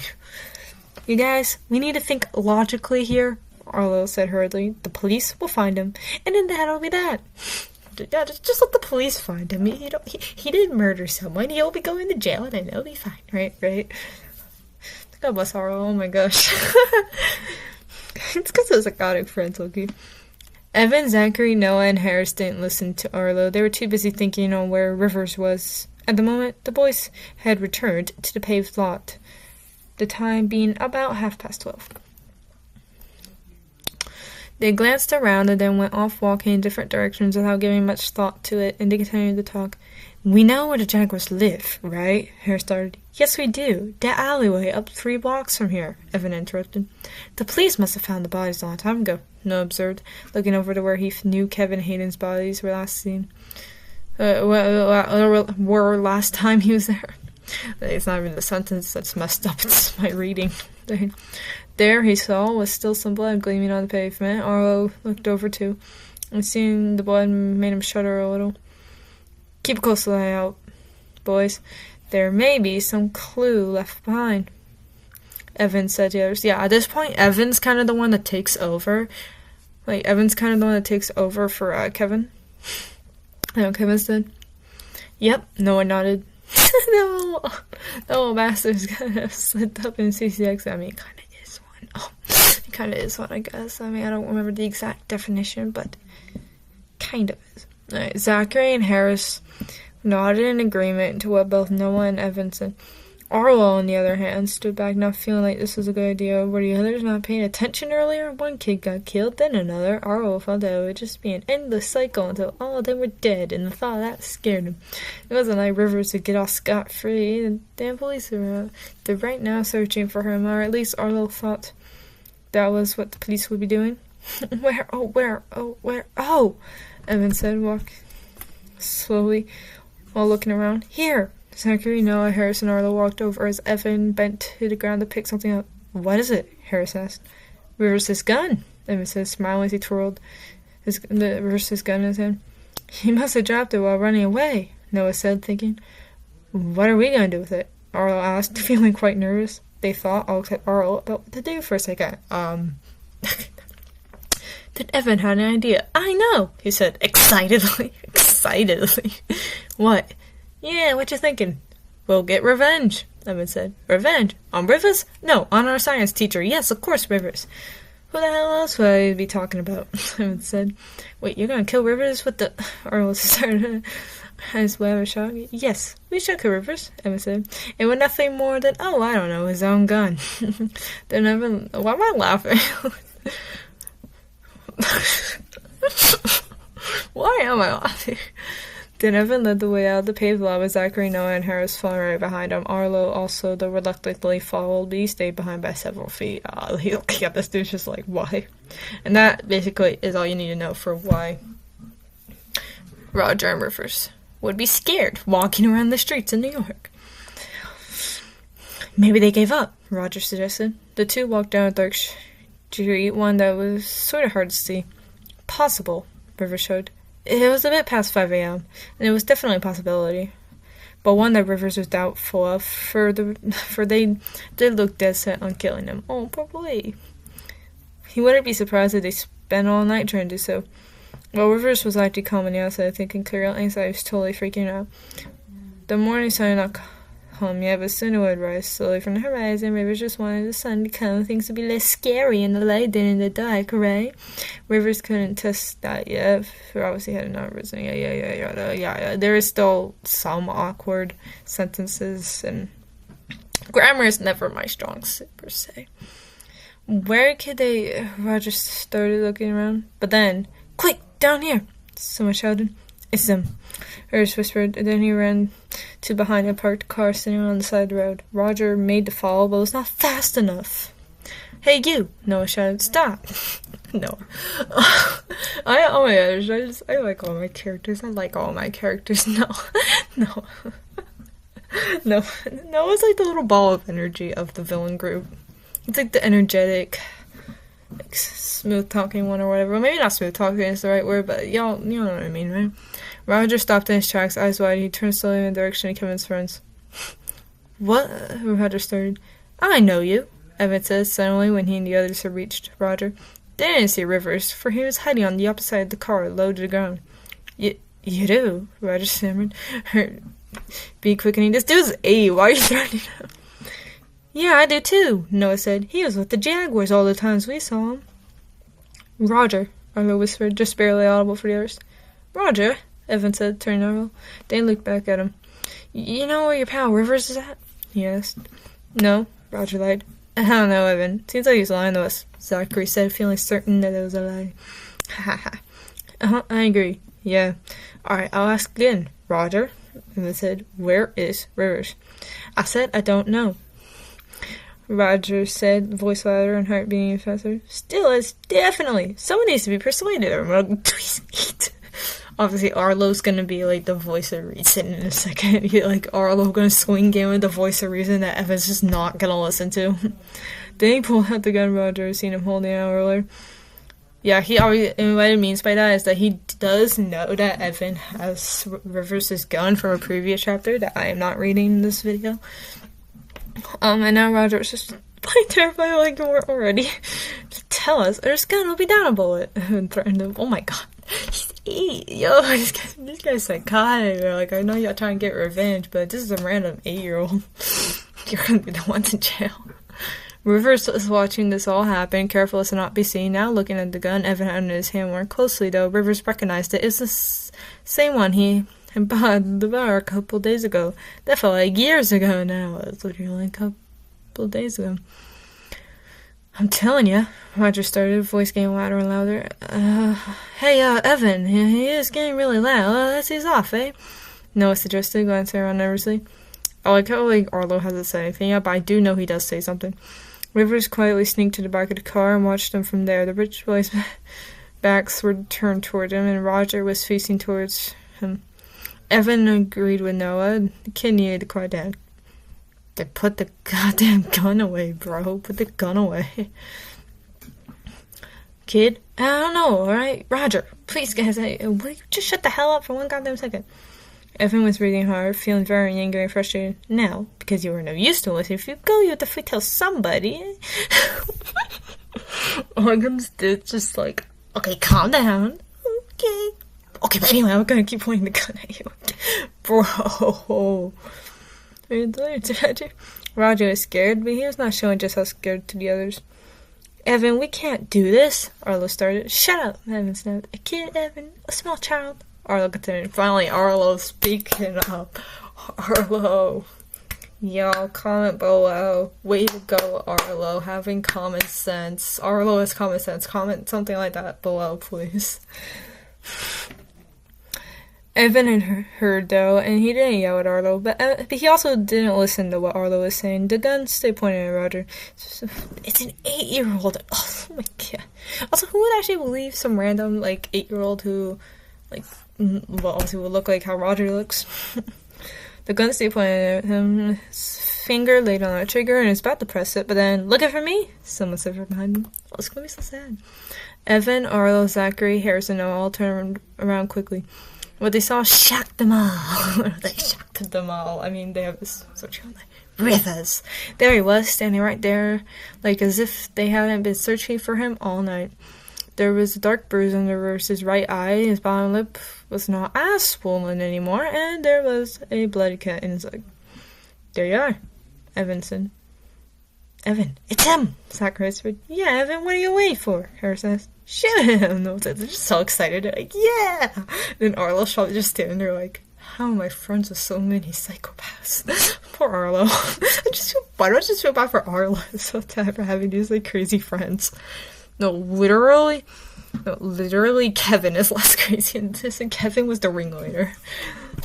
You guys, we need to think logically here, Arlo said hurriedly. The police will find him, and then that'll be that. Yeah, just let the police find him. He didn't murder someone. He'll be going to jail, and then he'll be fine, right? God bless Arlo. Oh my gosh. It's because of psychotic friends, okay? Evan, Zachary, Noah, and Harris didn't listen to Arlo. They were too busy thinking on where Rivers was. At the moment, the boys had returned to the paved lot, the time being about 12:30. They glanced around and then went off walking in different directions without giving much thought to it, and they continued to talk. We know where the Jaguars live, right? Harris started. Yes, we do. That alleyway up 3 blocks from here, Evan interrupted. The police must have found the bodies a long time ago, Noah observed, looking over to where he knew Kevin and Hayden's bodies were last seen. Were last time he was there. It's not even the sentence that's messed up, it's my reading. There he saw was still some blood gleaming on the pavement. Arlo looked over too, and seeing the blood made him shudder a little. Keep a close eye out, boys. There may be some clue left behind, Evan said to the others. Yeah, at this point, Evan's kind of the one that takes over. Evan's kind of the one that takes over for Kevin. I know Kevin said. Yep, Noah nodded. No, Master's kind of slipped up in CCX. I mean, it kind of is one. Oh, it kind of is one, I guess. I mean, I don't remember the exact definition, but kind of is. Right, Zachary and Harris nodded in agreement to what both Noah and Evan said. Arlo, on the other hand, stood back, not feeling like this was a good idea. Were the others not paying attention earlier? One kid got killed, then another. Arlo felt that it would just be an endless cycle until all of them were dead, and the thought of that scared him. It wasn't like Rivers would get off scot-free. The damn police are out. They're right now searching for him, or at least Arlo thought that was what the police would be doing. Where? Oh! Evan said, walking slowly while looking around. Here! Zachary, Noah, Harris, and Arlo walked over as Evan bent to the ground to pick something up. What is it? Harris asked. Rivers' gun, Evan said, smiling as he twirled Rivers' gun in his hand. He must have dropped it while running away, Noah said, thinking. What are we going to do with it? Arlo asked, feeling quite nervous. They thought, all except Arlo, about what to do for a second. Then Evan had an idea. I know, he said, excitedly. What? Yeah, what you thinking? We'll get revenge, Evan said. Revenge? On Rivers? No, on our science teacher. Yes, of course, Rivers. Who the hell else would I be talking about? Evan said. Wait, you're gonna kill Rivers with the... Ellis started his way of a shot. Yes, we should kill Rivers, Evan said. It was nothing more than, oh, I don't know, his own gun. Then Evan... Why am I laughing? Why am I laughing? Then Evan led the way out of the paved lot with Zachary, Noah, and Harris following right behind him. Arlo also, though reluctantly, followed, but he stayed behind by several feet. Yeah, this dude's just like, why? And that basically is all you need to know for why Roger and Rivers would be scared walking around the streets in New York. Maybe they gave up, Roger suggested. The two walked down a dark street, one that was sort of hard to see. Possible, Rivers showed. It was a bit past 5 a.m., and it was definitely a possibility, but one that Rivers was doubtful of, for they did look dead set on killing him. Oh, poor boy. He wouldn't be surprised if they spent all night trying to do so. While Rivers was actually calm on the outside, thinking clearly, anxiety was totally freaking out. The morning sun had not come yet, but soon it would rise slowly from the horizon. Rivers just wanted the sun to come. Things would be less scary in the light than in the dark, right? Rivers couldn't test that yet, for obviously had not risen. Yeah. There is still some awkward sentences, and grammar is never my strong suit, per se. Where could they... Roger started looking around, but then, quick, down here! Someone shouted. It's them. Harris whispered, and then he ran to behind a parked car sitting on the side of the road. Roger made to follow, but was not fast enough. Hey, you! Noah shouted. Stop! No. Oh my gosh, I like all my characters. No. No. Noah's like the little ball of energy of the villain group. It's like the energetic, like, smooth-talking one or whatever. Well, maybe not smooth-talking is the right word, but y'all, you know what I mean, right? Roger stopped in his tracks, eyes wide. He turned slowly in the direction of Kevin's friends. What? Roger started. I know you, Evan said suddenly when he and the others had reached Roger. They didn't see Rivers, for he was hiding on the opposite side of the car, low to the ground. You do? Roger stammered. Be quickening. This dude's 8. Why are you threatening him? Yeah, I do too, Noah said. He was with the Jaguars all the times we saw him. Roger, Arlo whispered, just barely audible for the others. Roger, Evan said, turning over. They looked back at him. You know where your pal Rivers is at? He asked. No, Roger lied. I don't know, Evan. Seems like he's lying to us, Zachary said, feeling certain that it was a lie. Ha ha. I agree. Yeah. Alright, I'll ask again. Roger, Evan said, where is Rivers? I said I don't know. Roger said, voice louder and heart beating faster. Still is, definitely. Someone needs to be persuaded. Obviously, Arlo's gonna be like the voice of reason in a second. Arlo gonna swing in with the voice of reason that Evan's just not gonna listen to. Then he pulled out the gun Roger had seen him holding out earlier. Yeah, he always, and what it means by that is that he does know that Evan has Rivers' gun from a previous chapter that I am not reading in this video. And now Roger was just like terrified, like we're already. Just tell us, or his gun will be down a bullet. And threatened him. Oh my god, he's 8. Yo, this guy's psychotic. Like, I know y'all trying to get revenge, but this is a random 8-year-old. You're gonna be the ones in jail. Rivers was watching this all happen, careful as to not be seen. Now looking at the gun Evan had in his hand more closely, though, Rivers recognized it. It's the same one he had bought at the bar a couple days ago. That felt like years ago now. It was literally a couple days ago. I'm telling you, Roger started, voice getting louder and louder. Hey, Evan, he is getting really loud. Let's ease off, eh? Noah suggested, glancing around nervously. I like how, Arlo hasn't said anything yet, but I do know he does say something. Rivers quietly sneaked to the back of the car and watched them from there. The rich boys' backs were turned toward him, and Roger was facing towards him. Evan agreed with Noah. The kid needed to quiet down. They put the goddamn gun away, bro. Put the gun away. Kid, I don't know, alright? Roger, please, guys, will you just shut the hell up for one goddamn second? Evan was breathing hard, feeling very angry and frustrated. Now, because you were no use to us, if you go, you have to tell somebody. Oh my goodness, it's just like, okay, calm down. Okay, but anyway, I'm gonna keep pointing the gun at you. Bro. Roger was scared, but he was not showing just how scared to the others. Evan, we can't do this, Arlo started. Shut up, Evan snapped. A kid, Evan, a small child. Arlo continued. Finally, Arlo speaking up. Arlo. Y'all, comment below. Way to go, Arlo. Having common sense. Arlo has common sense. Comment something like that below, please. Evan had heard, though, and he didn't yell at Arlo, but he also didn't listen to what Arlo was saying. The gun stayed pointed at Roger. It's an 8-year-old. Oh my god. Also, who would actually believe some random, 8-year-old who, also would look like how Roger looks? The gun stayed pointed at him, his finger laid on the trigger, and he was about to press it, but then, looking for me? Someone said from behind him. Oh, it's gonna be so sad. Evan, Arlo, Zachary, Harrison, all turned around quickly. What they saw shocked them all. They shocked them all. I mean, they have this search on Rivers. There he was, standing right there, as if they hadn't been searching for him all night. There was a dark bruise under Rivers's right eye. His bottom lip was not as swollen anymore, and there was a bloody cut in his leg. There you are, Evan said. Evan, it's him, Zachary whispered. Yeah, Evan, what are you waiting for? Harris asked. Shoot him! They're just so excited. They're like, yeah! Then Arlo's probably just standing there how am I friends with so many psychopaths? Poor Arlo. Why do I just feel bad for Arlo so bad for having these crazy friends? No, literally, Kevin is less crazy than this, and Kevin was the ringleader.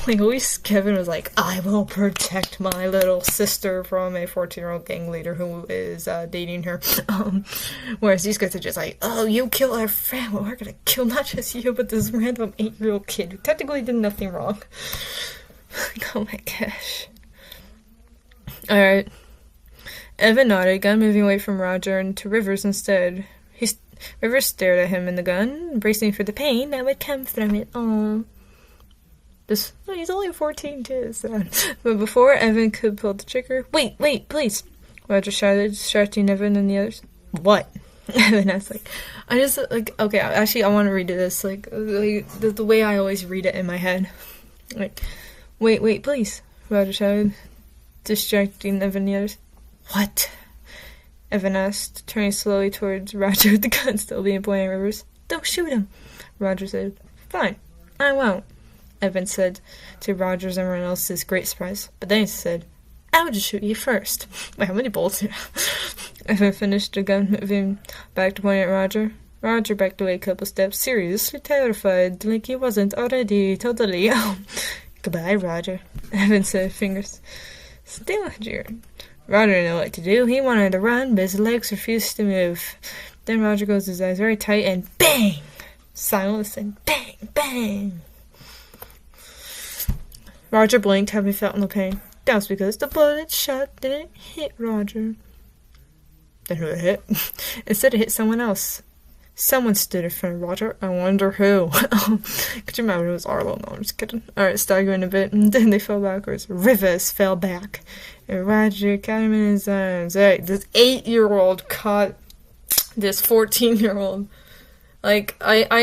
At least Kevin was I will protect my little sister from a 14-year-old gang leader who is dating her. Whereas these guys are just oh, you kill our friend, well, we're gonna kill not just you, but this random 8-year-old kid who technically did nothing wrong. Oh my gosh. Alright. Evan nodded, gun moving away from Roger and to Rivers instead. Rivers stared at him in the gun, bracing for the pain that would come from it. Aww. He's only 14 too, so. But before Evan could pull the trigger, wait, please! Roger shouted, distracting Evan and the others. What? Evan asked, okay, actually, I want to read this, the way I always read it in my head. Wait, please! Roger shouted, distracting Evan and the others. What? Evan asked, turning slowly towards Roger with the gun still being pointed at Rivers. Don't shoot him, Roger said. Fine, I won't, Evan said, to Roger's and everyone else's great surprise. But then he said, I'll just shoot you first. Wait, how many bullets? Evan finished the gun, moving back to point at Roger. Roger backed away a couple steps, seriously terrified, like he wasn't already totally. Goodbye, Roger, Evan said, fingers still injured. Roger didn't know what to do. He wanted to run, but his legs refused to move. Then Roger closed his eyes very tight and bang! Silence and bang, bang! Roger blinked, having felt no pain. That was because the bullet shot didn't hit Roger. Then who it hit? Instead, it hit someone else. Someone stood in front of Roger. I wonder who. Could you imagine it was Arlo? No, I'm just kidding. Alright, staggering a bit, and then they fell backwards. Rivers fell back. And Roger caught him in his arms. Alright, this 8-year-old caught this 14-year-old. I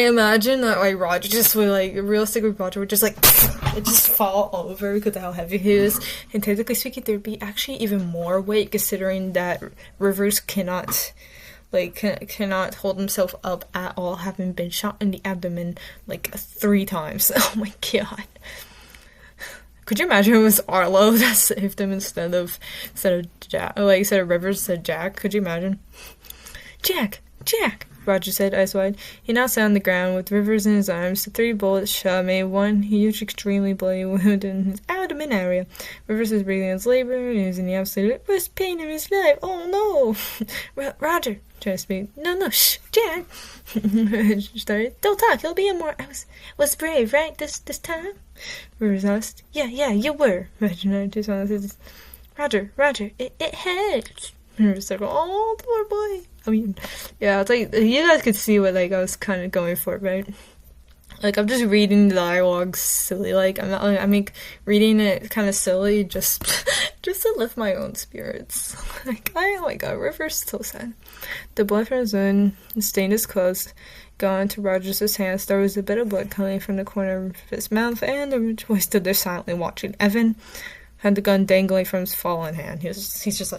imagine that, Roger just would, realistically, Roger would just, it just fall over because of how heavy he is. And technically speaking, there'd be actually even more weight considering that Rivers cannot hold himself up at all, having been shot in the abdomen, 3 times. Oh my god. Could you imagine it was Arlo that saved him instead of Rivers said Jack? Could you imagine? Jack! Roger said, eyes wide. He now sat on the ground with Rivers in his arms. The 3 bullets shot made one huge, extremely bloody wound in his abdomen area. Rivers was breathing his labor, and he was in the absolute worst pain of his life. Oh no! Roger, tried to speak. No, shh, Jack. Started. Don't talk. He'll be in more. I was brave, right? This time. Rivers asked. Yeah, you were. Roger nodded to his mouth. Roger, it hurts. Rivers said, oh, poor boy. I mean, yeah, it's you guys could see what, I was kind of going for, right? I'm just reading the dialogue silly, I'm reading it kind of silly, just to lift my own spirits. Oh my god, River's so sad. The blood from his wound stained his clothes, gone to Roger's hands. There was a bit of blood coming from the corner of his mouth, and the boy stood there silently watching. Evan had the gun dangling from his fallen hand. He's just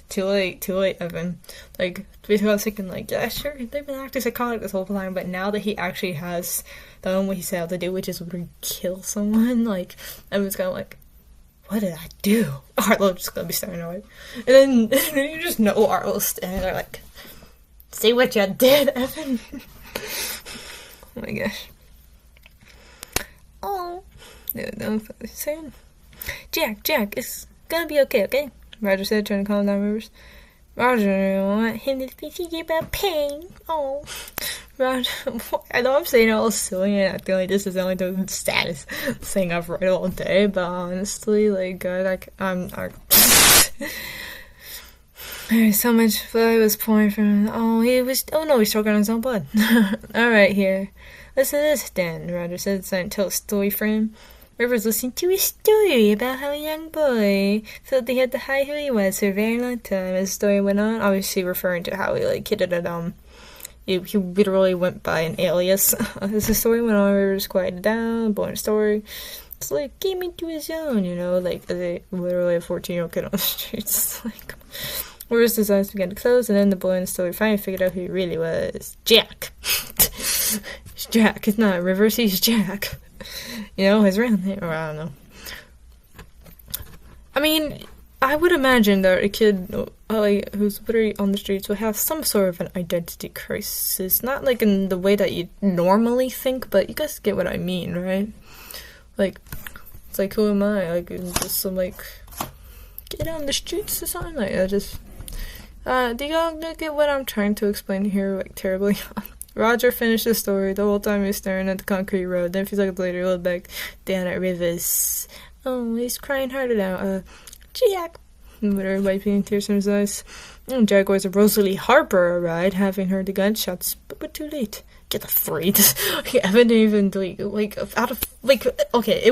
too late, Evan. Like, basically I was thinking, like, yeah, sure, they've been acting psychotic this whole time, but now that he actually has done what he set out to do, which is literally kill someone, like, Evan's kind of like, what did I do? Arlo's just gonna be staring away. And then you just know Arlo's standing there like, see what you did, Evan? Oh my gosh. Oh. No, saying. Jack, it's gonna be okay? Roger said, trying to calm down Rivers. Roger, I want him to be thinking about pain. Oh. Roger, I know I'm saying all silly and I feel like this is the only the saddest thing I've read all day, but honestly, like, there's so much blood was pouring from him. He's choking on his own blood. Alright, here. Listen to this, then, Roger said, trying to tell a story for him. Rivers listened to a story about how a young boy felt he had to hide who he was for a very long time. As the story went on, obviously referring to how he, like, he literally went by an alias. As the story went on, Rivers quieted down, boring story. It's like, came into his own, you know, like, literally a 14-year-old kid on the streets. Like, Rivers' eyes began to close, and then the boy in the story finally figured out who he really was. Jack. It's Jack. It's not Rivers, he's Jack. You know, his real name, or I don't know. I mean, I would imagine that a kid who's literally on the streets would have some sort of an identity crisis. Not like in the way that you normally think, but you guys get what I mean, right? Like, it's like, who am I? Like, just some, like, get on the streets or something? Like, I just... do y'all get what I'm trying to explain here, like, terribly? Roger finished the story. The whole time he was staring at the concrete road. Then a few seconds later, he looked back down at Rivers. Oh, he's crying harder now. Jack, muttered, wiping tears from his eyes. Jack was a Rosalie Harper, alright, having heard the gunshots, but we're too late. Get afraid. Evan didn't even, like, okay,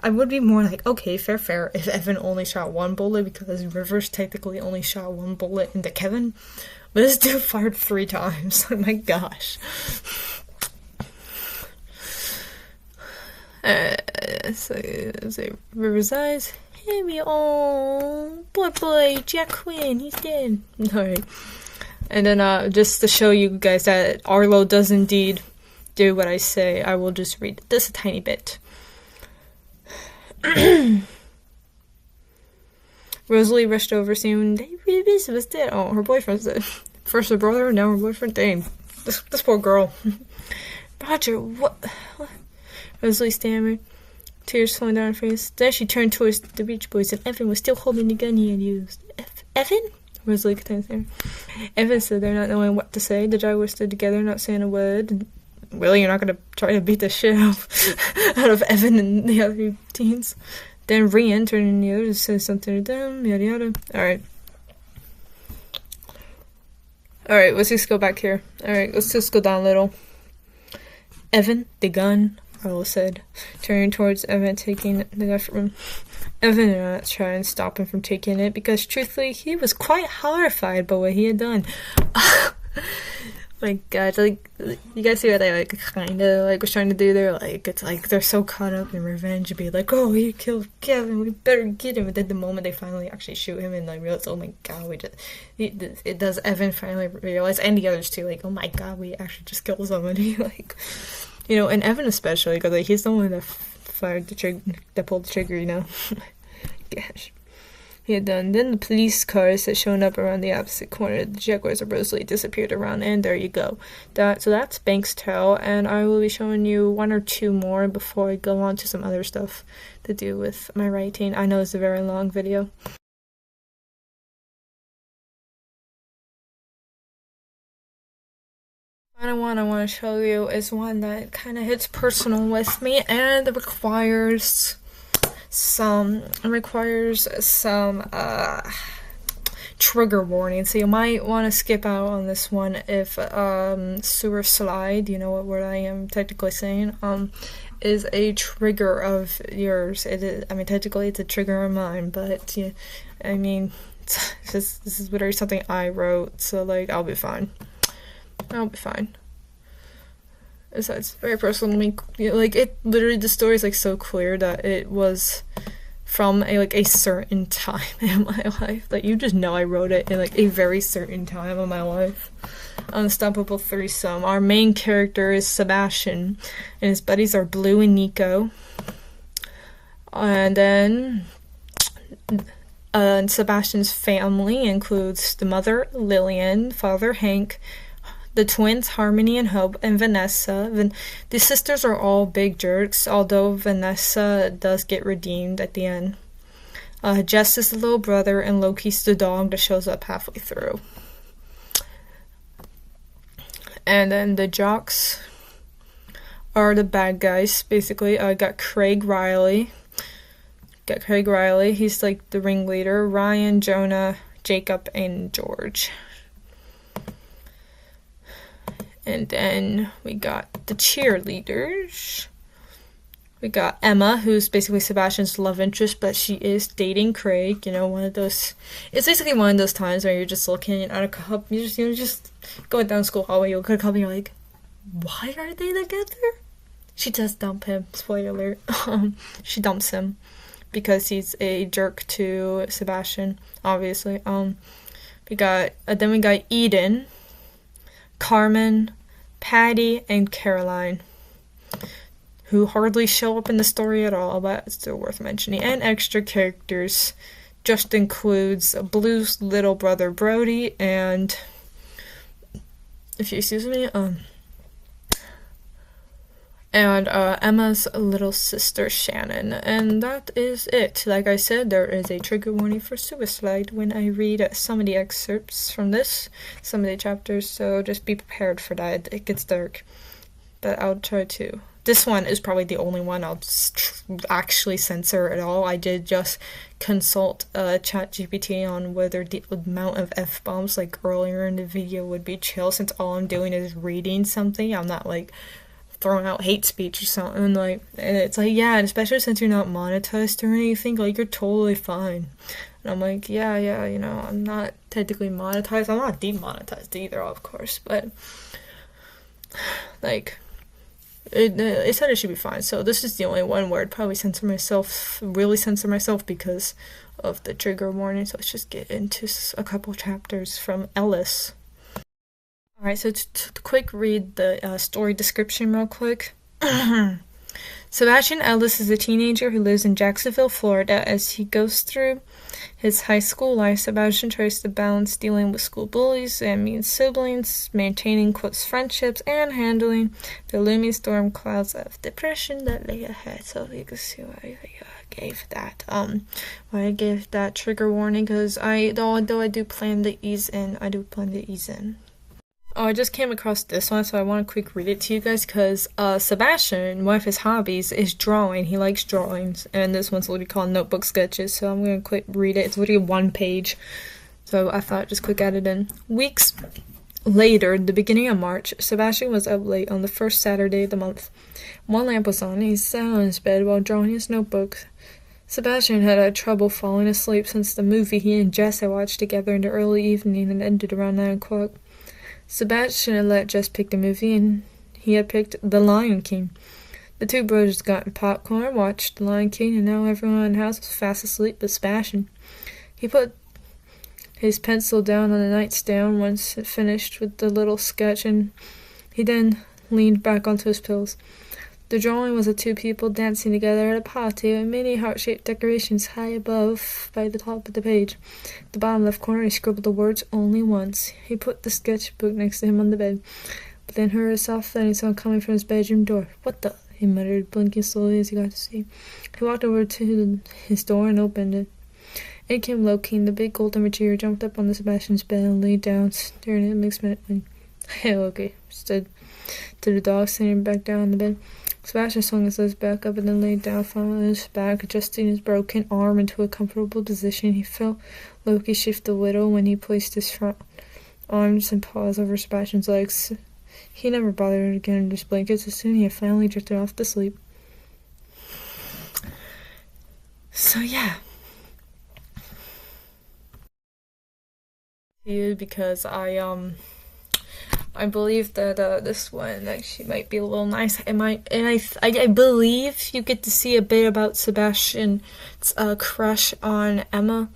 I would be more like, okay, fair, if Evan only shot one bullet, because Rivers technically only shot one bullet into Kevin. But this dude fired 3 times. Oh my gosh. So Rivers' eyes. Hey, oh, boy, Jack Quinn, he's dead. Alright. And then, just to show you guys that Arlo does indeed do what I say, I will just read this a tiny bit. Rosalie rushed over, seeing Rivers was dead. Oh, her boyfriend's dead. First her brother, now her boyfriend. Dang. This poor girl. Roger, what? Rosalie stammered, tears flowing down her face. Then she turned towards the Beach Boys, and Evan was still holding the gun he had used. Evan? Rosalie continued staring. Evan stood there, not knowing what to say. The drivers stood together, not saying a word. Really, you're not gonna try to beat the shit out of Evan and the other teens? Then re-entered and the others said something to them, yada yada. Alright, let's just go back here. Alright, let's just go down a little. Evan, the gun, Arlo said, turning towards Evan, taking the gun from him. Evan did not try and stop him from taking it, because truthfully, he was quite horrified by what he had done. My god, like, you guys see what they, like, kinda, like, was trying to do there? Like, it's like, they're so caught up in revenge, and be like, oh, he killed Kevin, we better get him, and then the moment they finally actually shoot him, and, like, realize, oh my god, it does Evan finally realize, and the others too, like, oh my god, we actually just killed somebody, like, you know, and Evan especially, because, like, he's the one that fired the trigger, that pulled the trigger, you know? Gosh. He had done. Then the police cars had shown up around the opposite corner. The Jaguars of Rosalie disappeared around, and there you go. So that's Bank's tale, and I will be showing you 1 or 2 more before I go on to some other stuff to do with my writing. I know it's a very long video. Final one I want to show you is one that kind of hits personal with me, and it requires some trigger warning, so you might want to skip out on this one if sewer slide, you know what word I am technically saying, is a trigger of yours. It is, I mean, technically it's a trigger of mine, but yeah, I mean, this is literally something I wrote, so like, I'll be fine. It's very personal to me. Like, it literally, the story is like so clear that it was from a certain time in my life. Like, you just know I wrote it in like a very certain time of my life. Unstoppable threesome. Our main character is Sebastian, and his buddies are Blue and Nico. And then Sebastian's family includes the mother, Lillian, father, Hank, the twins, Harmony and Hope, and Vanessa. The sisters are all big jerks, although Vanessa does get redeemed at the end. Jess is the little brother, and Loki's the dog that shows up halfway through. And then the jocks are the bad guys, basically. I got Craig Riley. He's like the ringleader. Ryan, Jonah, Jacob, and George. And then we got the cheerleaders. We got Emma, who's basically Sebastian's love interest, but she is dating Craig. You know, one of those. It's basically one of those times where you're just looking at a couple. You're just going down the school hallway. You look at a couple, and you're like, why are they together? She does dump him. Spoiler alert. She dumps him because he's a jerk to Sebastian. Obviously. We got Eden, Carmen, Patty, and Caroline, who hardly show up in the story at all, but it's still worth mentioning. And extra characters just includes Blue's little brother Brody and, if you excuse me, Emma's little sister Shannon. And that is it. Like I said, there is a trigger warning for suicide when I read some of the excerpts from some of the chapters, so just be prepared for that. It gets dark, but I'll try to. This one is probably the only one I'll actually censor at all. I did just consult ChatGPT on whether the amount of F-bombs like earlier in the video would be chill, since all I'm doing is reading something. I'm not like throwing out hate speech or something, like, and it's like, yeah, and especially since you're not monetized or anything, like, you're totally fine. And I'm like, yeah, you know, I'm not technically monetized. I'm not demonetized either, of course, but like, it said it should be fine. So this is the only one where I'd probably really censor myself because of the trigger warning. So let's just get into a couple chapters from Ellis. Alright, so to quick read the story description real quick. Sebastian Ellis is a teenager who lives in Jacksonville, Florida. As he goes through his high school life, Sebastian tries to balance dealing with school bullies and mean siblings, maintaining close friendships, and handling the looming storm clouds of depression that lay ahead. So you can see why I gave that trigger warning, because although I do plan to ease in. Oh, I just came across this one, so I want to quick read it to you guys, because Sebastian, one of his hobbies is drawing. He likes drawings, and this one's literally called Notebook Sketches, so I'm going to quick read it. It's literally one page, so I thought I'd just quick add it in. Weeks later, the beginning of March, Sebastian was up late on the first Saturday of the month. One lamp was on, and he sat on his bed while drawing his notebook. Sebastian had had trouble falling asleep since the movie he and Jess had watched together in the early evening and ended around 9 o'clock. Sebastian had let Jess pick the movie, and he had picked The Lion King. The two brothers got popcorn, watched The Lion King, and now everyone in the house was fast asleep but Sebastian. He put his pencil down on the nightstand once it finished with the little sketch, and he then leaned back onto his pillows. The drawing was of two people dancing together at a party, with many heart-shaped decorations high above by the top of the page. At the bottom left corner, he scribbled the words "only once." He put the sketchbook next to him on the bed, but then heard a soft thudding sound coming from his bedroom door. "What the?" he muttered, blinking slowly as he got to see. He walked over to his door and opened it. In came Loki, and the big golden retriever jumped up on the Sebastian's bed and lay down, staring at him expectantly. "Hey, Loki," said to the dog, sitting back down on the bed. Sebastian swung his legs back up and then laid down flat on his back, adjusting his broken arm into a comfortable position. He felt Loki shift a little when he placed his front arms and paws over Sebastian's legs. He never bothered to get under his blankets as soon as he had finally drifted off to sleep. So yeah. Because I believe that this one actually might be a little nice. I believe you get to see a bit about Sebastian's crush on Emma.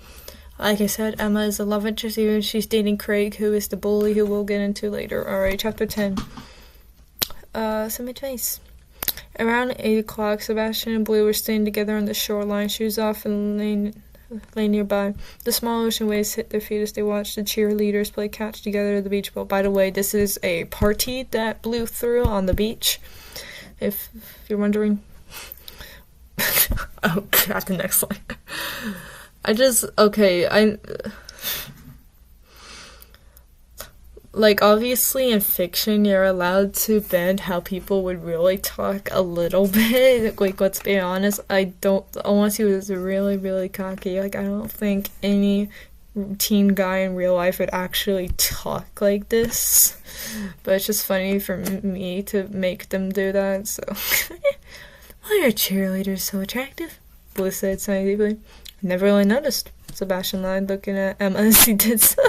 Like I said, Emma is a love interest, even if she's dating Craig, who is the bully, who we'll get into later. Alright, chapter 10. Some advice. Around 8 o'clock, Sebastian and Blue were staying together on the shoreline, shoes off, and lay nearby. The small ocean waves hit their feet as they watched the cheerleaders play catch together at the beach ball. By the way, this is a party that Blue threw on the beach, if you're wondering. Oh god, the next line. Like, obviously in fiction you're allowed to bend how people would really talk a little bit. Like, let's be honest, unless he was really, really cocky, like, I don't think any teen guy in real life would actually talk like this. But it's just funny for me to make them do that, so. Why are cheerleaders so attractive? Blue said, sighing deeply. Never really noticed. Sebastian lied, looking at Emma as he did so.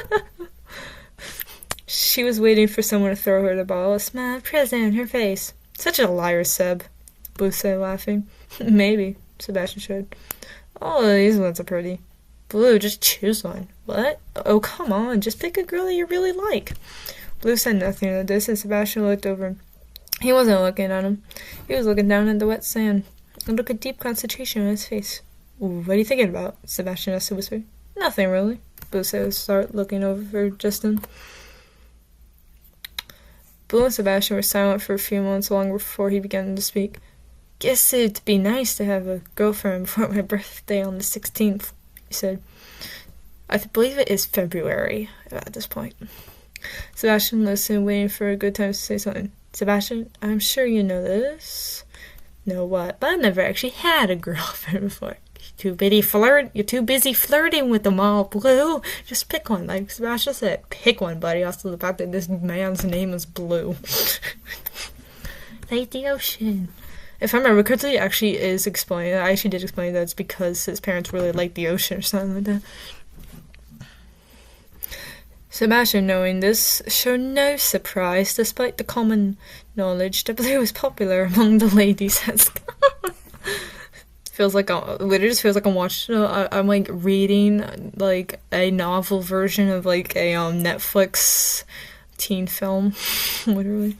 She was waiting for someone to throw her the ball, a smile present in her face. Such a liar, Seb, Blue said, laughing. Maybe, Sebastian said. Oh, these ones are pretty. Blue, just choose one. What? Oh, come on, just pick a girl that you really like. Blue said nothing in the distance. Sebastian looked over him. He wasn't looking at him. He was looking down at the wet sand. And looked at deep concentration on his face. What are you thinking about? Sebastian asked, whisper. Nothing, really. Blue said, start looking over just then. Blue and Sebastian were silent for a few moments longer before he began to speak. Guess it'd be nice to have a girlfriend before my birthday on the 16th, he said. I believe it is February at this point. Sebastian listened, waiting for a good time to say something. Sebastian, I'm sure you know this. Know what? But I've never actually had a girlfriend before. You're too busy flirting with them all, Blue. Just pick one. Like Sebastian said, pick one, buddy. Also, the fact that this man's name is Blue. Like the ocean. If I remember correctly, it actually is explained. I actually did explain that it's because his parents really like the ocean or something like that. Sebastian, knowing this, showed no surprise, despite the common knowledge that Blue was popular among the ladies at school. Literally just feels like I'm like reading like a novel version of like a Netflix teen film. Literally.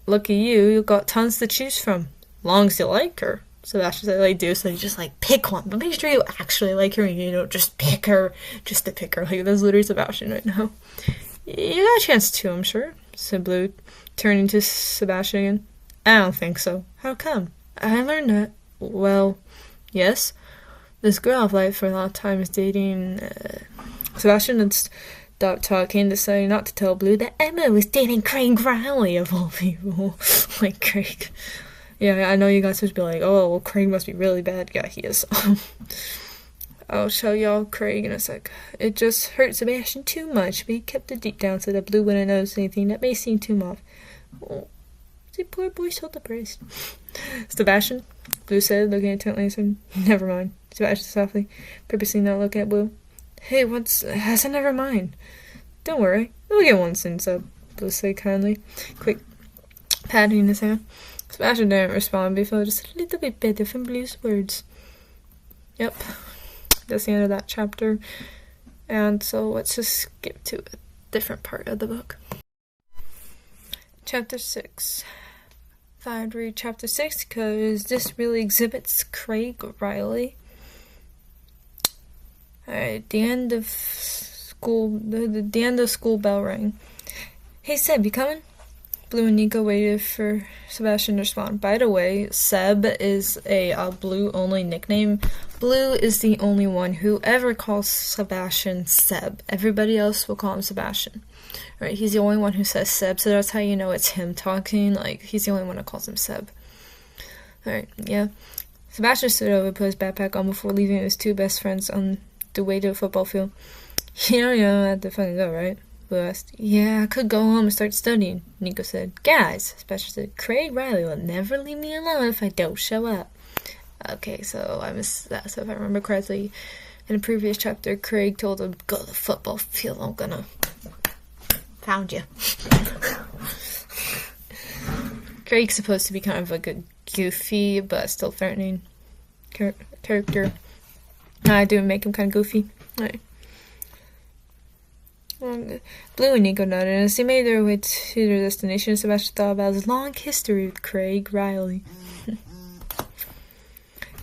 Lucky you got tons to choose from. Long as you like her. Sebastian said, like, do, so you just like pick one, but make sure you actually like her, and just pick her, just to pick her. Like, that's literally Sebastian right now. You got a chance too, I'm sure, said Blue, turning to Sebastian again. I don't think so. How come? I learned that. Well, yes. This girl I've liked for a long time is dating, Sebastian had stopped talking to say not to tell Blue that Emma was dating Craig Riley, of all people. Like, Craig. Yeah, I know you guys would be like, oh, well, Craig must be really bad. Yeah, he is. I'll show y'all Craig in a sec. It just hurt Sebastian too much, but he kept it deep down so that Blue wouldn't notice anything that may seem too much. Oh, the poor boy so depressed. Sebastian, Blue said, looking intently at him. Never mind. Sebastian softly, purposely not looking at Blue. Hey, I said never mind. Don't worry. We'll get one soon, so Blue said kindly, quick patting his hand. Sebastian didn't respond, but he felt just a little bit better from Blue's words. Yep. That's the end of that chapter. And so let's just skip to a different part of the book. Chapter 6. I'd read chapter 6 because this really exhibits Craig Riley. Alright, the end of school bell rang. Hey Seb, you coming? Blue and Nico waited for Sebastian to respond. By the way, Seb is a Blue-only nickname. Blue is the only one who ever calls Sebastian Seb. Everybody else will call him Sebastian. Right? He's the only one who says Seb, so that's how you know it's him talking. Like, he's the only one that calls him Seb. Alright, yeah. Sebastian stood over, put his backpack on before leaving his two best friends on the way to the football field. You don't have to fucking go, right? Blue asked. Yeah, I could go home and start studying, Nico said. Guys, Sebastian said, Craig Riley will never leave me alone if I don't show up. Okay, so I missed that. So if I remember correctly, in a previous chapter, Craig told him, go to the football field, I'm gonna Found you. Craig's supposed to be kind of like a goofy but still threatening character. I do make him kind of goofy. Right. Blue and Nico nodded as they made their way to their destination. Sebastian thought about his long history with Craig Riley.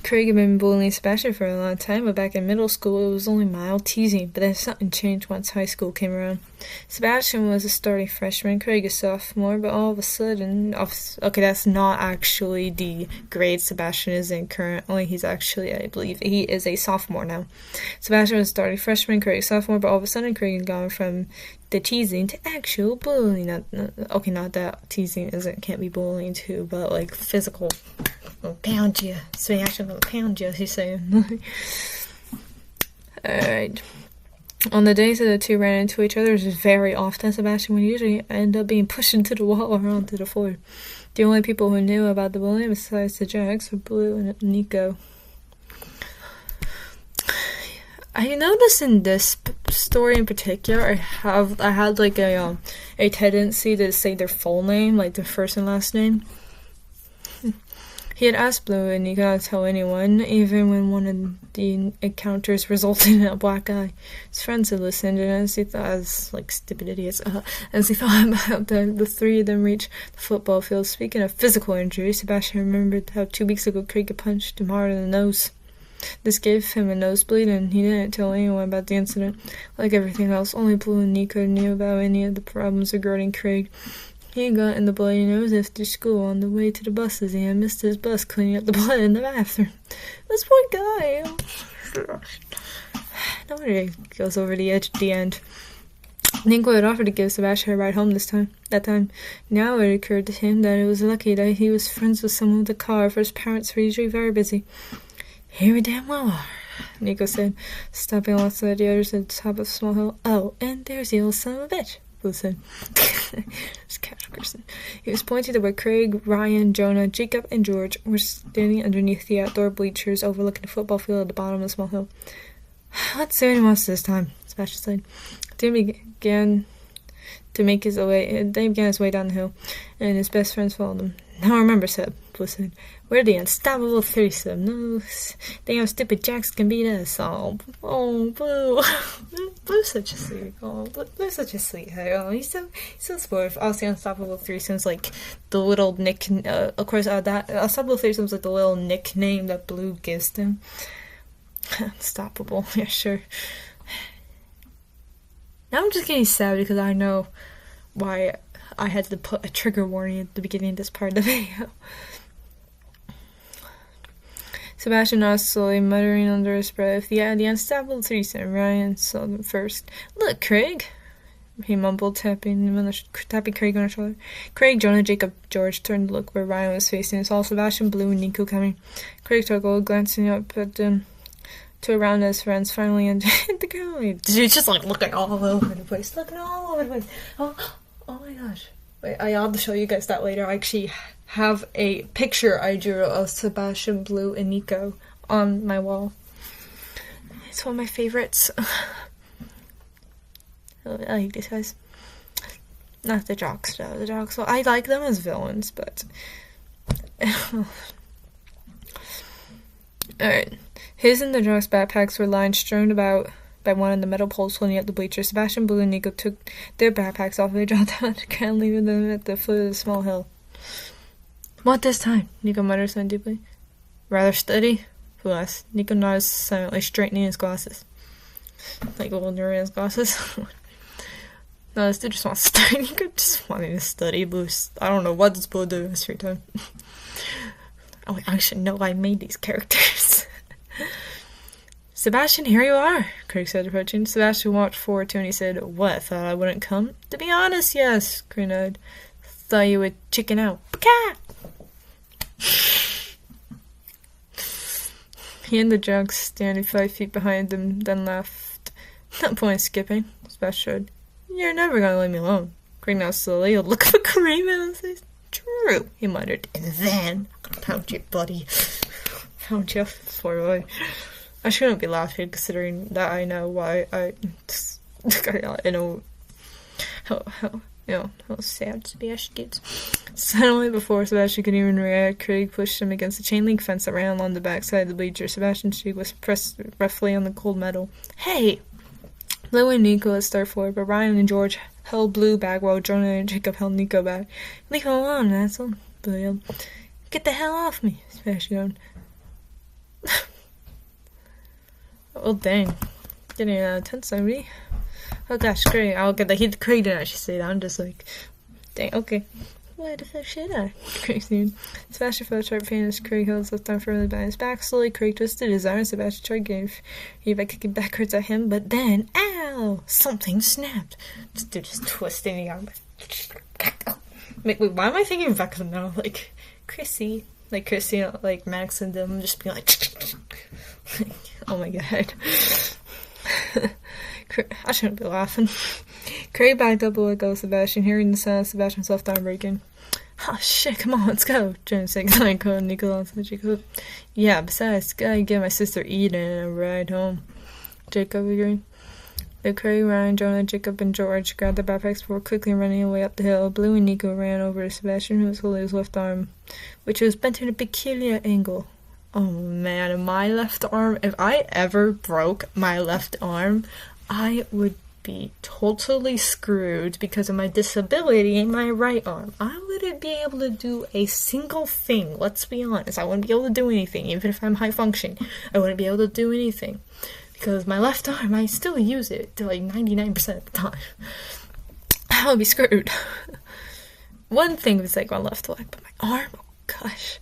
Craig had been bullying Sebastian for a long time, but back in middle school it was only mild teasing, but then something changed once high school came around. Sebastian was a starting freshman, Craig a sophomore, but all of a sudden... Okay, that's not actually the grade Sebastian is in currently. He's actually, I believe, he is a sophomore now. Sebastian was a starting freshman, Craig a sophomore, but all of a sudden Craig had gone from the teasing to actual bullying. Not that teasing can't be bullying too, but like physical... I'll pound you. Sebastian will pound you, he's saying. Alright. On the days that the two ran into each other, it was very often Sebastian would usually end up being pushed into the wall or onto the floor. The only people who knew about the bullying besides the Jacks were Blue and Nico. I noticed in this story in particular, I had like a tendency to say their full name, like their first and last name. He had asked Blue and Nico not to tell anyone, even when one of the encounters resulted in a black eye. His friends had listened, and as he thought, as like stupid idiots, as he thought about the three of them reach the football field. Speaking of physical injury, Sebastian remembered how 2 weeks ago Craig had punched him hard in the nose. This gave him a nosebleed, and he didn't tell anyone about the incident. Like everything else, only Blue and Nico knew about any of the problems regarding Craig. He got in the bloody nose after school on the way to the buses. He had missed his bus cleaning up the blood in the bathroom. This poor guy. No wonder he goes over the edge at the end. Nico had offered to give Sebastian a ride home that time. Now it occurred to him that it was lucky that he was friends with someone with a car, for his parents were usually very busy. Here we damn well are, Nico said, stopping alongside the others at the top of a small hill. Oh, and there's the old son of a bitch, Blue said. Just casual person. He was pointing to where Craig, Ryan, Jonah, Jacob, and George were standing underneath the outdoor bleachers overlooking the football field at the bottom of the small hill. Let's see what he wants this time, Sebastian said. They began his way down the hill, and his best friends followed him. Now remember, Seb, Blue said, we're the unstoppable threesome. No damn stupid Jacks can beat us. Oh, Blue. Blue's such a sweet. Oh, Blue's such a sweetheart. Oh, he's so sportive. Also, unstoppable threesome's like the little of course, that unstoppable threesome's like the little nickname that Blue gives them. Unstoppable, yeah, sure. Now I'm just getting sad because I know why I had to put a trigger warning at the beginning of this part of the video. Sebastian nodded slowly, muttering under his breath, "Yeah, the unstoppable threesome." Ryan saw them first. "Look, Craig," he mumbled, tapping Craig on the shoulder. Craig, Jonah, Jacob, George turned to look where Ryan was facing and saw Sebastian, Blue, and Nico coming. Craig chuckled, glancing up at them to around his friends, finally entered the gallery. Dude, just like looking all over the place. Oh my gosh. Wait, I'll have to show you guys that later. I actually have a picture I drew of Sebastian, Blue, and Nico on my wall. It's one of my favorites. I like these guys. Not the jocks, though. The jocks, well, I like them as villains, but... Alright. His and the jocks' backpacks were lying strewn about by one of the metal poles holding up the bleachers. Sebastian, Blue, and Nico took their backpacks off and they dropped them on the ground, leaving them at the foot of the small hill. "What this time?" Nico muttered something deeply. "Rather steady?" Blue asked. Nico nodded silently, straightening his glasses. Like little Nurian's glasses. No, this dude just wants to study. Nico just wanted to study. Blue, I don't know what this Blue did in his free time. Oh, I should know I made these characters. "Sebastian, here you are," Craig said, approaching. Sebastian walked forward to him and he said, "What, thought I wouldn't come?" "To be honest, yes," Craig nodded. "Thought you would chicken out." Paka! He and the jug standing 5 feet behind them, then laughed. "No point skipping," Sebastian said. "You're never gonna leave me alone." Craig now slowly, a look of agreement on his face. "True," he muttered, "and then I'm gonna pound you, buddy." Pound you, poor boy. I shouldn't be laughing considering that I know why I know how sad Sebastian gets. Suddenly, before Sebastian could even react, Craig pushed him against the chain link fence that ran along the backside of the bleacher. Sebastian's cheek was pressed roughly on the cold metal. Hey! Blue and Nico had started forward, but Ryan and George held Blue back while Jonah and Jacob held Nico back. Leave him alone, asshole. Blue yelled. Get the hell off me, Sebastian yelled. Oh, dang. Getting out of 10 somebody. Oh gosh, Craig. I'll get the Craig didn't actually say that. I'm just like, dang, okay. Why the fuck should I? Craig sneered. Sebastian felt a sharp pain as Craig held his left arm firmly behind his back. Slowly, Craig twisted his arm. Sebastian tried getting by kicking backwards at him, but then, ow! Something snapped. This dude just twisting the arm. Wait, why am I thinking Beckham now? Like, Chrissy. Like, Chrissy, like, Max and them just being like, oh my god. I shouldn't be laughing. Craig backed up to let go of Sebastian, hearing the sound of Sebastian's left arm breaking. Oh shit, come on, let's go. James said, and Nicholas and Jacob. Yeah, besides, gotta get my sister Eden a ride home. Jacob agreed. Then Craig, Ryan, Jonah, Jacob, and George grabbed their backpacks before quickly running away up the hill. Blue and Nico ran over to Sebastian, who was holding his left arm, which was bent in a peculiar angle. Oh man, my left arm, if I ever broke my left arm, I would be totally screwed because of my disability in my right arm. I wouldn't be able to do a single thing, let's be honest. I wouldn't be able to do anything, even if I'm high functioning. I wouldn't be able to do anything. Because my left arm, I still use it to like 99% of the time. I would be screwed. One thing was like my left leg, but my arm, oh gosh.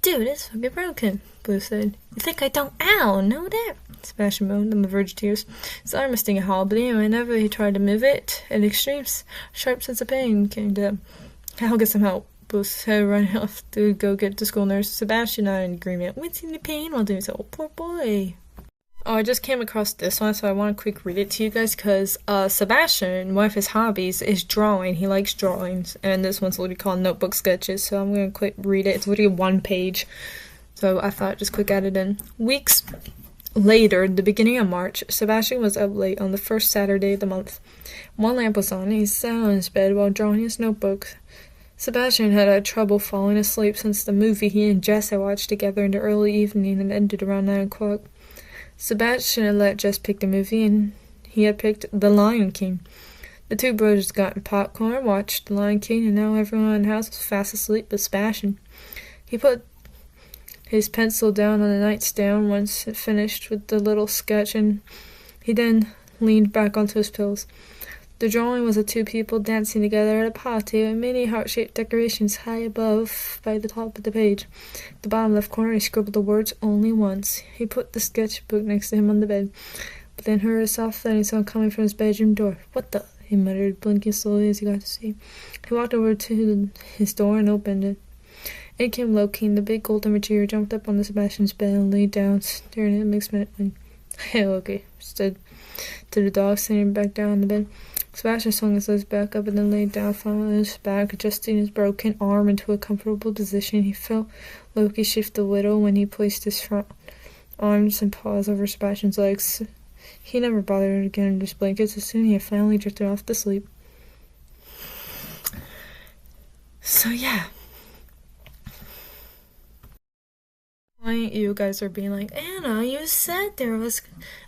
Dude, it's fucking broken, Blue said. You think I don't? Ow, know that? Sebastian moaned on the verge of tears. His arm was stinging hard, but whenever he tried to move it, at extremes, a sharp sense of pain came to him. I'll get some help. Blue said, running off to go get the school nurse. Sebastian and I in agreement, wincing the pain while doing so. Oh, poor boy. Oh, I just came across this one, so I want to quick read it to you guys, because Sebastian, one of his hobbies is drawing. He likes drawings, and this one's literally called Notebook Sketches, so I'm going to quick read it. It's literally one page, so I thought I'd just quick add it in. Weeks later, the beginning of March, Sebastian was up late on the first Saturday of the month. One lamp was on, and he sat on his bed while drawing his notebook. Sebastian had had trouble falling asleep since the movie he and Jess had watched together in the early evening and ended around 9 o'clock. Sebastian had let Jess pick the movie, and he had picked The Lion King. The two brothers got popcorn, watched The Lion King, and now everyone in the house was fast asleep but Sebastian. He put his pencil down on the nightstand once it finished with the little sketch, and he then leaned back onto his pillows. The drawing was of two people dancing together at a party with many heart-shaped decorations high above by the top of the page. At the bottom left corner, he scribbled the words "only once." He put the sketchbook next to him on the bed, but then heard a soft thudding sound coming from his bedroom door. "What the?" he muttered, blinking slowly as he got to see. He walked over to his door and opened it. In came Loki, and the big golden retriever jumped up on Sebastian's bed and laid down, staring at him expectantly. "Hey, Loki," said to the dog, sitting back down on the bed. Sebastian swung his legs back up and then laid down flat on his back, adjusting his broken arm into a comfortable position. He felt Loki shift a little when he placed his front arms and paws over Sebastian's legs. He never bothered to get under his blankets as soon as he had finally drifted off to sleep. So yeah. You guys are being like, Anna, you said there was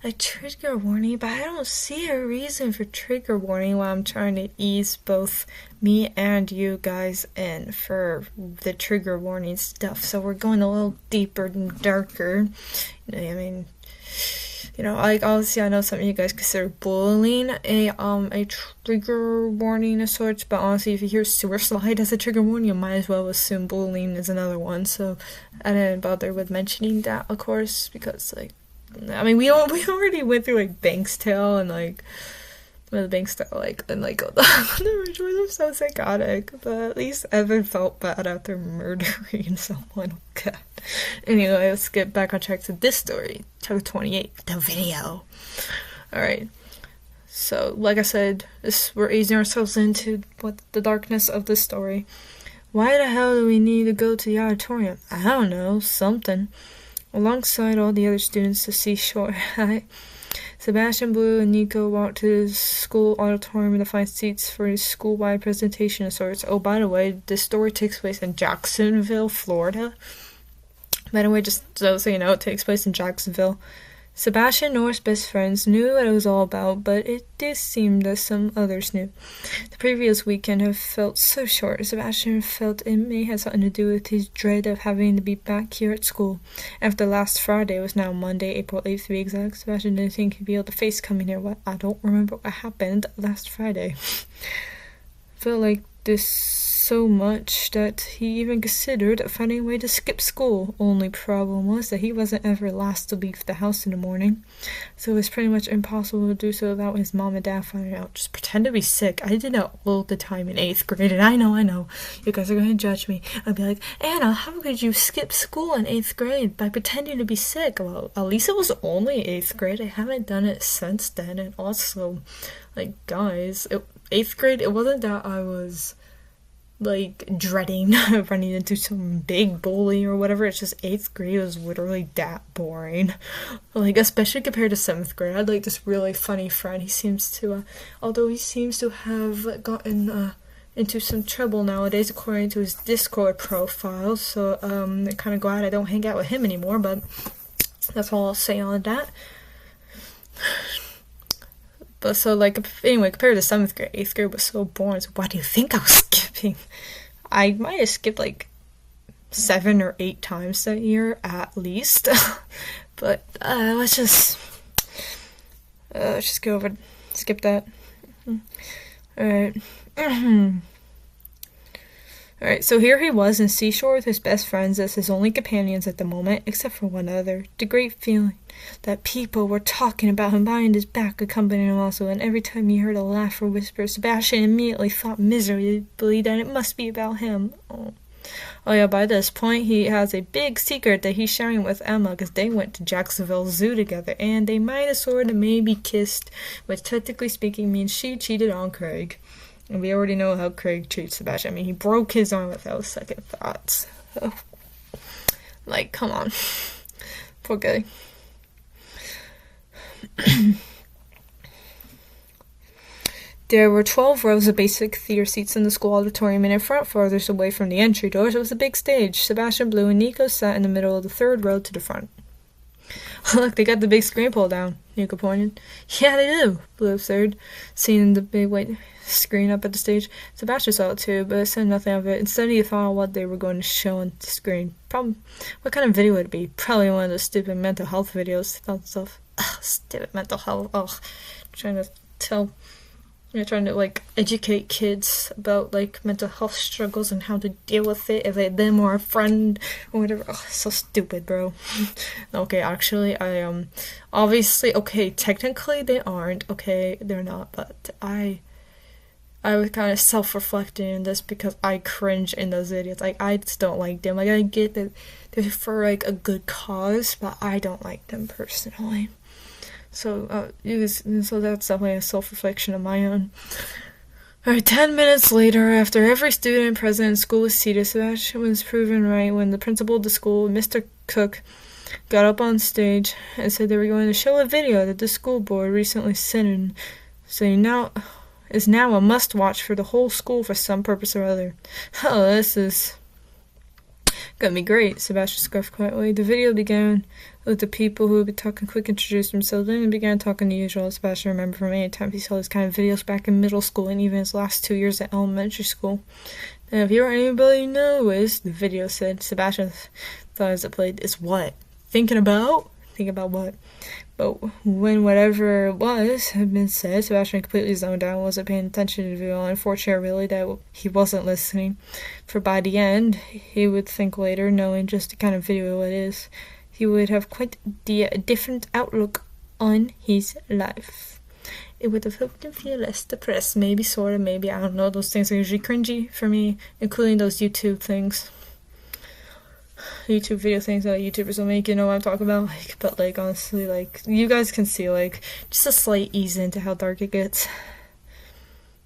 a trigger warning, but I don't see a reason for trigger warning while I'm trying to ease both me and you guys in for the trigger warning stuff. So we're going a little deeper and darker. I mean, like obviously I know some of you guys consider bullying a trigger warning of sorts, but honestly, if you hear sewer slide as a trigger warning, you might as well assume bullying is another one. So I didn't bother with mentioning that, of course, because we already went through Bank's Tale and the Bank's Tale the rich was so psychotic, but at least Evan felt bad after murdering someone. Oh god. Anyway, let's get back on track to this story. Chapter 28, the video. Alright. So, like I said, we're easing ourselves into the darkness of this story. Why the hell do we need to go to the auditorium? I don't know, something. Alongside all the other students, the seashore Sebastian, Blue, and Nico walked to the school auditorium to find seats for a school-wide presentation of sorts. Oh, by the way, this story takes place in Jacksonville, Florida. By the way, just so you know, it takes place in Jacksonville. Sebastian and Nora's best friends knew what it was all about, but it did seem that some others knew. The previous weekend had felt so short. Sebastian felt it may have something to do with his dread of having to be back here at school. After last Friday, it was now Monday, April 8th to be exact. Sebastian didn't think he'd be able to face coming here. I don't remember what happened last Friday. Felt like this so much that he even considered finding a way to skip school. Only problem was that he wasn't ever last to leave the house in the morning, so it was pretty much impossible to do so without his mom and dad finding out. Just pretend to be sick. I did that all the time in 8th grade, and I know, you guys are going to judge me. I'd be like, Anna, how could you skip school in 8th grade by pretending to be sick? Well, at least it was only 8th grade. I haven't done it since then, and also, guys, 8th grade, it wasn't that I was dreading running into some big bully or whatever. It's just 8th grade was literally that boring. Especially compared to 7th grade. I had this really funny friend. He seems to, although he seems to have gotten into some trouble nowadays according to his Discord profile. So I'm kind of glad I don't hang out with him anymore. But that's all I'll say on that. But so, anyway, compared to 7th grade, 8th grade was so boring. So why do you think I was skipping? I might have skipped 7 or 8 times that year at least. But let's just skip that. Alright. Alright, so here he was in Seashore with his best friends as his only companions at the moment, except for one other. The great feeling that people were talking about him behind his back accompanied him also, and every time he heard a laugh or whisper, Sebastian immediately thought miserably that it must be about him. Oh yeah, by this point, he has a big secret that he's sharing with Emma, because they went to Jacksonville Zoo together, and they might have sort of maybe kissed, which technically speaking means she cheated on Craig. And we already know how Craig treats Sebastian. I mean, he broke his arm without second thoughts. Oh. Come on. Poor guy. There were 12 rows of basic theater seats in the school auditorium, and in front, farthest away from the entry doors, was a big stage. Sebastian, Blue, and Nico sat in the middle of the third row to the front. Look, they got the big screen pulled down, Nico pointed. Yeah, they do, Blue observed, seeing the big white screen up at the stage. Sebastian saw it too, but said nothing of it. Instead, he thought of what they were going to show on the screen. What kind of video would it be? Probably one of those stupid mental health videos. Thought stuff. Ugh, stupid mental health. Ugh. Trying to educate kids about mental health struggles and how to deal with it if they them or a friend or whatever. Ugh, so stupid, bro. Okay, actually, I obviously, okay, technically they aren't. Okay, they're not, but I was kind of self-reflecting in this because I cringe in those videos. I just don't like them. I get that they're for a good cause, but I don't like them personally. So, so that's definitely a self-reflection of my own. Alright, 10 minutes later, after every student present in school was seated, Sebastian was proven right when the principal of the school, Mr. Cook, got up on stage and said they were going to show a video that the school board recently sent in, saying now is now a must-watch for the whole school for some purpose or other. Oh, this is gonna be great, Sebastian scoffed quietly. The video began with the people who had been talking quick introduced themselves and began talking the usual. Sebastian remembered from any time he saw these kind of videos back in middle school and even his last 2 years at elementary school. And if you or anybody knows, the video said, Sebastian thought as it played, is what? Thinking about? Think about what? But when whatever it was had been said, Sebastian completely zoned out and wasn't paying attention to the video. Unfortunate, really, that he wasn't listening. For by the end, he would think later, knowing just the kind of video it is, he would have quite the different outlook on his life. It would have helped him feel less depressed. Maybe, sort of, maybe, I don't know. Those things are usually cringy for me, including those YouTube things. YouTube video things that YouTubers will make, you know what I'm talking about? But honestly, you guys can see, just a slight ease into how dark it gets.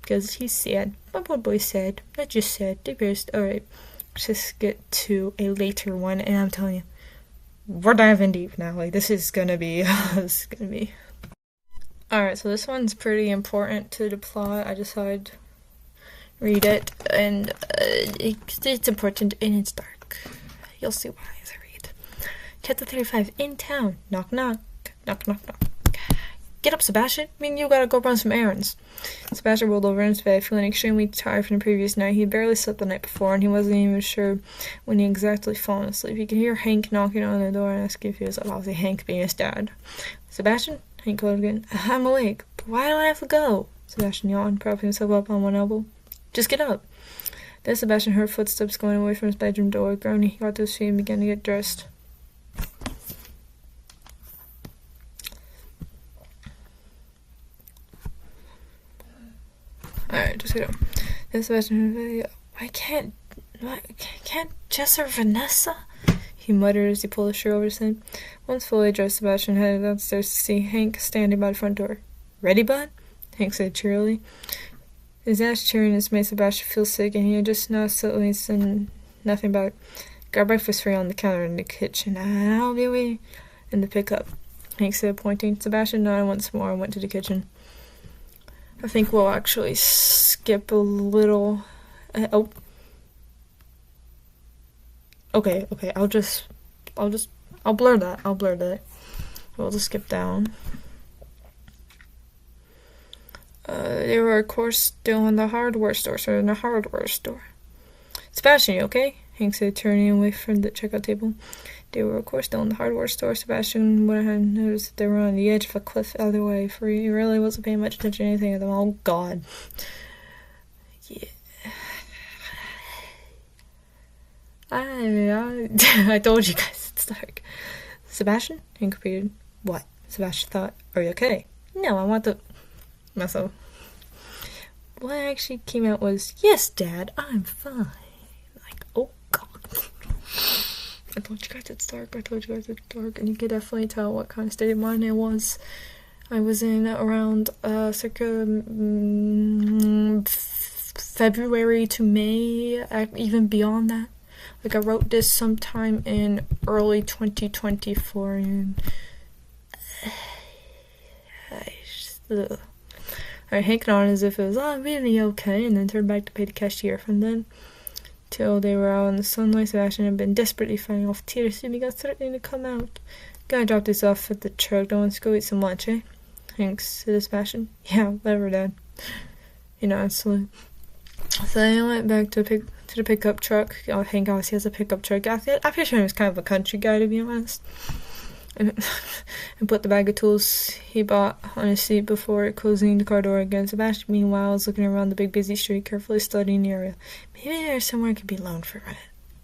Because he's sad. My poor boy's sad. Not just sad, depressed. Alright, let's just get to a later one, and I'm telling you, we're diving deep now. This is gonna be, Alright, so this one's pretty important to the plot. I decided read it, and it's important and it's dark. You'll see why as I read. Chapter 35, in town. Knock, knock. Knock, knock, knock. Get up, Sebastian. I mean, you gotta go run some errands. Sebastian rolled over in his bed, feeling extremely tired from the previous night. He had barely slept the night before, and he wasn't even sure when he exactly fallen asleep. He could hear Hank knocking on the door and asking if he was lousy. Hank being his dad. Sebastian? Hank called again. I'm awake, but why do I have to go? Sebastian yawned, propping himself up on one elbow. Just get up. Then Sebastian heard footsteps going away from his bedroom door. Groaning, he got to his feet and began to get dressed. Alright, just get up. Then Sebastian, I can't Jess or Vanessa? He muttered as he pulled his shirt over his head. Once fully dressed, Sebastian headed downstairs to see Hank standing by the front door. Ready, bud? Hank said cheerily. His ass cheeriness made Sebastian feel sick, and he had just now suddenly said nothing about it. Got breakfast for you on the counter in the kitchen. I'll be waiting in the pickup, Hank said, pointing. Sebastian nodded once more and went to the kitchen. I think we'll actually skip a little. Okay. I'll blur that. We'll just skip down. They were, of course, still in the hardware store. Sebastian, you okay? Hank said, turning away from the checkout table. They were, of course, still in the hardware store. Sebastian would have noticed that they were on the edge of a cliff either way, for he really wasn't paying much attention to anything of them. Oh, God. Yeah. I told you guys it's dark. Sebastian? Hank repeated. What? Sebastian thought. Are you okay? No, I want to... myself. What actually came out was, yes, Dad, I'm fine. Like, oh, God. I told you guys it's dark. And you could definitely tell what kind of state of mind it was. I was in around circa February to May, even beyond that. Like, I wrote this sometime in early 2024, and I Hank on as if it was, really okay, and then turned back to pay the cashier. From then till they were out in the sunlight, Sebastian had been desperately fighting off tears, and he got threatening to come out. Gotta drop this off at the truck. Don't want to go eat some lunch, eh? Hank said to Sebastian. Yeah, whatever, Dad. You know, absolutely. So I went back to the pickup truck. Hank obviously has a pickup truck. I picture him as kind of a country guy, to be honest. And put the bag of tools he bought on his seat before closing the car door again. Sebastian, meanwhile, was looking around the big busy street, carefully studying the area. Maybe there's somewhere I could be loaned for rent,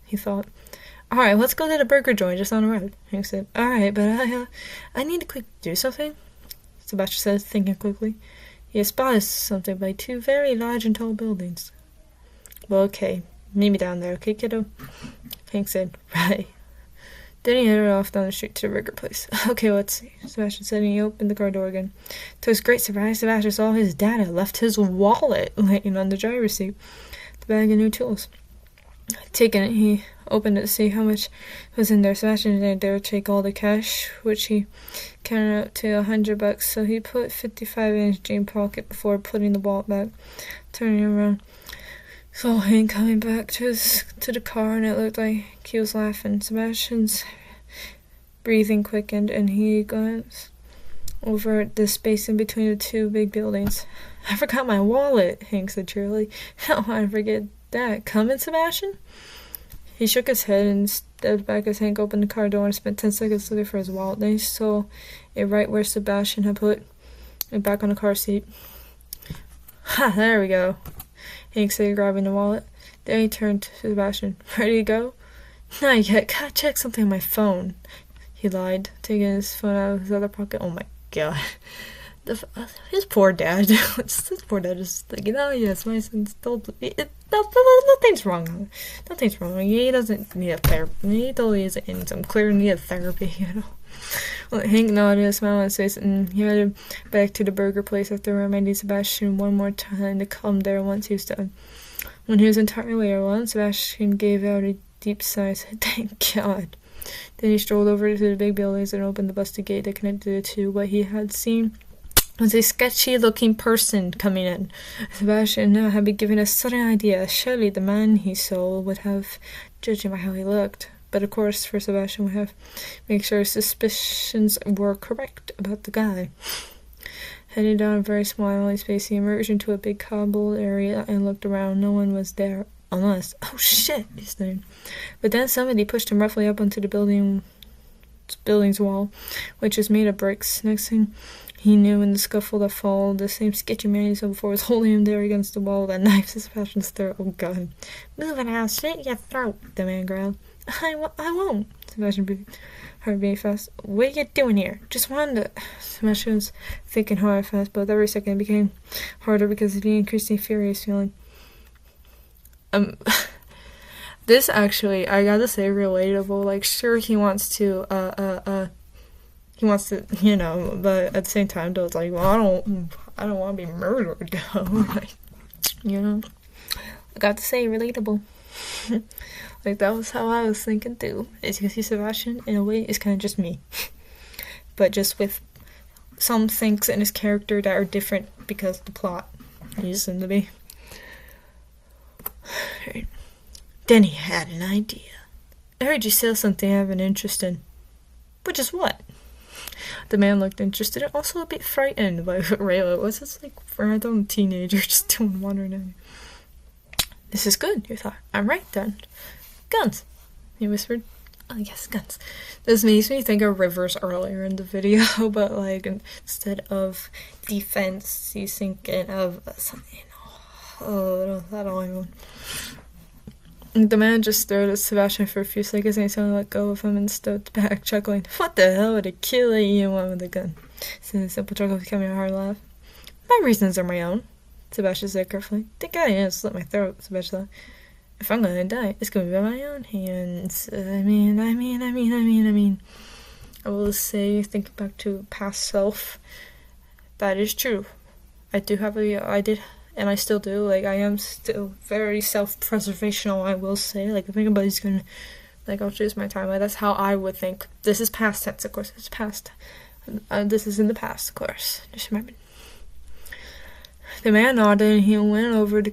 he thought. Alright, let's go to the burger joint just on the road, Hank said. Alright, but I need to quick do something, Sebastian said, thinking quickly. He had spotted something by two very large and tall buildings. Well, okay. Meet me down there, okay, kiddo? Hank said, right. Then he headed off down the street to the burger place. Okay, let's see, Sebastian said, and he opened the car door again. To his great surprise, Sebastian saw his dad had left his wallet laying on the driver's seat, the bag of new tools. Taking it, he opened it to see how much was in there. Sebastian didn't dare take all the cash, which he counted out to $100, so he put 55 in his jean pocket before putting the wallet back, turning around. So Hank coming back to the car, and it looked like he was laughing. Sebastian's breathing quickened, and he glanced over at the space in between the two big buildings. I forgot my wallet, Hank said cheerily. How did I forget that? Coming, Sebastian? He shook his head and stepped back as Hank opened the car door and spent 10 seconds looking for his wallet. Then he saw it right where Sebastian had put it back on the car seat. Ha, there we go, Hank said, grabbing the wallet. Then he turned to Sebastian. Ready to go? Not yet. Gotta check something on my phone, he lied, taking his phone out of his other pocket. Oh my God. His poor dad. His poor dad is thinking, oh yes, my son's told me. Nothing's wrong. Nothing's wrong. He doesn't need a therapy. He totally isn't in some clear need of therapy, you know. Well, Hank nodded, a smile on his face, and he headed back to the burger place after reminding Sebastian one more time to come there once he was done. When he was entirely alone, Sebastian gave out a deep sigh and said, thank God. Then he strolled over to the big buildings and opened the busted gate that connected the two. What he had seen was a sketchy-looking person coming in. Sebastian had been given a sudden idea. Surely the man he saw would have, judging by how he looked. But of course, for Sebastian would have make sure his suspicions were correct about the guy. Heading down a very small alley space, he emerged into a big cobbled area and looked around. No one was there, unless... Oh shit, he's there. But then somebody pushed him roughly up onto the building's wall, which was made of bricks. Next thing he knew, in the scuffle that followed, the same sketchy man he saw before was holding him there against the wall with a knife to Sebastian's throat. Oh god. Move it, I'll slit your throat, the man growled. I won't, Sebastian heard being fast. What are you doing here? Just wanted to... Sebastian was thinking hard fast, but every second it became harder because of the increasing furious feeling. This actually, I gotta say, relatable. Like, sure, he wants to, you know, but at the same time, though, it's like, well, I don't want to be murdered, though. Like, you know, I got to say, relatable. Like, that was how I was thinking, too. As you can see, Sebastian, in a way, is kind of just me. But just with some things in his character that are different because the plot needs them to be. Right. Then he had an idea. I heard you sell something I have an interest in. Which is what? The man looked interested and also a bit frightened by what Rayla was. It's like a random teenager just doing wandering. This is good, you thought. I'm right then. Guns, he whispered. Oh, yes, guns. This makes me think of Rivers earlier in the video, but like instead of defense, he's thinking of something. Oh, I don't even. The man just stared at Sebastian for a few seconds and he suddenly let go of him and stepped back, chuckling. What the hell would a killer you want with a gun? Since the simple chuckle becoming a hard laugh. My reasons are my own, Sebastian said carefully. The guy is slit my throat, Sebastian thought. If I'm gonna die, it's gonna be by my own hands. I mean. I will say, thinking back to past self, that is true. I did, and I still do. Like, I am still very self-preservational, I will say. Like, if anybody's gonna, like, I'll choose my time. Like, that's how I would think. This is past tense, of course. It's past. This is in the past, of course. Just remember. The man nodded and he went over to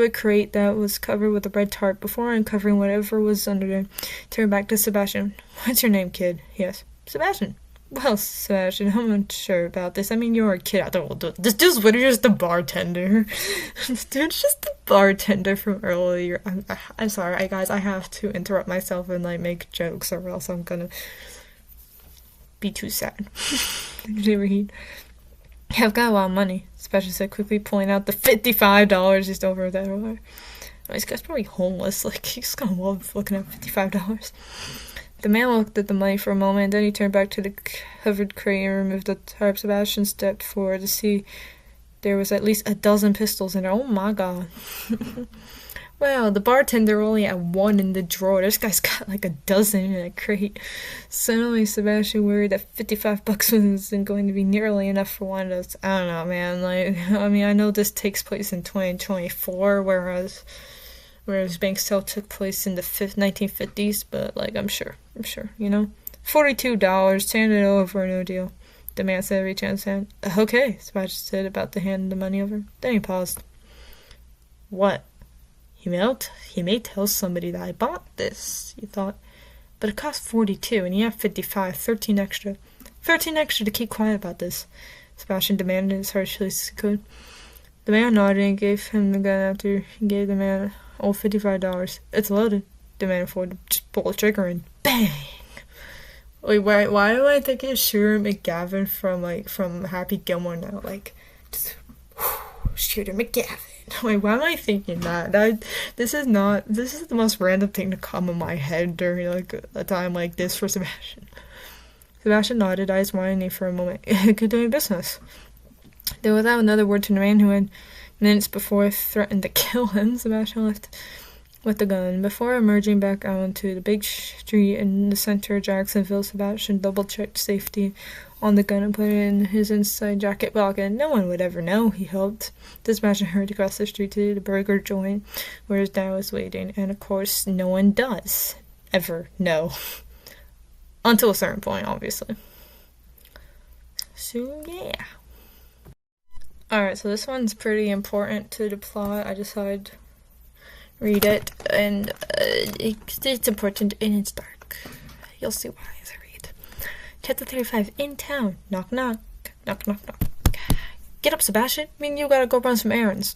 a crate that was covered with a red tarp before uncovering whatever was under there. Turned back to Sebastian. What's your name, kid? Yes. Sebastian. Well, Sebastian, I'm not sure about this. I mean, you're a kid. This dude's literally just the bartender. This dude's just the bartender from earlier. I'm sorry, guys. I have to interrupt myself and, like, make jokes or else I'm gonna be too sad. I've got a lot of money, Sebastian said quickly, pulling out the $55 he stole from that earlier. This guy's probably homeless. Like, he's gonna love looking at $55. The man looked at the money for a moment, then he turned back to the covered crate and removed the tarp. Sebastian stepped forward to see there was at least a dozen pistols in there. Oh my god. Well, the bartender only had one in the drawer. This guy's got like a dozen in a crate. Suddenly, Sebastian worried that $55 wasn't going to be nearly enough for one of those. I don't know, man. Like, I mean, I know this takes place in 2024, whereas bank sale took place in the 1950s, but, like, I'm sure, you know? $42, hand it over, no deal. The man said, reaching out his hand. Okay, Sebastian said, about to hand the money over. Then he paused. What? He may tell somebody that I bought this, he thought. But it cost $42, and he had $55, 13 extra. 13 extra to keep quiet about this, Sebastian demanded as harshly as he could. The man nodded and gave him the gun after he gave the man all $55. It's loaded, the man afforded. Just pull the trigger and bang! Wait, why do I think it's Shooter McGavin from Happy Gilmore now? Like, just, Shooter McGavin. Wait, why am I thinking that? This is the most random thing to come in my head during, like, a time like this for Sebastian. Sebastian nodded, eyes widening for a moment. Good doing business. Then, without another word to the man who had minutes before threatened to kill him, Sebastian left with the gun. Before emerging back out onto the big street in the center of Jacksonville, Sebastian double-checked safety on the gun and put it in his inside jacket pocket. No one would ever know, he hoped. Sebastian hurried across the street to the burger joint where his dad was waiting, and of course, no one does ever know. Until a certain point, obviously. So yeah. Alright, so this one's pretty important to the plot. I decided to read it, and it's important and it's dark. You'll see why as I read. Chapter 35, in town. Knock, knock. Knock, knock, knock. Get up, Sebastian. I mean, you gotta go run some errands.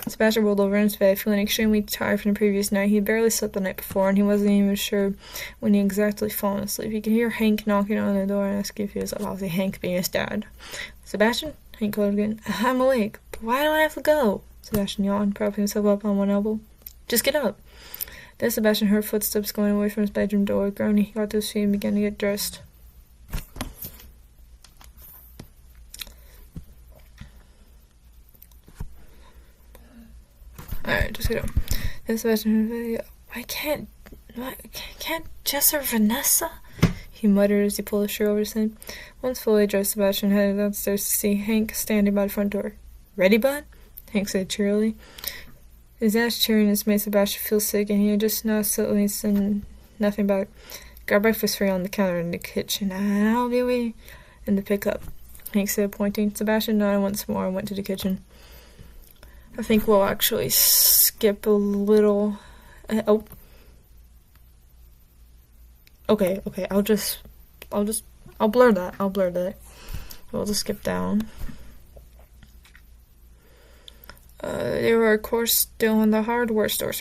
Sebastian rolled over in his bed, feeling extremely tired from the previous night. He had barely slept the night before, and he wasn't even sure when he exactly fallen asleep. He could hear Hank knocking on the door and ask if he was up. Obviously, Hank being his dad. Sebastian? Hank called again. I'm awake, but why do I have to go? Sebastian yawned, propping himself up on one elbow. Just get up. Then Sebastian heard footsteps going away from his bedroom door. Groaning, he got to his feet and began to get dressed. Alright, just get up. Then Sebastian, I can't Jess or Vanessa? He muttered as he pulled his shirt over his head. Once fully dressed, Sebastian headed downstairs to see Hank standing by the front door. Ready, bud? Hank said cheerily. His ass cheeriness made Sebastian feel sick, and he had just now suddenly said nothing back. Got breakfast for you on the counter in the kitchen, and I'll be waiting in the pickup, Hank said, pointing. Sebastian nodded once more and went to the kitchen. I think we'll actually skip a little. Okay, I'll blur that. We'll just skip down. They were, of course, still in the hardware store.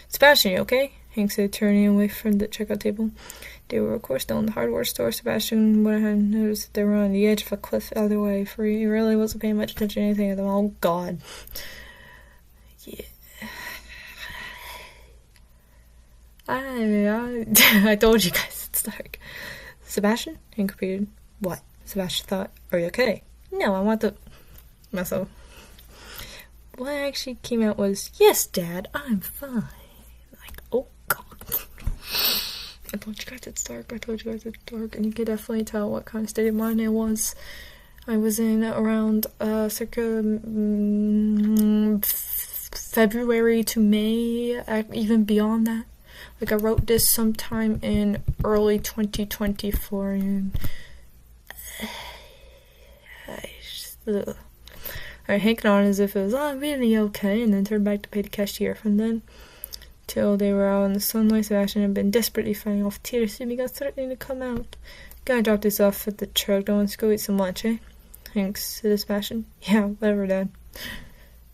Sebastian, you okay? Hank said, turning away from the checkout table. They were, of course, still in the hardware store. Sebastian would have noticed that they were on the edge of a cliff either way, for he really wasn't paying much attention to anything at them. Oh, God. Yeah. I told you guys it's dark. Sebastian? Hank repeated. What? Sebastian thought. Are you okay? No, I want to... myself. What actually came out was, yes, Dad, I'm fine. Like, oh, God. I told you guys it's dark. And you could definitely tell what kind of state of mind it was. I was in around circa February to May, even beyond that. Like, I wrote this sometime in early 2024, and I Hank nodded as if it was, really okay, and then turned back to pay the cashier. From then till they were out in the sunlight, Sebastian had been desperately fighting off tears, soon he got threatening to come out. Gotta drop this off at the truck. Don't want to go eat some lunch, eh? Hank said to Sebastian. Yeah, whatever, Dad.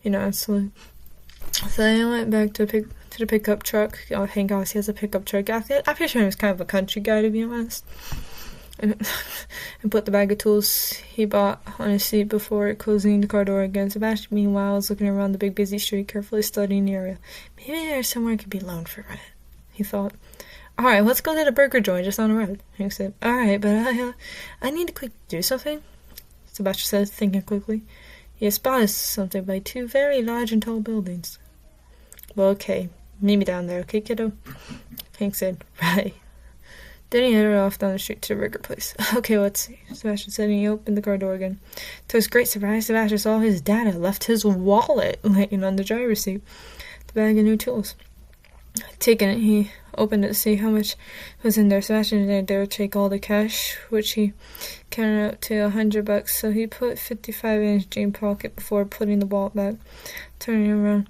You know, absolutely. So they went back to the pickup truck. Hank obviously has a pickup truck. I picture him as kind of a country guy, to be honest. And put the bag of tools he bought on his seat before closing the car door again. Sebastian, meanwhile, was looking around the big busy street, carefully studying the area. Maybe there's somewhere I could be alone for a minute, he thought. Alright, let's go to the burger joint just on the road, Hank said. Alright, but I need to quickly do something, Sebastian said, thinking quickly. He had spotted something by two very large and tall buildings. Well, okay, meet me down there, okay, kiddo? Hank said, right. Then he headed off down the street to the Rigger place. Okay, let's see, Sebastian said, and he opened the car door again. To his great surprise, Sebastian saw his dad had left his wallet laying on the driver's seat, the bag of new tools. Taking it, he opened it to see how much was in there. Sebastian didn't dare take all the cash, which he counted out to $100, so he put 55 in his jean pocket before putting the wallet back. Turning around,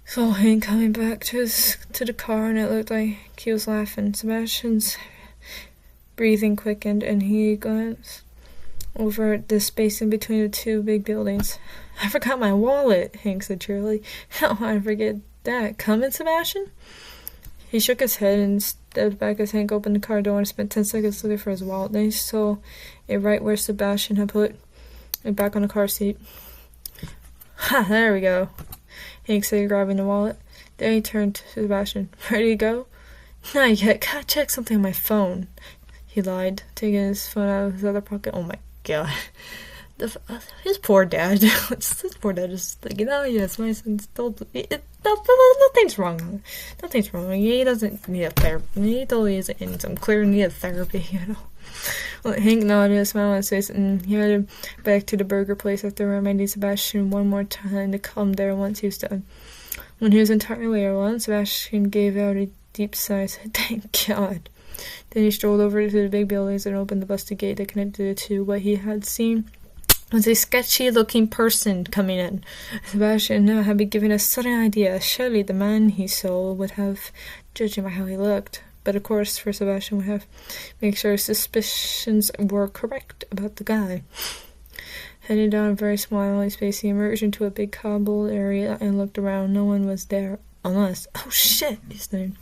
saw Hank coming back to the car, and it looked like he was laughing. Sebastian's breathing quickened, and he glanced over at the space in between the two big buildings. I forgot my wallet, Hank said cheerily. How I forget that. Coming, Sebastian? He shook his head and stepped back as Hank opened the car door and spent 10 seconds looking for his wallet. Then he saw it right where Sebastian had put it back on the car seat. Ha, there we go, Hank said, grabbing the wallet. Then he turned to Sebastian. Ready to go? Not yet. Gotta check something on my phone, he lied, taking his phone out of his other pocket. Oh my God. His poor dad. His poor dad is thinking, oh yes, my son's told nothing's wrong. Nothing's wrong. He doesn't need a therapy. He totally isn't in some clear need of therapy, you know. Well, Hank nodded, a smile on his face, and he headed back to the burger place after reminding Sebastian one more time to come there once he was done. When he was entirely alone, Sebastian gave out a deep sigh and said, thank God. Then he strolled over to the big buildings and opened the busted gate that connected to what he had seen was a sketchy-looking person coming in. Sebastian now had been given a sudden idea. Surely the man he saw would have, judging by how he looked. But of course, for Sebastian would have make sure his suspicions were correct about the guy. Heading down a very small alley space, he emerged into a big cobbled area and looked around. No one was there, unless... Oh shit! He sneered.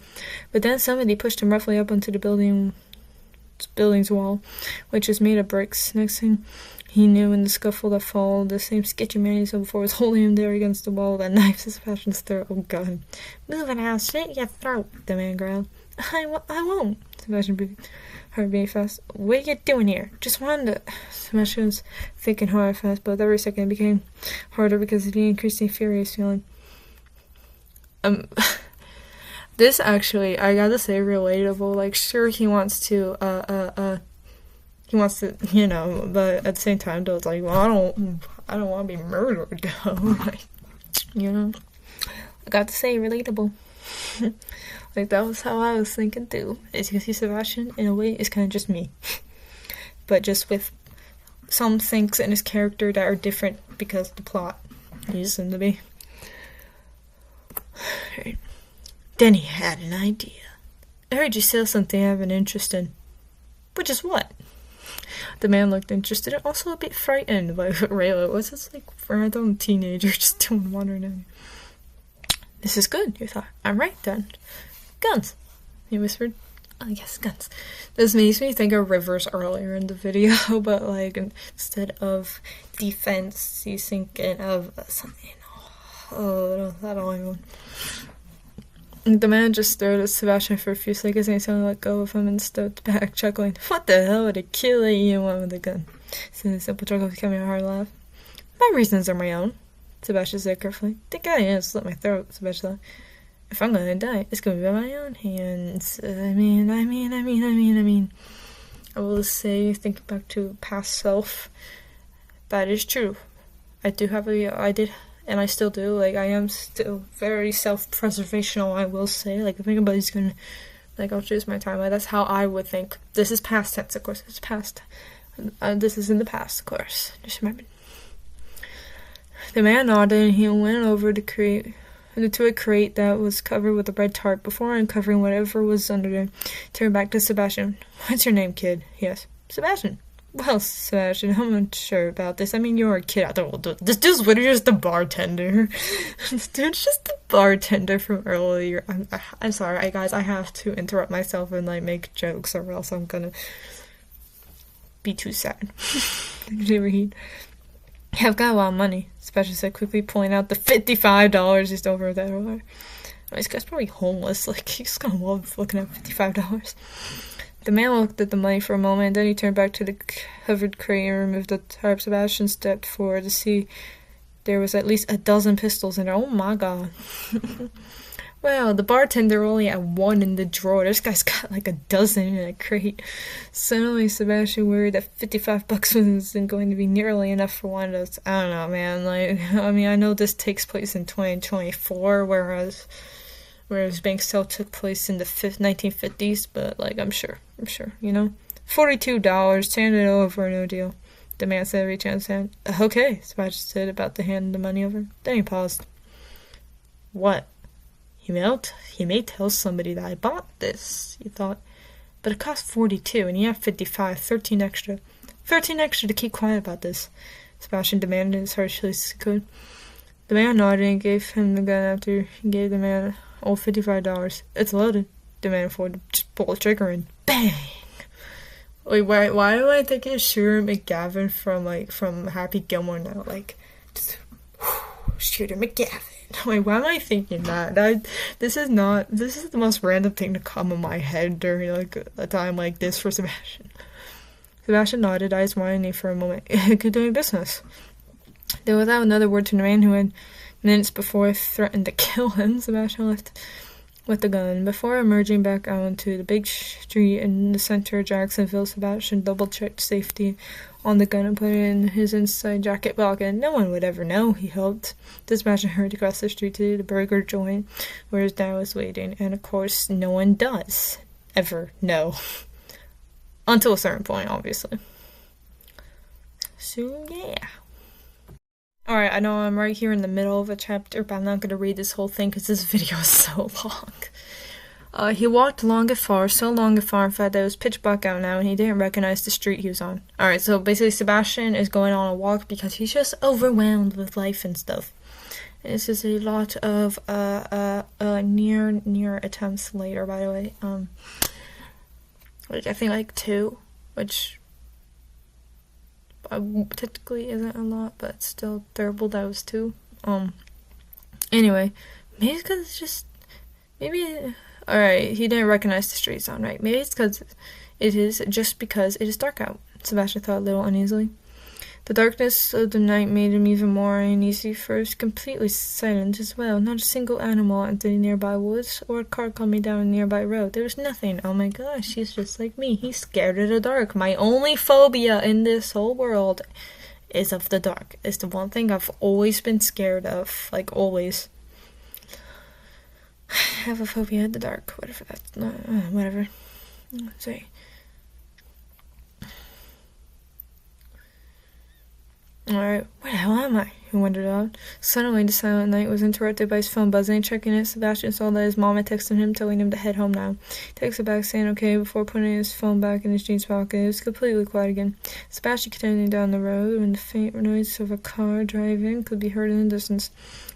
But then somebody pushed him roughly up onto the building's wall, which was made of bricks. Next thing he knew, in the scuffle that followed, the same sketchy man he saw before was holding him there against the wall with a knife to Sebastian's throat. Oh god. Move it out, slit your throat, the man growled. I won't, Sebastian breathed. Heart beating fast. What are you doing here? Just wanted to... Sebastian was thinking hard fast, but with every second it became harder because of the increasingly furious feeling. This actually, I gotta say, relatable. Like, sure, he wants to, you know, but at the same time, though, it's like, well, I don't want to be murdered, though. Like, you know, I got to say, relatable. Like, that was how I was thinking, too. As you can see, Sebastian, in a way, is kind of just me. But just with some things in his character that are different because the plot needs them to be. Right. Then he had an idea. I heard you sell something I have an interest in. Which is what? The man looked interested and also a bit frightened by what Rayla was. It's like a random teenager just doing wandering. This is good, you thought. I'm right then. Guns, he whispered. Oh, yes, guns. This makes me think of Rivers earlier in the video, but like instead of defense, he's thinking of something. Oh, that only one. The man just stared at Sebastian for a few seconds and he suddenly let go of him and stepped back, chuckling. What the hell would a killer you want with a gun? Said the simple chuckle becoming a hard laugh. My reasons are my own, Sebastian said carefully. The guy is slit my throat, Sebastian thought. If I'm gonna die, it's gonna be by my own hands. I mean. I will say, think back to past self. That is true. I did, and I still do. Like, I am still very self-preservational, I will say. Like, if anybody's gonna, like, I'll choose my time. Like, that's how I would think. This is past tense, of course. It's past. This is in the past, of course. Just remember. The man nodded and he went over to a crate that was covered with a red tarp. Before uncovering whatever was under there, turned back to Sebastian. What's your name, kid? He asked. Sebastian. Well, Sebastian, I'm not sure about this. I mean, you're a kid. This dude's literally just the bartender. This dude's just the bartender from earlier. I'm sorry, guys. I have to interrupt myself and, like, make jokes or else I'm gonna be too sad. I've got a lot of money, Sebastian said quickly, pulling out the $55 just over there. I mean, this guy's probably homeless. Like, he's gonna love looking at $55. The man looked at the money for a moment, then he turned back to the covered crate and removed the tarp. Sebastian stepped forward to see there was at least a dozen pistols in there. Oh my god. Well, the bartender only had one in the drawer. This guy's got like a dozen in a crate. Suddenly, Sebastian worried that $55 wasn't going to be nearly enough for one of those. I don't know, man. Like, I mean, I know this takes place in 2024, whereas bank sale took place in the 1950s, but, like, I'm sure, you know? $42, hand it over, no deal. The man said, reaching out his hand. Okay, Sebastian said, about to hand the money over. Then he paused. What? He may tell somebody that I bought this, he thought. But it cost $42, and he had $55, 13 extra. 13 extra to keep quiet about this, Sebastian demanded as harshly as he could. The man nodded and gave him the gun after he gave the man all $55. It's loaded, the man afforded. Just pull the trigger and bang! Wait, why am I thinking of Shooter McGavin from Happy Gilmore now? Like, just, Shooter McGavin. Wait, why am I thinking that? This is the most random thing to come in my head during, like, a time like this for Sebastian. Sebastian nodded, eyes widening for a moment. Good doing business. Then, without another word to the man who had minutes before threatened to kill him, Sebastian left with the gun. Before emerging back out onto the big street in the center of Jacksonville, Sebastian double-checked safety on the gun and put it in his inside jacket pocket. No one would ever know, he hoped. Sebastian hurried across the street to the burger joint where his dad was waiting, and of course no one does. ever know. Until a certain point, obviously. So, yeah. Alright, I know I'm right here in the middle of a chapter, but I'm not going to read this whole thing because this video is so long. He walked long and far, so long and far, in fact, that it was pitch black out now, and he didn't recognize the street he was on. Alright, so basically Sebastian is going on a walk because he's just overwhelmed with life and stuff. This is a lot of, near attempts later, by the way. Like, I think, like, 2, which technically isn't a lot, but it's still terrible that was 2. Anyway, maybe it's because it's just, maybe, alright, he didn't recognize the street sound, right? Maybe it's because it is just because it is dark out, Sebastian thought a little uneasily. The darkness of the night made him even more uneasy, for it was completely silent as well. Not a single animal in the nearby woods, or a car coming down a nearby road. There was nothing. Oh my gosh, he's just like me. He's scared of the dark. My only phobia in this whole world is of the dark. It's the one thing I've always been scared of. Like, always. I have a phobia of the dark. Whatever that's not. Whatever. Sorry. Alright, where the hell am I? He wondered aloud. Suddenly, the silent night was interrupted by his phone buzzing. Checking it, Sebastian saw that his mom had texted him, telling him to head home now. He texted back, saying okay, before putting his phone back in his jeans pocket. It was completely quiet again. Sebastian continued down the road, and the faint noise of a car driving could be heard in the distance.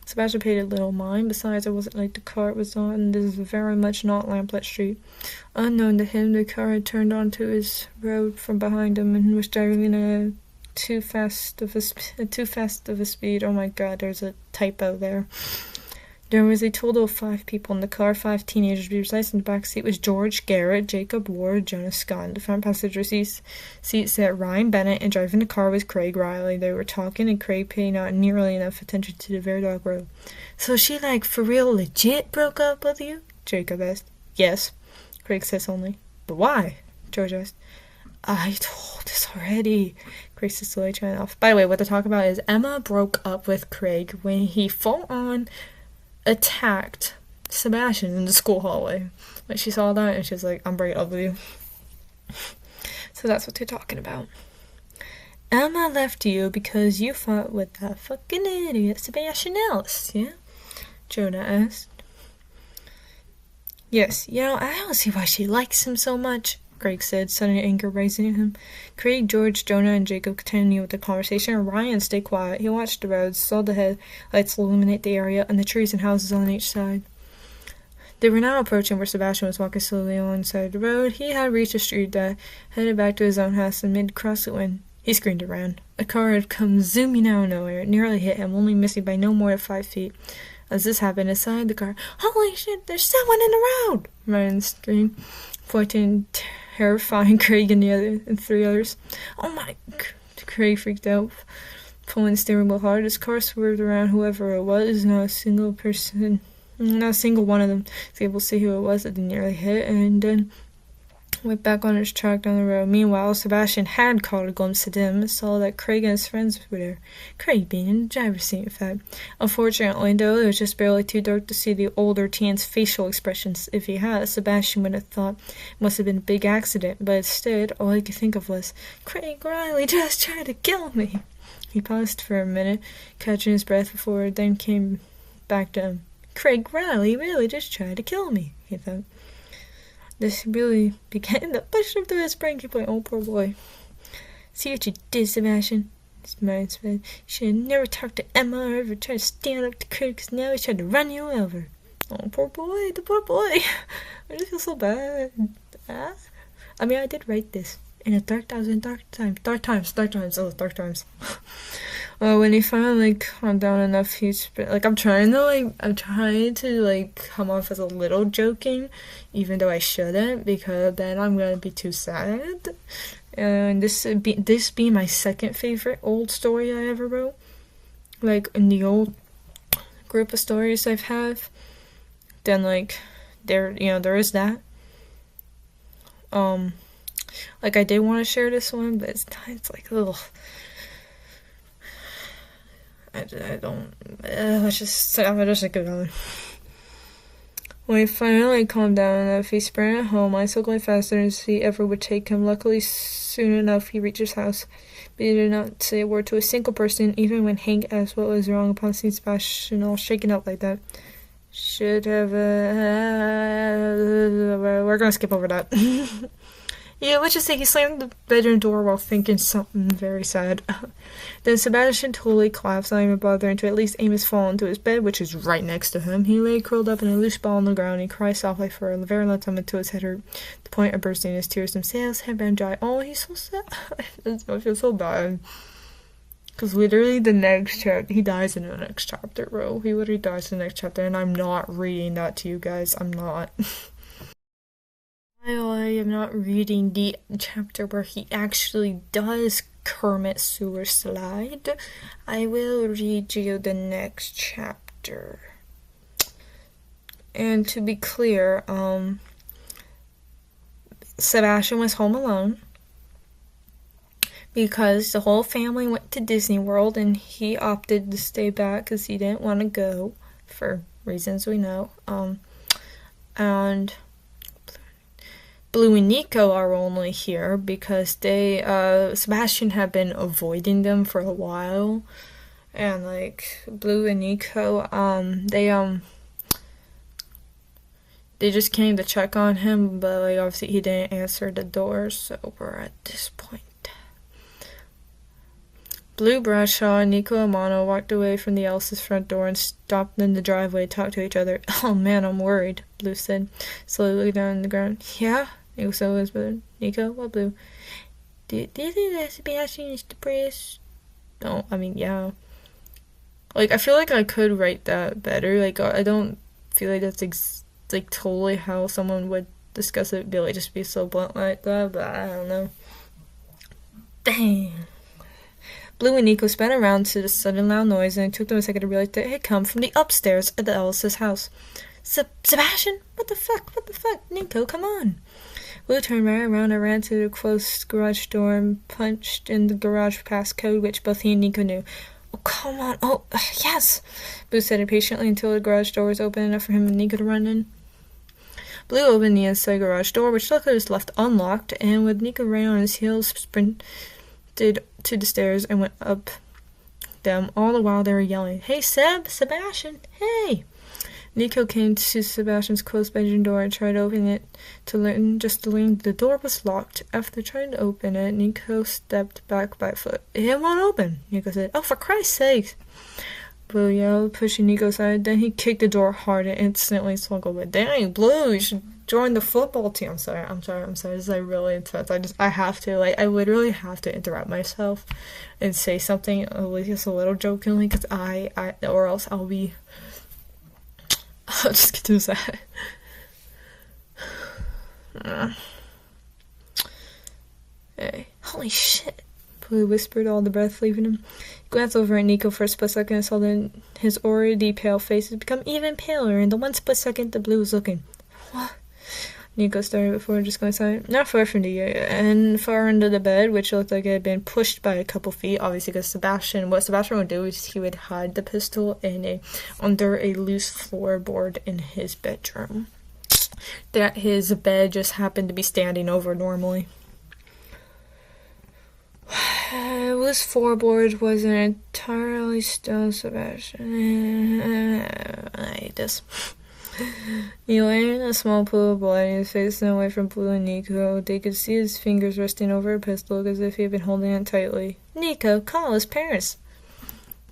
Sebastian paid little mind. Besides, it wasn't like the car it was on, and this is very much not lamplit street. Unknown to him, the car had turned onto his road from behind him and was driving a too fast of a speed. Oh my god, there's a typo there. There was a total of 5 people in the car, 5 teenagers to be precise. In the back seat was George, Garrett, Jacob, Ward, Jonas, Scott. The front passenger seat sat Ryan Bennett, and driving the car was Craig Riley. They were talking, and Craig paid not nearly enough attention to the very dark road. So she, like, for real legit broke up with you? Jacob asked. Yes, Craig said only. But why? George asked. I told this already. Craig said slowly, trying off. By the way, what they're talking about is Emma broke up with Craig when he full-on attacked Sebastian in the school hallway. Like, she saw that and she's like, I'm breaking up with you. So that's what they're talking about. Emma left you because you fought with that fucking idiot Sebastian Ellis, yeah? Jonah asked. Yes, I don't see why she likes him so much, Craig said, sudden anger rising in him. Craig, George, Jonah, and Jacob continued with the conversation, and Ryan stayed quiet. He watched the roads, saw the headlights illuminate the area, and the trees and houses on each side. They were now approaching where Sebastian was walking slowly alongside the road. He had reached a street that headed back to his own house, and mid-cross it when he screamed around. A car had come zooming out of nowhere. It nearly hit him, only missing by no more than 5 feet. As this happened, inside the car, "Holy shit, there's someone in the road!" Ryan screamed, pointing terrifying Craig and 3 others. Oh my... Craig freaked out, pulling the steering wheel hard. His car swerved around whoever it was. Not a single one of them was able to see who it was that they nearly hit, and then went back on his track down the road. Meanwhile, Sebastian had caught a glimpse of them and saw that Craig and his friends were there. Craig being in the driver's seat, in fact. Unfortunately, though, it was just barely too dark to see the older teen's facial expressions. If he had, Sebastian would have thought it must have been a big accident, but instead, all he could think of was, Craig Riley just tried to kill me. He paused for a minute, catching his breath before it then came back to him. Craig Riley really just tried to kill me, he thought. This really began to push him through his brain. Keep going, oh poor boy. See what you did, Sebastian? His mind said, should have never talked to Emma or ever tried to stand up to Craig, because now he's trying to run you over. Oh, poor boy, the poor boy. I just feel so bad. I mean, I did write this in a dark times. When he finally calmed down enough, I'm trying to come off as a little joking, even though I shouldn't, because then I'm gonna be too sad. And this being my second favorite old story I ever wrote, like in the old group of stories I've had, then there is that. I did want to share this one, but it's like, ugh. I don't. I'm just like going. When he finally calmed down enough, he sprang home, icicling faster than his feet ever would take him. Luckily, soon enough, he reached his house, but he did not say a word to a single person, even when Hank asked what was wrong upon seeing Sebastian all shaken up like that. Should have, we're gonna skip over that. Yeah, let's just say he slammed the bedroom door while thinking something very sad. Then Sebastian totally collapsed, not even bothering to at least aim his fall into his bed, which is right next to him. He lay curled up in a loose ball on the ground. He cried softly for a very long time until his head hurt, the point of bursting his tears themselves had been dry. Oh, he's so sad. I feel so bad. Because literally the next chapter, he dies in the next chapter, bro. He literally dies in the next chapter, and I'm not reading that to you guys. I'm not. While I am not reading the chapter where he actually does Kermit sewer slide, I will read you the next chapter. And to be clear, Sebastian was home alone because the whole family went to Disney World and he opted to stay back because he didn't want to go for reasons we know. And Blue and Nico are only here because they, Sebastian had been avoiding them for a while. And, like, Blue and Nico, they just came to check on him, but, like, obviously he didn't answer the door, so we're at this point. Blue, Bradshaw, and Nico and Mono walked away from the Ellis' front door and stopped in the driveway to talk to each other. Oh, man, I'm worried, Blue said, slowly looking down on the ground. Yeah? Nico said his brother. Nico, what, Blue? Do you think that Sebastian is depressed? No, I mean, yeah. Like, I feel like I could write that better. Like, I don't feel like that's, like, totally how someone would discuss it. Be like, just be so blunt like that, but I don't know. Dang. Blue and Nico spun around to the sudden loud noise, and it took them a second to realize that it had come from the upstairs at the Ellis' house. Sebastian? What the fuck? What the fuck? Nico, come on. Blue turned right around and ran to the closed garage door and punched in the garage passcode, which both he and Nico knew. Oh, come on. Oh, yes, Blue said impatiently until the garage door was open enough for him and Nico to run in. Blue opened the inside garage door, which luckily was left unlocked, and with Nico right on his heels, sprinted to the stairs and went up them, all the while they were yelling, "Hey, Sebastian, hey!" Nico came to Sebastian's closed bedroom door and tried to open it to learn. The door was locked. After trying to open it, Nico stepped back by a foot. "It won't open," Nico said. "Oh, for Christ's sake!" Blue yelled, pushing Nico aside. Then he kicked the door hard and instantly swung open. "Dang, Blue, you should join the football team." I'm sorry. This is like really intense. I have to, I literally have to interrupt myself and say something at least a little jokingly, because or else I'll just get too sad. Hey, holy shit, Blue whispered, all the breath leaving him. He glanced over at Nico for a split second and saw that his already pale face had become even paler in the one split second that Blue was looking. What? Nico started before just going silent. Not far from the and far under the bed, which looked like it had been pushed by a couple feet, obviously, because what Sebastian would do is he would hide the pistol under a loose floorboard in his bedroom that his bed just happened to be standing over normally. This floorboard wasn't entirely still, Sebastian. I hate this. He lay in a small pool of blood, and his face turned away from Blue and Nico. They could see his fingers resting over a pistol as if he had been holding it tightly. "Nico, call his parents,"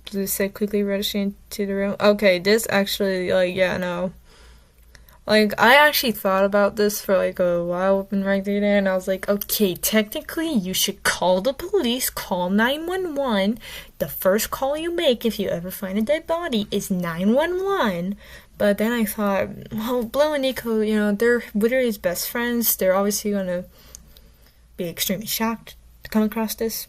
Blue said quickly, rushing to the room. Okay, this actually, yeah, no. I actually thought about this for, a while when right there, and I was like, okay, technically, you should call the police, call 911. The first call you make if you ever find a dead body is 911. But then I thought, well, Blue and Nico, they're literally his best friends. They're obviously going to be extremely shocked to come across this.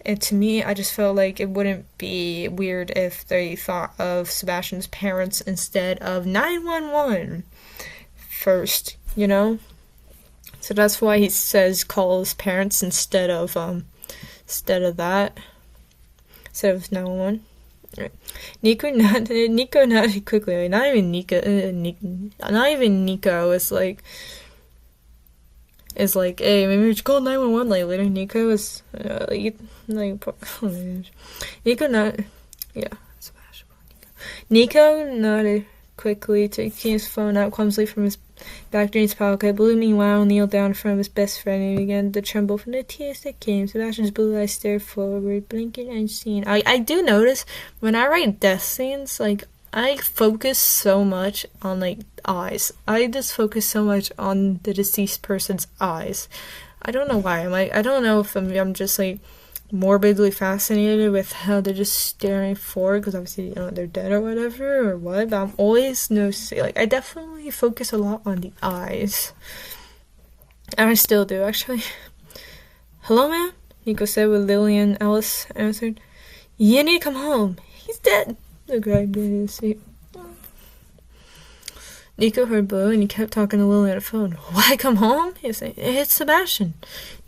And to me, I just felt like it wouldn't be weird if they thought of Sebastian's parents instead of 911 first, So that's why he says call his parents instead of that. Instead of 911. Right. Nico nodded quickly. Like, not even not even Nico is like, hey, maybe we should call 911 like later. Nico is Nico not, yeah. Nico nodded quickly, taking his phone out clumsily from his back during his pocket. Blue, meanwhile, kneeled down in front of his best friend and began to tremble from the tears that came. Sebastian's blue eyes stared forward, blinking unseen. I do notice when I write death scenes, like, I focus so much on, like, eyes. I just focus so much on the deceased person's eyes. I don't know why. I don't know if I'm just, like, morbidly fascinated with how they're just staring forward because obviously, they're dead or whatever or what, but I'm always noticing, like, I definitely focus a lot on the eyes, and I still do, actually. Hello, ma'am? Nico said with Lillian. Ellis answered. You need to come home. He's dead. The guy did his seat. Nico heard Blue, and he kept talking to Lillian on the phone. Why come home? He was saying, it's Sebastian.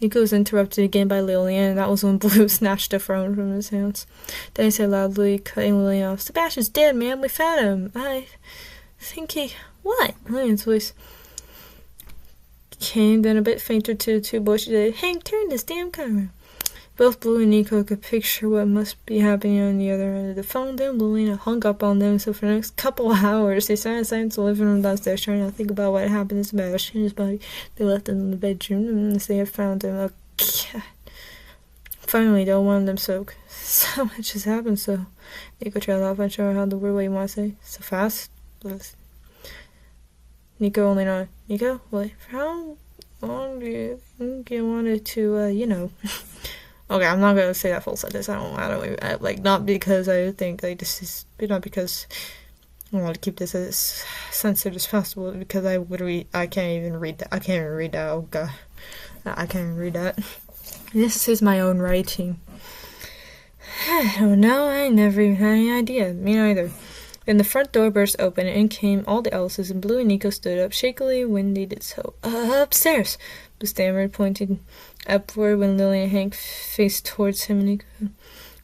Nico was interrupted again by Lillian, and that was when Blue snatched the phone from his hands. Then he said loudly, cutting Lillian off, Sebastian's dead, man. We found him. I think he... What? Lillian's voice came, then a bit fainter to the two boys. She said, Hank, turn this damn camera. Both Blue and Nico could picture what must be happening on the other end of the phone. Then Lillian hung up on them, so for the next couple of hours, they sat inside the living room downstairs trying to think about what happened to Sebastian and his body. They left him in the bedroom, and they had found him. Oh, God. Finally, though, one of them spoke. So much has happened, so... Nico trailed off, unsure how the word what you want to say. So fast? Nico only nodded. Nico? What? For how long do you think you wanted to, Okay, I'm not gonna say that full sentence. Not because I think, like, this is, not because I want to keep this as censored as possible, because I can't even read that. I can't even read that. Oh, God. I can't even read that. This is my own writing. I don't know. I never even had any idea. Me neither. Then the front door burst open, and in came all the Ellises, and Blue and Nico stood up shakily when they did so. Upstairs! Blue stammered, pointing upward when Lily and Hank faced towards him and Nico.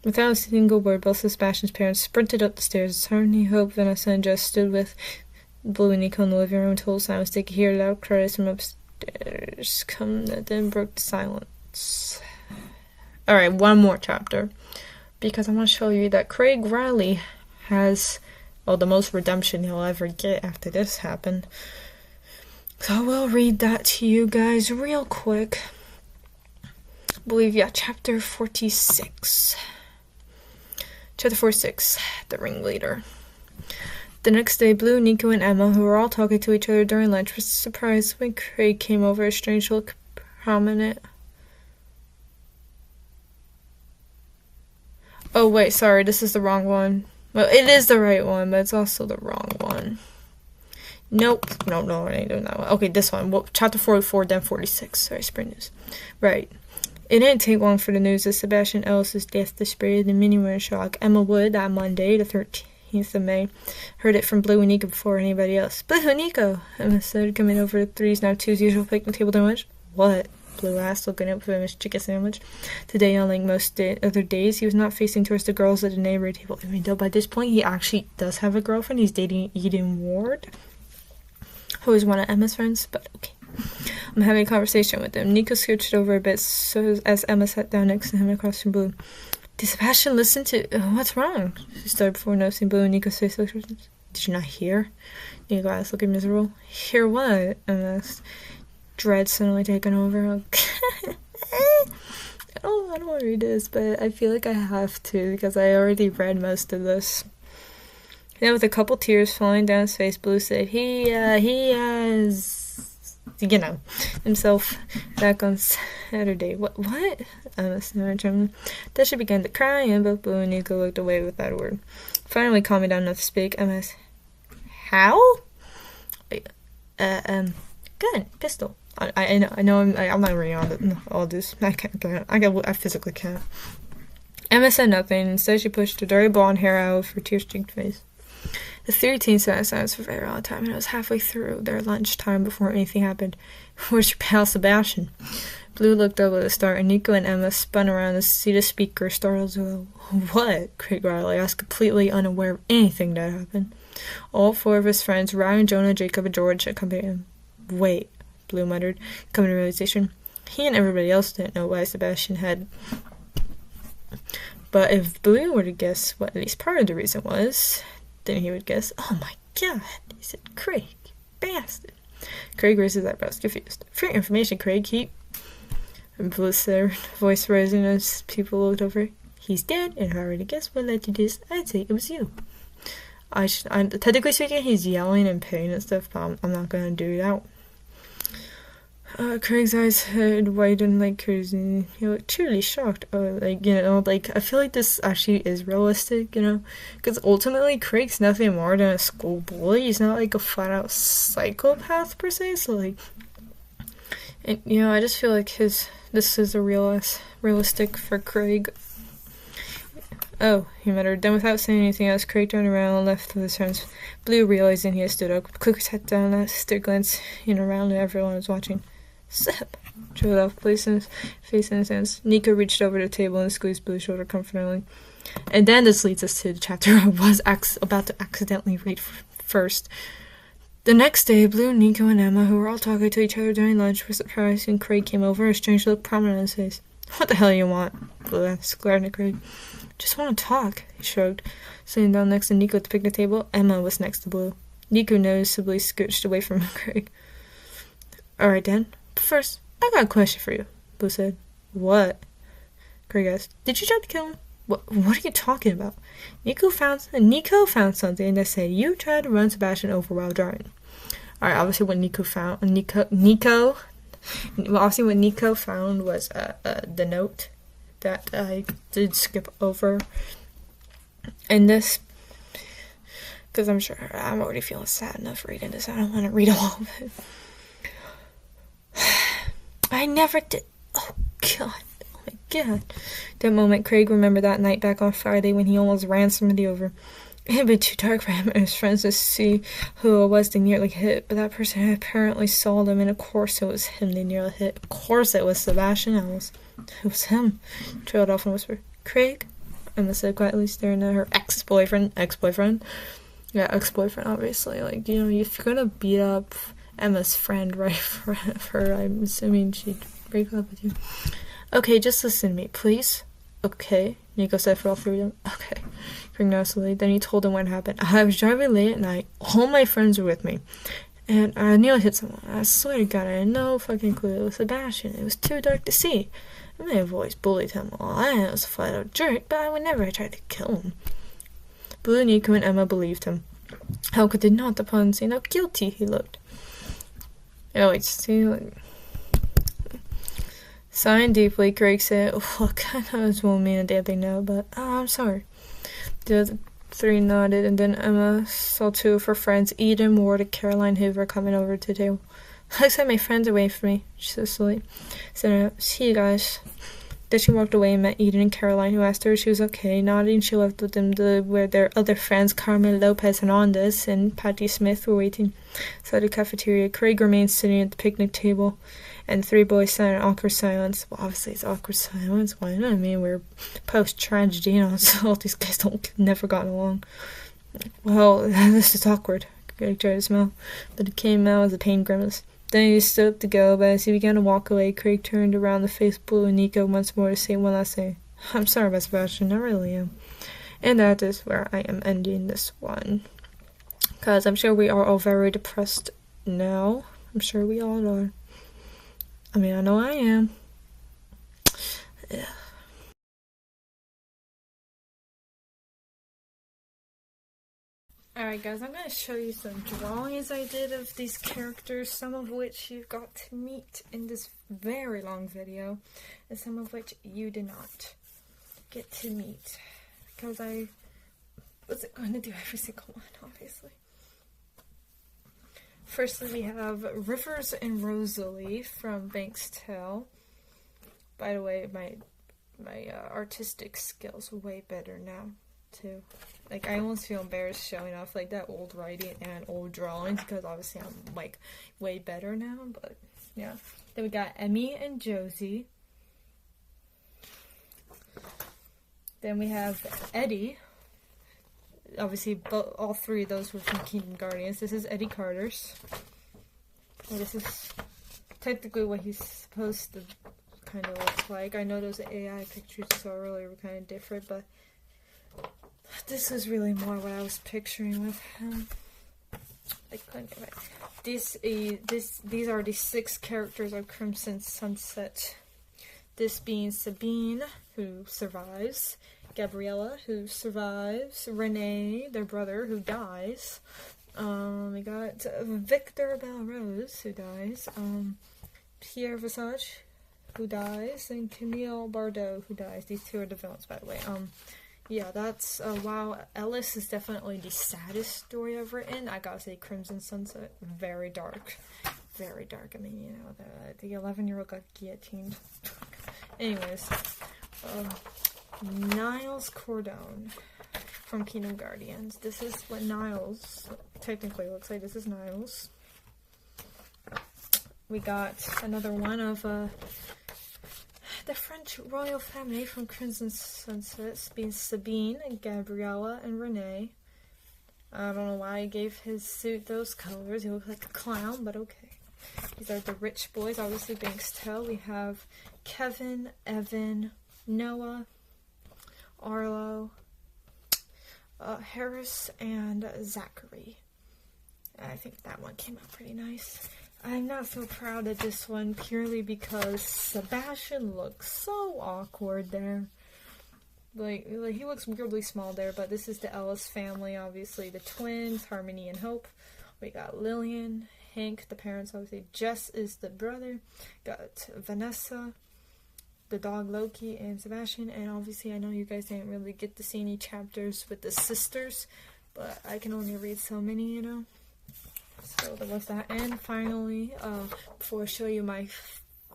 Without a single word, both Sebastian's parents sprinted up the stairs. Harmony, Hope, Vanessa, and Jess stood with Blue and Nico in the living room until silence. They could hear loud cries from upstairs come that then broke the silence. Alright, one more chapter. Because I want to show you that Craig Riley has, the most redemption he'll ever get after this happened. So I will read that to you guys real quick. I believe, chapter 46. Chapter 46, The Ringleader. The next day, Blue, Nico, and Emma, who were all talking to each other during lunch, were surprised when Craig came over, a strange look prominent. Oh, wait, sorry, this is the wrong one. Well, it is the right one, but it's also the wrong one. Nope. No, I ain't doing that one. Okay, this one. Well, chapter 44, then 46. Sorry, spring news. Right. It didn't take long for the news of Sebastian Ellis' death to spread, and many were in shock. Emma Wood, that Monday, the 13th of May, heard it from Blue and Nico before anybody else. Blue and Nico, Emma said, coming over to Three's now Two's usual picnic table to lunch. What? Blue asked, looking up from his chicken sandwich. Today, unlike most other days, he was not facing towards the girls at the neighborhood table. I mean, though, by this point, he actually does have a girlfriend. He's dating Eden Ward, who is one of Emma's friends, but okay. I'm having a conversation with him. Nico scooched over a bit so as Emma sat down next to him across from Blue. Did Sebastian listen to... what's wrong? She started before noticing Blue and Nico's face. Did you not hear? Nico asked, looking miserable. Hear what? Emma asked, dread suddenly taken over. I don't want to read this, but I feel like I have to because I already read most of this. Then with a couple tears falling down his face, Blue said, he has, himself back on Saturday. What? Emma stammered trembling. Then she began to cry, and both Blue and Nico looked away without a word. Finally calming down enough to speak, Emma asked, how? Gun, pistol. I know I'm not reading all this. I can't. I physically can't. Emma said nothing. Instead, she pushed her dirty blonde hair out of her tear-streaked face. The three teens sat in silence for a very long time, and it was halfway through their lunch time before anything happened. Where's your pal Sebastian? Blue looked up at the start, and Nico and Emma spun around to see the speaker startled as well. What? Craig Riley asked, completely unaware of anything that happened. All four of his friends, Ryan, Jonah, Jacob, and George, accompanied him. Wait, Blue muttered, coming to realization. He and everybody else didn't know why Sebastian had. But if Blue were to guess what at least part of the reason was, then he would guess, oh my god, he said, Craig, you bastard. Craig raised his eyebrows, confused. For your information, Craig, he... And Blue said, voice rising as people looked over. He's dead, and I already guessed what led to this. I'd say it was you. Technically speaking, he's yelling in pain and stuff, but I'm not gonna do that. Craig's eyes had widened like crazy. He looked truly shocked. I feel like this actually is realistic, because ultimately Craig's nothing more than a school bully. He's not like a flat-out psychopath per se. So and I just feel like this is a realistic for Craig. Oh, he muttered. Then without saying anything else, Craig turned around and left with his friends. Blue, realizing he had stood up, quickly sat down and stood glancing around at everyone was watching. Sip! Trailed off, placing his face in his hands. Nico reached over the table and squeezed Blue's shoulder comfortingly. And then this leads us to the chapter I was about to accidentally read first. The next day, Blue, Nico, and Emma, who were all talking to each other during lunch, were surprised when Craig came over, a strange look prominent on his face. What the hell you want? Blue asked, glaring at Craig. Just want to talk, he shrugged. Sitting down next to Nico at the picnic table, Emma was next to Blue. Nico noticeably scooched away from Craig. Alright, Dan. But first, I got a question for you, Blue said. What? Craig asked. Did you try to kill him? What are you talking about? Nico found something that said you tried to run Sebastian over while driving. Alright, obviously what Nico found was the note that I did skip over in this, because I'm sure I'm already feeling sad enough reading this. I don't want to read all of it. I never did. Oh god. Oh my god. That moment, Craig remembered that night back on Friday when he almost ran somebody over. It had been too dark for him and his friends to see who it was they nearly hit, but that person apparently saw them, and of course it was him they nearly hit. Of course it was Sebastian Ellis. It was him. Trailed off and whispered, Craig? Emma said quietly, staring at her ex-boyfriend, Yeah, ex-boyfriend, obviously. If you're gonna beat up Emma's friend right for her, I'm assuming she'd break up with you. Okay, just listen to me, please. Okay, Nico said for all three of them. Okay. Craig nodded slowly. Then he told them what happened. I was driving late at night. All my friends were with me. And I nearly hit someone. I swear to God, I had no fucking clue it was Sebastian. It was too dark to see. I may have always bullied him. Well, I was a flat-out jerk, but I would never have tried to kill him. Blue, Nico, and Emma believed him. How could they not, upon seeing how guilty he looked? Sighing deeply, Craig said, look, I know this won't mean a damn thing now, but I'm sorry. The other three nodded, and then Emma saw two of her friends, Eden Ward and Caroline Hoover, coming over to the table. I sent my friends away from me, she said slowly. Said, see you guys. Then she walked away and met Eden and Caroline, who asked her if she was okay. Nodding, she left with them where their other friends, Carmen Lopez Hernandez and Patty Smith, were waiting outside the cafeteria. Craig remained sitting at the picnic table, and the three boys sat in awkward silence. Well, obviously it's awkward silence. Why not? I mean, we're post-tragedy, so all these guys never gotten along. Well, this is awkward. Craig tried to smile, but it came out as a pain grimace. Then he stood up to go, but as he began to walk away, Craig turned around to face Blue and Nico once more to say one last thing. I'm sorry about Sebastian, I really am. And that is where I am ending this one. Because I'm sure we are all very depressed now. I'm sure we all are. I mean, I know I am. Yeah. Alright guys, I'm going to show you some drawings I did of these characters, some of which you got to meet in this very long video, and some of which you did not get to meet, because I wasn't going to do every single one, obviously. Firstly, we have Rivers and Rosalie from Bank's Tale. By the way, my artistic skills are way better now, too. Like, I almost feel embarrassed showing off, like, that old writing and old drawings, because obviously I'm, like, way better now, but Yeah. Then we got Emmy and Josie. Then we have Eddie. Obviously, all three of those were from Kingdom Guardians. This is Eddie Carter's. And this is technically what he's supposed to kind of look like. I know those AI pictures I saw earlier were kind of different, but this is really more what I was picturing with him. I couldn't get it. These are the 6 characters of Crimson Sunset. This being Sabine, who survives. Gabriella, who survives. Renee, their brother, who dies. We got Victor Belrose, who dies. Pierre Visage, who dies. And Camille Bardot, who dies. These 2 are the villains, by the way. Yeah, that's, wow, Ellis is definitely the saddest story I've written. I gotta say, Crimson Sunset, very dark. Very dark. I mean, you know, the 11-year-old got guillotined. Anyways, Niles Cordone from Kingdom Guardians. This is what Niles technically looks like. This is Niles. We got another one of the French royal family from Crimson Sunset, being Sabine, Gabriella, and Renee. I don't know why he gave his suit those colors. He looks like a clown, but okay. These are the rich boys, obviously Bankstown. We have Kevin, Evan, Noah, Arlo, Harris, and Zachary. I think that one came out pretty nice. I'm not so proud of this one purely because Sebastian looks so awkward there. Like he looks weirdly small there, but this is the Ellis family, obviously the twins, Harmony and Hope. We got Lillian, Hank, the parents, obviously Jess is the brother. Got Vanessa, the dog Loki, and Sebastian. And obviously I know you guys didn't really get to see any chapters with the sisters, but I can only read so many, you know. So there was that. And finally, before I show you my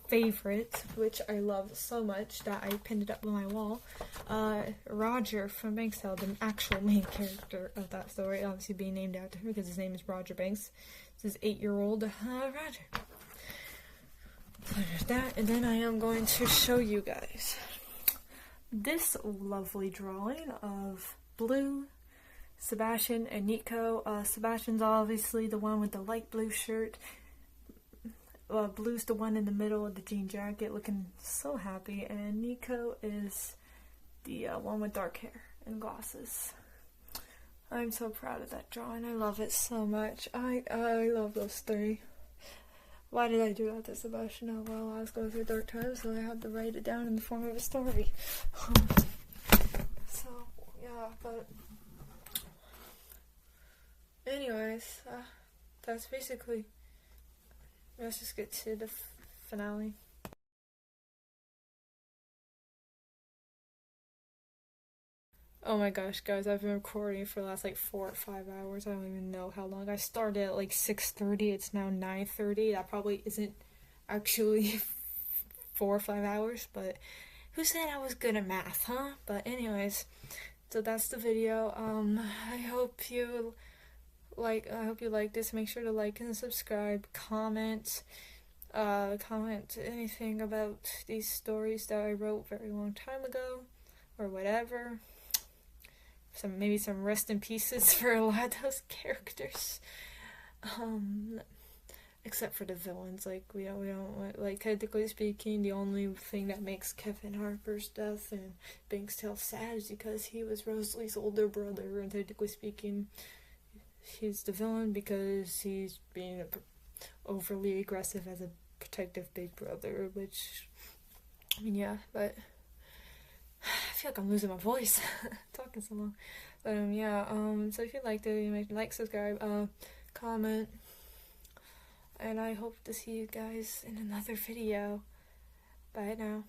favorite, which I love so much that I pinned it up on my wall, Roger from Bankstown, the actual main character of that story, obviously being named after him because his name is Roger Banks. This is 8-year-old Roger. So there's that, and then I am going to show you guys this lovely drawing of Blue, Sebastian, and Nico. Sebastian's obviously the one with the light blue shirt. Blue's the one in the middle of the jean jacket looking so happy, and Nico is the one with dark hair and glasses. I'm so proud of that drawing. I love it so much. I love those 3. Why did I do that to Sebastian? Oh well, I was going through dark times, so I had to write it down in the form of a story. So yeah, but anyways, that's basically. Let's just get to the finale. Oh my gosh, guys, I've been recording for the last like 4 or 5 hours. I don't even know how long. I started at like 6:30. It's now 9:30. That probably isn't actually 4 or 5 hours, but who said I was good at math, huh? But anyways, so that's the video. I hope you like this. Make sure to like and subscribe, comment anything about these stories that I wrote a very long time ago or whatever. Maybe some rest in pieces for a lot of those characters, except for the villains. Like we don't like, technically speaking, the only thing that makes Kevin Harper's death and Bankstown sad is because he was Rosalie's older brother, and technically speaking he's the villain because he's being overly aggressive as a protective big brother, which, I mean, yeah, but I feel like I'm losing my voice talking so long. But yeah, so if you liked it, you make like, subscribe, comment, and I hope to see you guys in another video. Bye now.